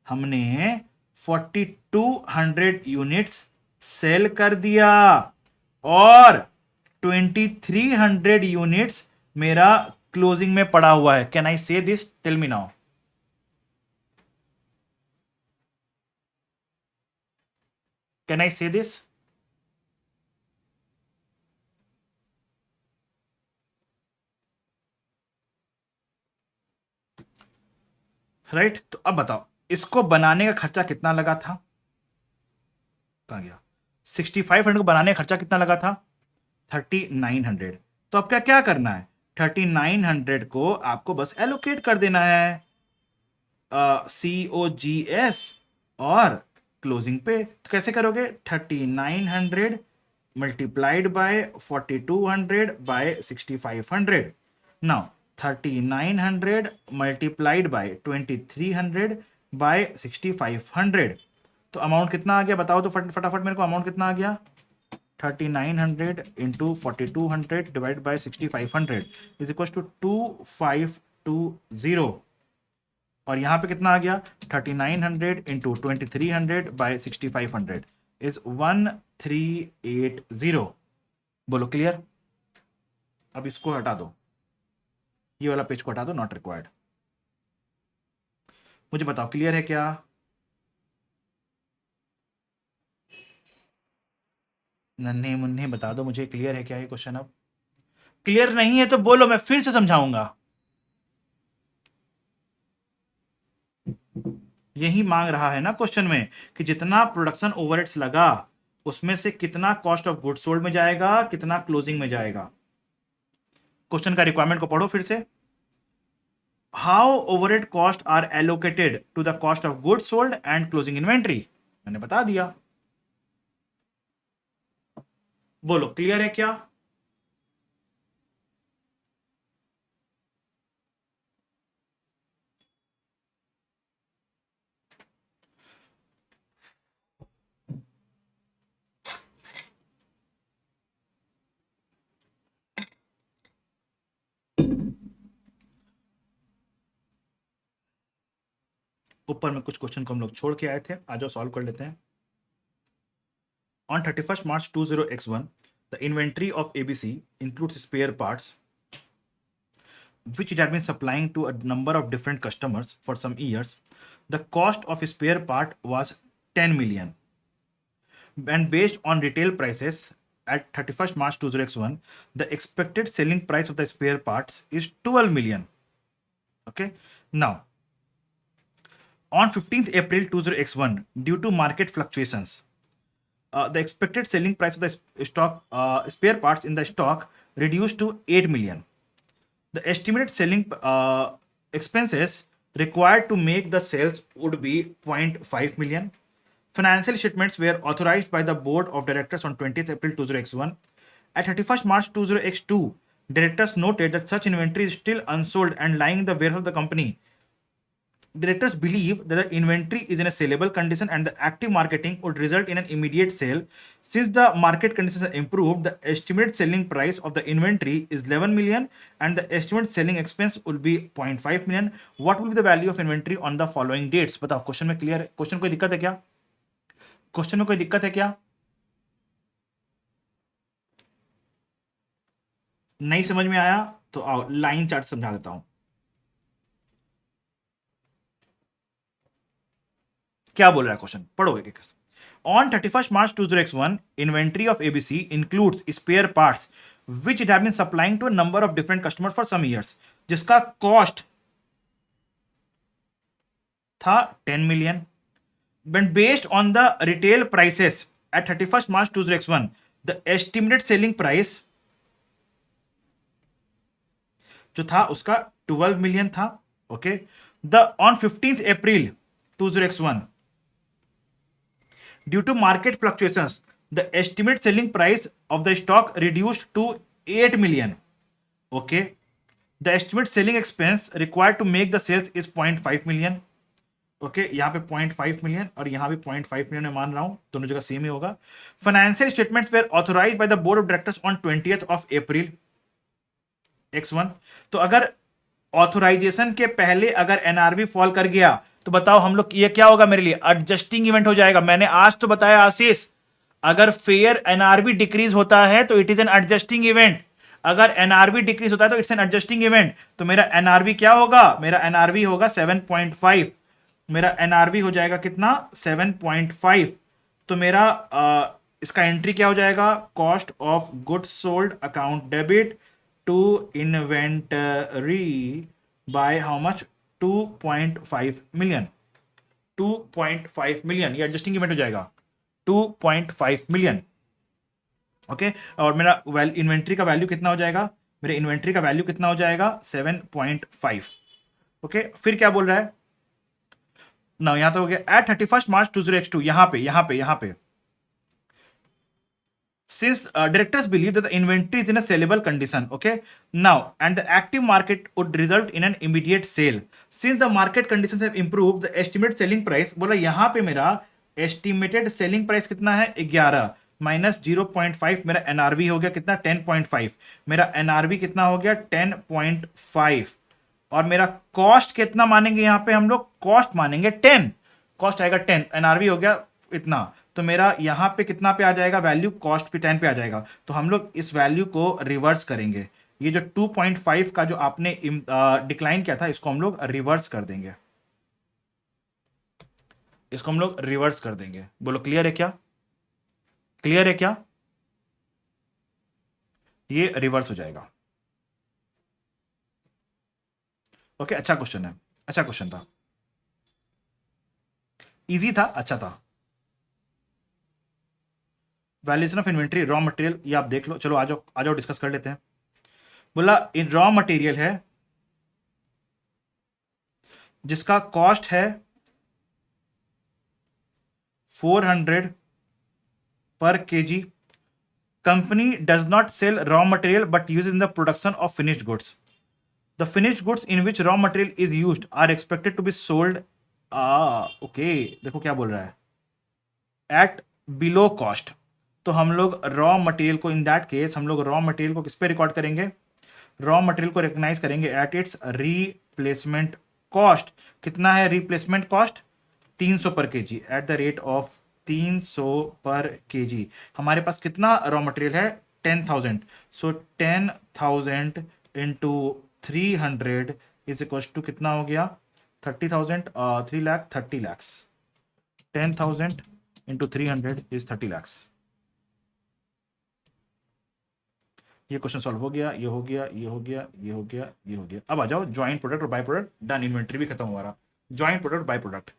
हमने 4200 यूनिट्स सेल कर दिया और 2300 यूनिट्स मेरा क्लोजिंग में पड़ा हुआ है। Can I say this? Tell me now. Can I say this? Right, तो अब बताओ इसको बनाने का खर्चा कितना लगा था? कहां गया? 6500 को बनाने का खर्चा कितना लगा था? 3900। तो अब क्या क्या करना है? 3900 को आपको बस एलोकेट कर देना है COGS और क्लोजिंग पे। तो कैसे करोगे? 3900 multiplied by 4200 by 6500। Now 3900 multiplied by 2300 by 6500, तो अमाउंट कितना आ गया बताओ तो फटाफट मेरे को, अमाउंट कितना आ गया? 3900 into 4200 divide by 6500 is equal to 2520। और यहां पे कितना आ गया? 3900 इंटू 2300 बाय 6500 इज 1380। बोलो क्लियर? अब इसको हटा दो, ये वाला पेज को हटा दो, नॉट रिक्वायर्ड। मुझे बताओ क्लियर है क्या? नन्हे मुन्ने बता दो मुझे, क्लियर है क्या ये क्वेश्चन? अब क्लियर नहीं है तो बोलो, मैं फिर से समझाऊंगा। यही मांग रहा है ना क्वेश्चन में कि जितना प्रोडक्शन ओवरहेड्स लगा उसमें से कितना कॉस्ट ऑफ गुड्स सोल्ड में जाएगा, कितना क्लोजिंग में जाएगा। क्वेश्चन का रिक्वायरमेंट को पढ़ो फिर से। How overhead cost are allocated to the cost of goods sold and closing inventory, मैंने बता दिया। बोलो क्लियर है क्या? ऊपर में कुछ क्वेश्चन को हम लोग छोड़ के आए थे, आज सॉल्व कर लेते हैं। On 31st March 20X1, the inventory of ABC includes spare parts which it had been supplying to a number of different customers for some years. The cost of a spare part was 10 million. And based on retail prices at 31st March 2001, the expected selling price of the spare parts is 12 million. Okay. Now, on 15th April 2001, due to market fluctuations, the expected selling price of the stock spare parts in the stock reduced to 8 million. The estimated selling expenses required to make the sales would be 0.5 million. Financial statements were authorized by the board of directors on 20th April 2001. At 31st March 2002, directors noted that such inventory is still unsold and lying in the warehouse of the company. Directors believe that the inventory is in a saleable condition and the active marketing would result in an immediate sale. Since the market conditions are improved, the estimated selling price of the inventory is 11 million and the estimated selling expense will be 0.5 million. What will be the value of inventory on the following dates? बताओ question में clear है? Question कोई दिक्कत है क्या? Question में कोई दिक्कत है क्या? नहीं समझ में आया तो आओ लाइन चार्ट समझा देता हूं। क्या बोल रहा है क्वेश्चन, पढ़ो एक एक। On 31st March 2001, inventory of ABC includes spare parts which it had been supplying to a number of different customers for some years, जिसका कॉस्ट था 10 million. When based on the retail prices at 31st March 2001, the estimated selling price जो था उसका 12 million था. Okay, on 15th April 2001, due to market fluctuations, the estimated selling price of the stock reduced to 8 million. Okay. The estimate selling expense required to make the sales is 0.5 million. Okay, यहाँ पे 0.5 million और यहाँ भी 0.5 million मैं मान रहा हूं, दोनों जगह सेम ही होगा। Financial statements were authorized by the board of directors on 20th of April X1। तो अगर ऑथोराइजेशन के पहले अगर एनआरवी फॉल कर गया तो बताओ हम लोग, ये क्या होगा मेरे लिए? एडजस्टिंग इवेंट हो जाएगा। मैंने आज तो बताया आशीष, अगर फेयर एनआरवी डिक्रीज होता है तो it is an adjusting event. अगर एनआरवी डिक्रीज होता है तो इट्स एन एडजस्टिंग इवेंट। तो मेरा एनआरवी क्या होगा? मेरा एनआरवी होगा 7.5। मेरा एनआरवी हो जाएगा कितना? 7.5। तो मेरा इसका एंट्री क्या हो जाएगा? Cost of goods sold account debit to inventory by how much? 2.5 million. 2.5 million, ये एडजस्टिंग इवेंट हो जाएगा 2.5 मिलियन। ओके, और मेरा इन्वेंट्री का वैल्यू कितना हो जाएगा? मेरे इन्वेंट्री का वैल्यू कितना हो जाएगा? 7.5। ओके, फिर क्या बोल रहा है ना? यहां तो हो गया एट 31 मार्च 20x2। यहां पे since directors believe that the inventory is in a sellable condition, okay, now and the active market would result in an immediate sale. Since the market conditions have improved, the estimated selling price, बोला यहां पे मेरा estimated selling price कितना है? 11 minus 0.5। मेरा NRV हो गया कितना? 10.5। मेरा एनआरवी कितना हो गया? 10.5। और मेरा कॉस्ट कितना मानेंगे यहां पे हम लोग? कॉस्ट मानेंगे 10। कॉस्ट आएगा 10, एनआरवी हो गया इतना। तो मेरा यहां पे कितना पे आ जाएगा वैल्यू? कॉस्ट पे 10 पे आ जाएगा। तो हम लोग इस वैल्यू को रिवर्स करेंगे। ये जो 2.5 का जो आपने डिक्लाइन किया था, इसको हम लोग रिवर्स कर देंगे। इसको हम लोग रिवर्स कर देंगे। बोलो क्लियर है क्या? क्लियर है क्या? ये रिवर्स हो जाएगा। ओके, अच्छा क्वेश्चन है, अच्छा क्वेश्चन था, इजी था, अच्छा था। Valuation of inventory raw material, ये आप देख लो। चलो आ जाओ, आ जाओ, डिस्कस कर लेते हैं। बोला इन रॉ मटेरियल है जिसका कॉस्ट है 400 per kg. Company does not sell raw material but use in the production of finished goods. The finished goods in which raw material is used are expected to be sold. Okay, देखो क्या बोल रहा है, eight below cost. तो हम लोग raw material को, in that case हम लोग रॉ मटेरियल को किस पे रिकॉर्ड करेंगे? रॉ मटेरियल को रिकॉग्नाइज करेंगे एट इट्स रिप्लेसमेंट कॉस्ट। कितना है रिप्लेसमेंट कॉस्ट? 300 पर KG, at the rate of 300 पर केजी। हमारे पास कितना रॉ मटेरियल है? 10,000। सो 10,000 इंटू 300 इज इक्वल टू कितना हो गया? 30,000, 3 लाख, 30 लैक्स। 10,000 into 300 is 30 lakhs. ये क्वेश्चन सॉल्व हो गया, ये हो गया, ये हो गया, ये हो गया, ये हो गया। अब आ जाओ ज्वाइंट प्रोडक्ट और बाय प्रोडक्ट। डन, इन्वेंट्री भी खत्म हुआ रहा। Joint product, by product.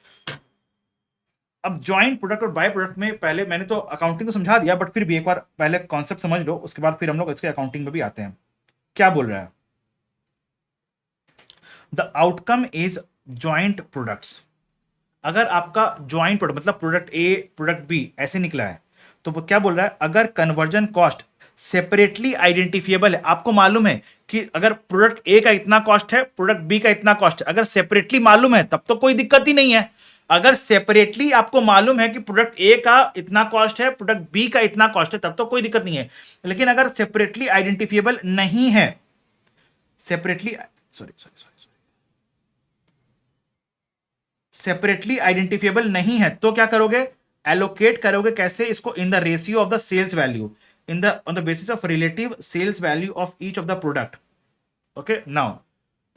अब ज्वाइंट प्रोडक्ट और बाय प्रोडक्ट में पहले मैंने तो अकाउंटिंग तो समझा दिया, बट फिर भी एक बार पहले कॉन्सेप्ट समझ लो, उसके बाद फिर हम लोग इसके अकाउंटिंग में भी आते हैं। क्या बोल रहा है? The outcome is joint products. अगर आपका ज्वाइंट प्रोडक्ट मतलब प्रोडक्ट ए प्रोडक्ट बी ऐसे निकला है, तो वो क्या बोल रहा है? अगर कन्वर्जन कॉस्ट सेपरेटली आइडेंटिफिएबल है, आपको मालूम है कि अगर प्रोडक्ट ए का इतना कॉस्ट है, प्रोडक्ट बी का इतना कॉस्ट है, अगर सेपरेटली मालूम है तब तो कोई दिक्कत ही नहीं है। अगर सेपरेटली आपको मालूम है कि प्रोडक्ट ए का इतना कॉस्ट है, प्रोडक्ट बी का इतना कॉस्ट है, तब तो कोई दिक्कत नहीं है। लेकिन अगर सेपरेटली आइडेंटिफिएबल नहीं है, सेपरेटली सेपरेटली आइडेंटिफिएबल नहीं है, तो क्या करोगे? एलोकेट करोगे। कैसे इसको? In the ratio of the sales value, in the on the basis of relative sales value of each of the product. Okay, now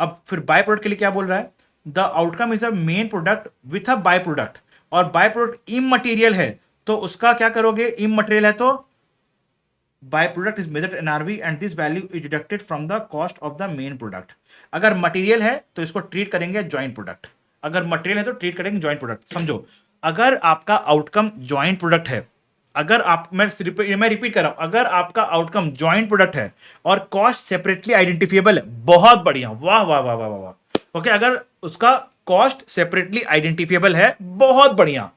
अब फिर बाय प्रोडक्ट के लिए क्या बोल रहा है? The outcome is a main product with a by product, और by product immaterial है तो उसका क्या करोगे? इमटेरियल है तो by product is measured NRV and this value is deducted from the cost of the main product. अगर material है तो इसको ट्रीट करेंगे ज्वाइंट प्रोडक्ट, अगर मटेरियल है तो ट्रीट करेंगे ज्वाइंट प्रोडक्ट। समझो, अगर आपका आउटकम ज्वाइंट प्रोडक्ट है, अगर आप, मैं रिपीट कर रहा हूं, अगर आपका आउटकम ज्वाइंट प्रोडक्ट है और कॉस्ट सेपरेटली आइडेंटिफिएबल है, बहुत बढ़िया, वाह वाह वाह वाह वाह। ओके, अगर उसका कॉस्ट सेपरेटली आइडेंटिफिएबल है, बहुत बढ़िया।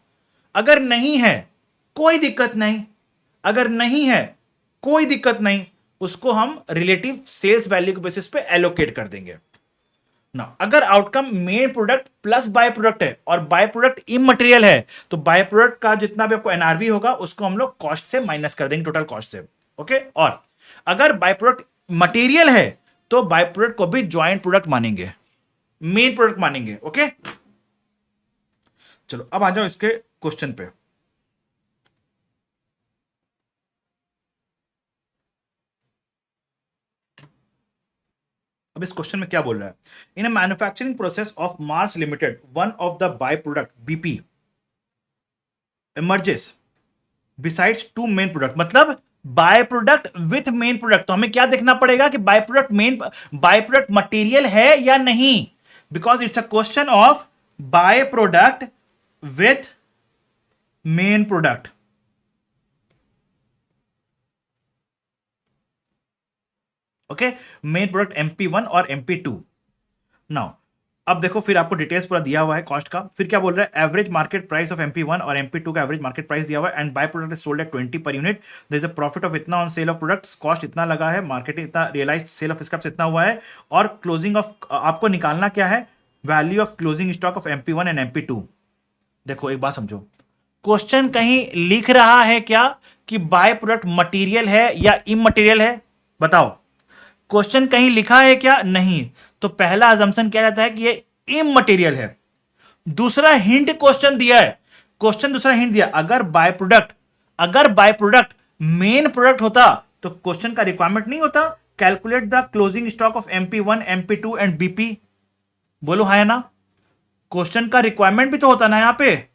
अगर नहीं है, कोई दिक्कत नहीं। अगर नहीं है, कोई दिक्कत नहीं। उसको हम रिलेटिव सेल्स वैल्यू के बेसिस पे एलोकेट कर देंगे ना। अगर outcome main product plus by product है और बाय प्रोडक्ट इमटेरियल है तो बाय प्रोडक्ट का जितना भी आपको एनआरवी होगा उसको हम लोग कॉस्ट से माइनस कर देंगे, टोटल कॉस्ट से। ओके, और अगर बाय प्रोडक्ट मटेरियल है तो बाय प्रोडक्ट को भी ज्वाइंट प्रोडक्ट मानेंगे, मेन प्रोडक्ट मानेंगे। ओके, चलो अब आ जाओ इसके क्वेश्चन पे। अब इस क्वेश्चन में क्या बोल रहा है? In a manufacturing process of Mars limited one of the by product BP emerges besides two main product, मतलब by product with main product. तो हमें क्या देखना पड़ेगा कि by product main by product material है या नहीं, because it's a question of by product with main product. Okay, main product MP1 और MP2। नाउ अब देखो, फिर आपको डिटेल्स पूरा दिया हुआ है कॉस्ट का। फिर क्या बोल रहा है? Average market price of MP1 और MP2 का एवरेज मार्केट प्राइस दिया हुआ है and by product is sold at 20 per unit. There is a profit of इतना on sale of products, cost इतना लगा है, मार्केटिंग इतना, रियलाइज्ड सेल ऑफ स्क्रैप्स इतना हुआ है, और क्लोजिंग ऑफ आपको निकालना क्या है? Value of closing stock of MP1 and MP2। देखो एक बात समझो, क्वेश्चन कहीं लिख रहा है क्या कि बाय प्रोडक्ट मटेरियल है या इमटेरियल है? बताओ, क्वेश्चन कहीं लिखा है क्या? नहीं। तो पहला अजम्पशन क्या रहता है कि ये इमटेरियल है। दूसरा हिंट क्वेश्चन दिया है, क्वेश्चन दूसरा हिंट दिया, अगर बाय प्रोडक्ट मेन प्रोडक्ट होता तो क्वेश्चन का रिक्वायरमेंट नहीं होता calculate the closing stock of MP1 MP2 and BP। बोलो हाँ या ना? क्वेश्चन का रिक्वायरमेंट भी तो होता ना यहां पे,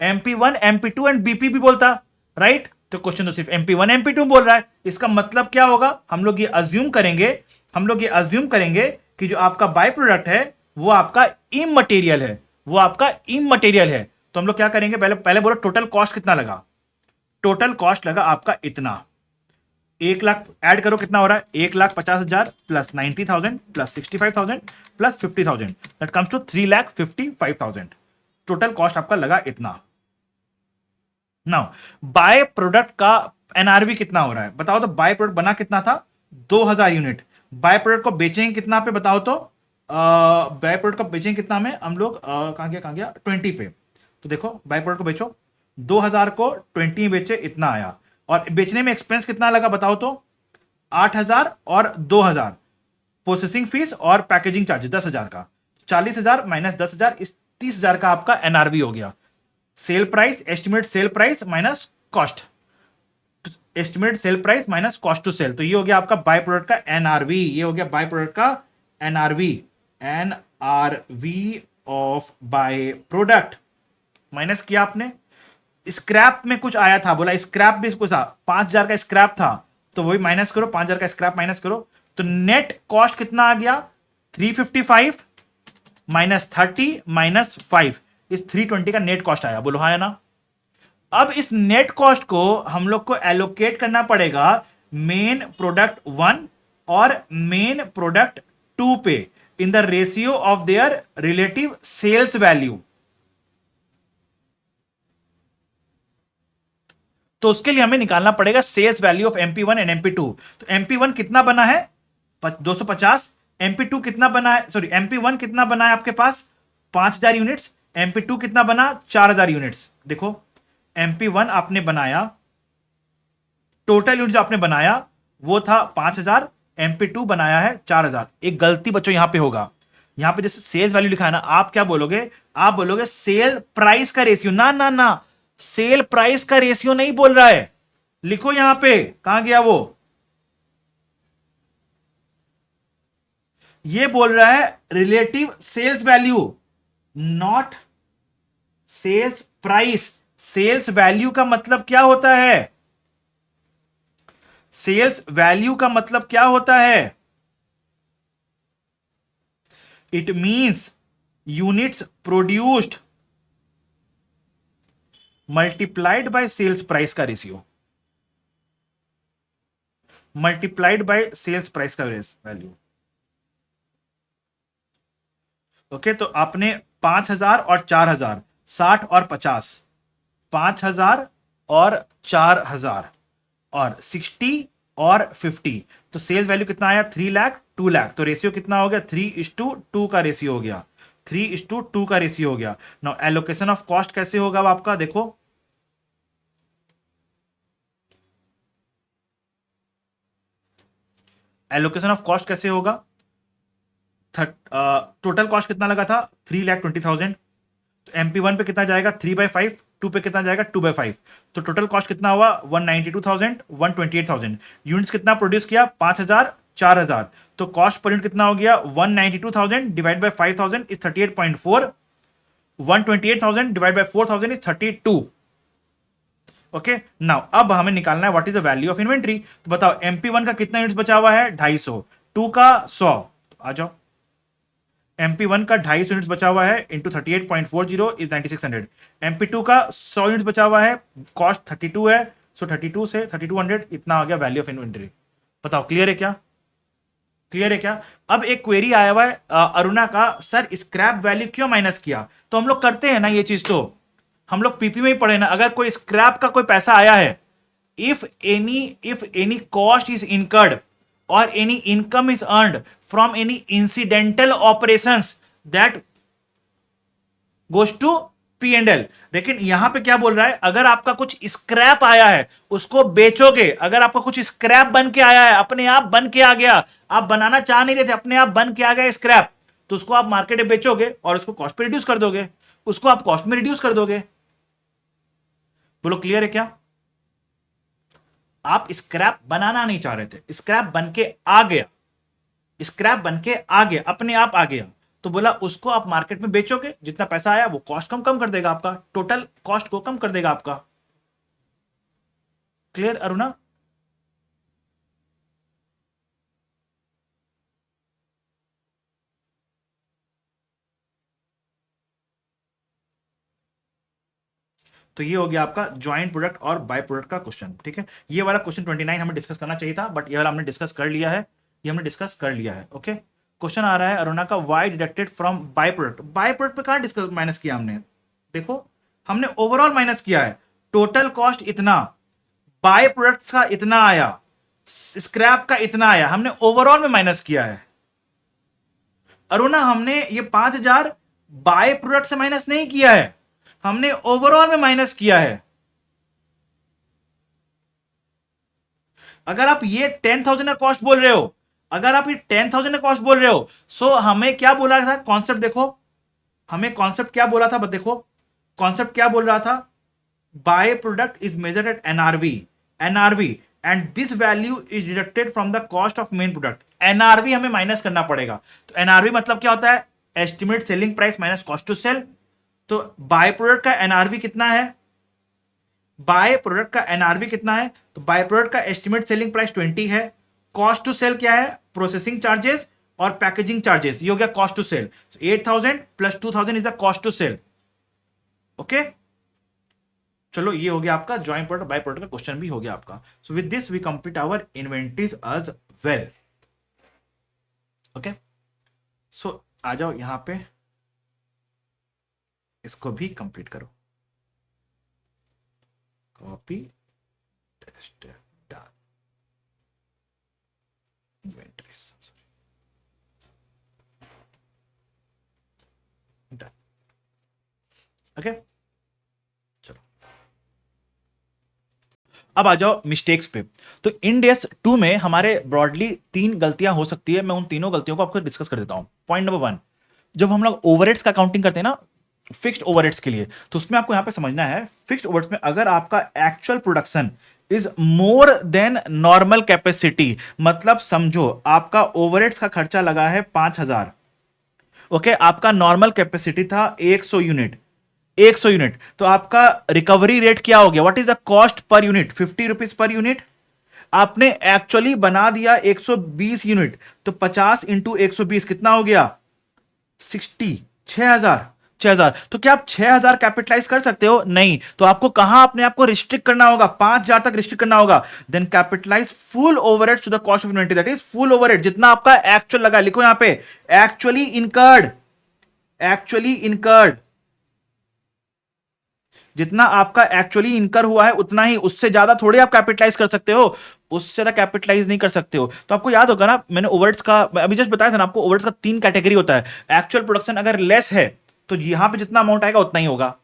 MP1 MP2 एंड BP भी बोलता, राइट? तो क्वेश्चन तो सिर्फ MP1 MP2 बोल रहा है। इसका मतलब क्या होगा? हम लोग ये अज्यूम करेंगे कि जो आपका बाय प्रोडक्ट है वो आपका इमटेरियल है। तो हम लोग क्या करेंगे? पहले बोलो टोटल कॉस्ट कितना लगा? टोटल कॉस्ट लगा आपका इतना, 1 लाख ऐड करो, कितना हो रहा है? 1,50,000 प्लस 90,000 प्लस 65,000 प्लस 50,000, that comes to 3,55,000। Total cost आपका लगा इतना। नाउ बाय प्रोडक्ट का एनआरवी कितना हो रहा है बताओ तो? बाय प्रोडक्ट बना कितना था? 2,000 यूनिट। बाय प्रोडक्ट को बेचेंगे कितना पे बताओ तो? बाय प्रोडक्ट को बेचेंगे कितना में हम लोग? कहां गया 20 पे। तो देखो बाय प्रोडक्ट को बेचो, 2,000 को 20 में बेचे, इतना आया। और बेचने में एक्सपेंस कितना लगा बताओ तो? 8,000 और 2,000 प्रोसेसिंग फीस और पैकेजिंग चार्जेस 10,000 का, 40,000 माइनस 10,000, इस 30,000 का आपका एनआरवी हो गया। Sale price, estimate sale price minus cost, estimate sale price minus cost to sell. तो ये हो गया आपका बाय प्रोडक्ट का एनआरवी, ये हो गया बाय प्रोडक्ट का NRV of by product. Minus किया आपने, स्क्रैप में कुछ आया था, बोला स्क्रैप भी कुछ था, 5,000 का स्क्रैप था, तो वही माइनस करो, 5,000 का स्क्रैप माइनस करो, तो नेट कॉस्ट कितना आ गया? 355 माइनस 30 माइनस 5, इस 320 का नेट कॉस्ट आया। बोलो हाँ या ना? अब इस नेट कॉस्ट को हम लोग को एलोकेट करना पड़ेगा मेन प्रोडक्ट 1 और मेन प्रोडक्ट 2 पे in the ratio of their relative sales value. तो उसके लिए हमें निकालना पड़ेगा sales value of MP1 and MP2। तो MP1 कितना बना है? 250। MP2 कितना बना है? सॉरी, MP1 कितना बना है आपके पास? 5,000 यूनिट्स। MP2 कितना बना? 4,000 यूनिट्स। देखो MP1 आपने बनाया, टोटल यूनिट जो आपने बनाया वो था 5,000, MP2 बनाया है 4,000। एक गलती बच्चों यहां पे होगा, यहां पे जैसे सेल्स वैल्यू लिखा है ना, आप क्या बोलोगे? आप बोलोगे सेल प्राइस का रेशियो। ना ना ना, सेल प्राइस का रेशियो नहीं बोल रहा है। लिखो यहां पे, कहां गया वो? ये बोल रहा है relative sales value, not sales price. Sales value का मतलब क्या होता है? सेल्स वैल्यू का मतलब क्या होता है? It means units produced multiplied by sales price का ratio, multiplied by sales price का वैल्यू। ओके, तो आपने 5,000 और 4,000, 60 और 50, 5,000 और 4,000 और 60 और 50, तो सेल्स वैल्यू कितना आया 3 लाख 2 लाख, तो रेशियो कितना हो गया 3:2 का रेशियो हो गया, 3:2 का रेशियो हो गया। नाउ एलोकेशन ऑफ कॉस्ट कैसे होगा अब आपका, देखो एलोकेशन ऑफ कॉस्ट कैसे होगा, टोटल कॉस्ट कितना लगा था 3,20,000, तो MP1 पे कितना जाएगा 3/5, 2 पे कितना जाएगा 2/5, तो टोटल कॉस्ट कितना हुआ 192,000, 128,000। यूनिट्स कितना प्रोड्यूस किया 5,000, 4,000, तो कॉस्ट पर यूनिट कितना हो गया 192,000 divide by 5,000 is 38.4, 128,000 divide by 4,000 is 32। Okay, now अब हमें निकालना है what is the value of inventory. तो बताओ MP1 का कितना यूनिट्स बचा हुआ है 250, 2 का 100, तो आ जाओ MP1 का 250 यूनिट्स बचा हुआ है इंटू 38.40 इज 9600, MP2 का 100 यूनिट्स बचा हुआ है, कॉस्ट 32 है, सो 32 से 3200 इतना आ गया वैल्यू ऑफ इन्वेंट्री। बताओ क्लियर है क्या, क्लियर है क्या। अब एक क्वेरी आया हुआ है अरुणा का, सर स्क्रैप वैल्यू क्यों माइनस किया, तो हम लोग करते हैं ना ये चीज, तो हम लोग पीपी में ही पढ़े ना, अगर कोई स्क्रैप का कोई पैसा आया है, if any cost is incurred और any income is earned from any incidental operations that goes to P&L। लेकिन यहां पे क्या बोल रहा है, अगर आपका कुछ स्क्रैप आया है उसको बेचोगे, अगर आपका कुछ स्क्रैप बन के आया है, अपने आप बन के आ गया, आप बनाना चाह नहीं रहे थे, अपने आप बन के आ गया स्क्रैप, तो उसको आप मार्केट में बेचोगे और उसको कॉस्ट पे रिड्यूस कर दोगे, उसको आप कॉस्ट में रिड्यूस कर दोगे। बोलो क्लियर है क्या। आप स्क्रैप बनाना नहीं चाह रहे थे, स्क्रैप बन के आ गया, स्क्रैप बन के आ गया, अपने आप आ गया, तो बोला उसको आप मार्केट में बेचोगे, जितना पैसा आया वो कॉस्ट कम कम कर देगा, आपका टोटल कॉस्ट को कम कर देगा आपका। क्लियर अरुणा। तो ये हो गया आपका ज्वाइंट प्रोडक्ट और बाय प्रोडक्ट का क्वेश्चन, ठीक है। ये वाला क्वेश्चन 29 हमें डिस्कस करना चाहिए था, बट ये वाला हमने डिस्कस कर लिया है, ये हमने डिस्कस कर लिया है। ओके, क्वेश्चन आ रहा है अरुणा का, why deducted from by product. By product पे कहां डिस्कस माइनस किया हमने, देखो हमने ओवरऑल माइनस किया है, टोटल कॉस्ट इतना, बाय प्रोडक्ट्स का इतना आया, स्क्रैप का इतना आया, हमने ओवरऑल में माइनस किया है। अरुणा हमने ये 5,000 बाय प्रोडक्ट से माइनस नहीं किया है, हमने ओवरऑल में माइनस किया है। अगर आप ये 10,000 का कॉस्ट बोल रहे हो, अगर आप ये 10,000 का कॉस्ट बोल रहे हो, सो हमें क्या बोला था कॉन्सेप्ट, देखो हमें कॉन्सेप्ट क्या बोला था, देखो कॉन्सेप्ट क्या बोल रहा था, by product is measured at NRV and this value is deducted from the cost of main product. NRV हमें माइनस करना पड़ेगा, तो एनआरवी मतलब क्या होता है, estimate selling price minus cost to sell. तो बाय प्रोडक्ट का एनआरवी कितना है, बाय प्रोडक्ट का एनआरवी कितना है, तो बाय प्रोडक्ट का एस्टिमेट सेलिंग प्राइस 20 है, कॉस्ट टू सेल क्या है, प्रोसेसिंग चार्जेस और पैकेजिंग चार्जेस, ये हो गया cost to sell. 8,000 plus 2,000 is the cost to sell. Okay, चलो ये हो गया आपका ज्वाइंट प्रोडक्ट बाय प्रोडक्ट का क्वेश्चन भी हो गया आपका। So with this we complete our inventories as well. Okay, so आ जाओ यहां पे, इसको भी कंप्लीट करो, कॉपी टेस्ट डाल इन्वेंटरीज, डन। ओके, चलो अब आ जाओ मिस्टेक्स पे। तो इंडेस 2 में हमारे ब्रॉडली 3 गलतियां हो सकती है, मैं उन तीनों गलतियों को आपको डिस्कस कर देता हूं। पॉइंट नंबर 1, जब हम लोग ओवरहेड्स का काउंटिंग करते हैं ना फिक्स्ड ओवरहेड्स के लिए, तो उसमें आपको यहां पे समझना है, फिक्स्ड ओवरहेड्स में अगर आपका actual production is more than normal capacity, मतलब समझो आपका ओवरहेड्स का खर्चा लगा है 5,000, ओके, आपका नॉर्मल कैपेसिटी था 100 यूनिट, 100 यूनिट, तो आपका रिकवरी रेट क्या हो गया, what is the cost per unit, 50 rupees per unit. आपने एक्चुअली बना दिया 120 यूनिट, तो 50 इंटू 120 कितना हो गया 60, 6,000। तो क्या आप 6,000 कैपिटलाइज कर सकते हो, नहीं, तो आपको कहां अपने आप को रिस्ट्रिक्ट करना होगा, 5,000 तक रिस्ट्रिक्ट करना होगा। Then capitalize full overhead to the cost of inventory, that is full overhead, जितना आपका एक्चुअल लगा, लिखो यहां पे एक्चुअली इनकर्ड, जितना आपका एक्चुअली इनकर हुआ है उतना ही, उससे ज्यादा थोड़ी आप कैपिटलाइज कर सकते हो, उससे ज्यादा कैपिटलाइज नहीं कर सकते हो। तो आपको याद होगा ना, मैंने ओवरहेड्स का अभी जस्ट बताया था ना आपको, ओवरहेड्स का 3 कैटेगरी होता है। एक्चुअल प्रोडक्शन अगर लेस है तो यहां पे जितना अमाउंट आएगा उतना ही होगा।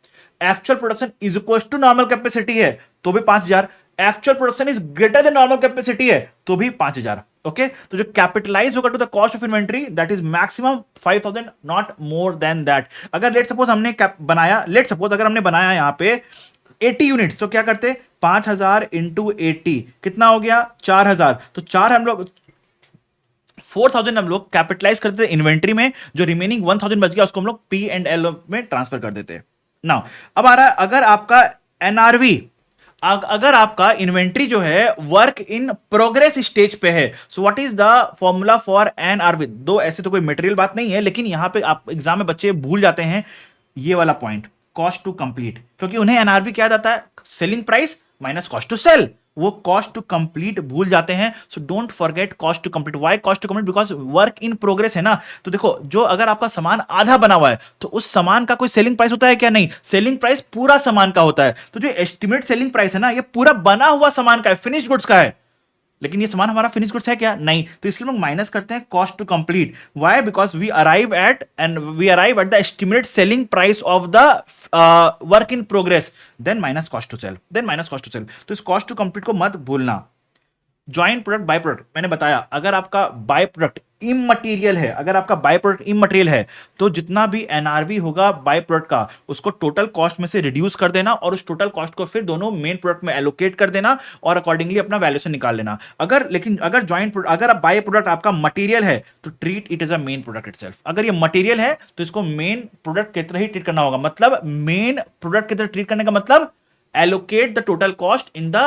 Actual production is equal to normal capacity है तो भी 5000। Actual production is greater than normal capacity है तो भी 5000। ओके, तो जो कैपिटलाइज होगा to the cost of inventory that is maximum 5000, not more than that. अगर लेट सपोज हमने बनाया, लेट सपोज अगर हमने बनाया यहां पे 80 यूनिट्स, तो क्या करते, 5000 इंटू 80 कितना हो गया, 4000। तो 4 हम लोग 4000 हम लोग कैपिटलाइज करते थे इन्वेंट्री में, जो रिमेनिंग 1000 बच गया उसको हम लोग P&L में ट्रांसफर कर देते। नाउ अब आ रहा है, अगर आपका एनआरवी, अगर आपका इन्वेंट्री जो है वर्क इन प्रोग्रेस स्टेज पे है, so what is the formula for NRV. दो ऐसे तो कोई मटेरियल बात नहीं है, लेकिन यहां पे आप एग्जाम में बच्चे भूल जाते हैं ये वाला पॉइंट, कॉस्ट टू कंप्लीट, क्योंकि उन्हें एनआरवी क्या जाता है, selling price minus cost to sell, वो कॉस्ट टू कंप्लीट भूल जाते हैं। So don't forget cost to complete. Why cost to complete, because work in progress है ना। तो देखो, जो अगर आपका सामान आधा बना हुआ है तो उस सामान का कोई सेलिंग प्राइस होता है क्या, नहीं, सेलिंग प्राइस पूरा सामान का होता है। तो जो एस्टिमेट सेलिंग प्राइस है ना, ये पूरा बना हुआ सामान का है, फिनिश्ड गुड्स का है, लेकिन ये सामान हमारा फिनिश गुड्स है क्या, नहीं, तो इसलिए हम माइनस करते हैं cost to complete. Why, because we arrive at the estimated selling price of the work in progress, then minus cost to sell, तो इस कॉस्ट टू कंप्लीट को मत भूलना। ज्वाइंट प्रोडक्ट बाय प्रोडक्ट, मैंने बताया अगर आपका बाय प्रोडक्ट इमटेरियल है, अगर आपका बाय प्रोडक्ट इमटेरियल है तो जितना भी एनआरवी होगा बाय प्रोडक्ट का, उसको टोटल कॉस्ट में से रिड्यूस कर देना और उस टोटल कॉस्ट को फिर दोनों मेन प्रोडक्ट में एलोकेट कर देना और अकॉर्डिंगली अपना वैल्यूएशन निकाल लेना। लेकिन अगर अगर बाय प्रोडक्ट आपका मटेरियल है तो treat it as a main product itself. अगर ये मटेरियल है तो इसको मेन प्रोडक्ट की तरह ही ट्रीट करना होगा। मतलब मेन प्रोडक्ट की तरह ट्रीट करने का मतलब allocate the total cost in the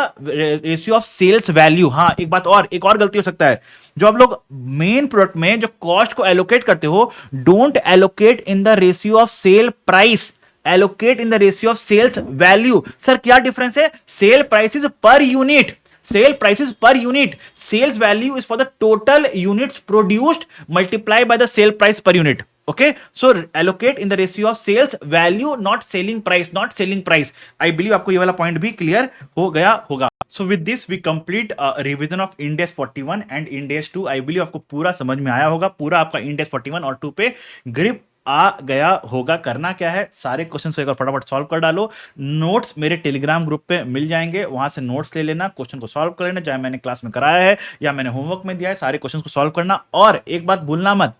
ratio of sales value। हाँ, एक और गलती हो सकता है, जो आप लोग मेन प्रोडक्ट में जो कॉस्ट को एलोकेट करते हो, don't allocate in the ratio of sale price, allocate in the ratio of sales value. Sir क्या डिफरेंस है, sale prices per unit, sale prices per unit, sales value is for the total units produced multiply by the sale price per unit. Okay, so allocate in the ratio of sales value, not selling price। I believe आपको ये वाला point भी clear हो गया होगा। So with this we complete revision of Ind AS 41 and Ind AS 2। I believe आपको पूरा समझ में आया होगा, पूरा आपका Ind AS 41 और 2 पे ग्रिप आ गया होगा। करना क्या है, सारे क्वेश्चन को एक बार फटाफट सॉल्व कर डालो। नोट्स मेरे टेलीग्राम ग्रुप पे मिल जाएंगे, वहां से नोट्स ले लेना, क्वेश्चन को सॉल्व कर लेना, चाहे मैंने क्लास में कराया है या मैंने होमवर्क में दिया है, सारे क्वेश्चन को सॉल्व करना। और एक बात भूलना मत,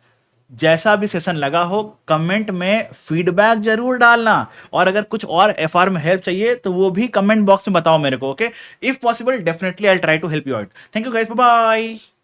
जैसा भी सेशन लगा हो कमेंट में फीडबैक जरूर डालना, और अगर कुछ और एफआर में हेल्प चाहिए तो वो भी कमेंट बॉक्स में बताओ मेरे को। Okay, if possible definitely I will try to help you out. Thank you guys, bye bye.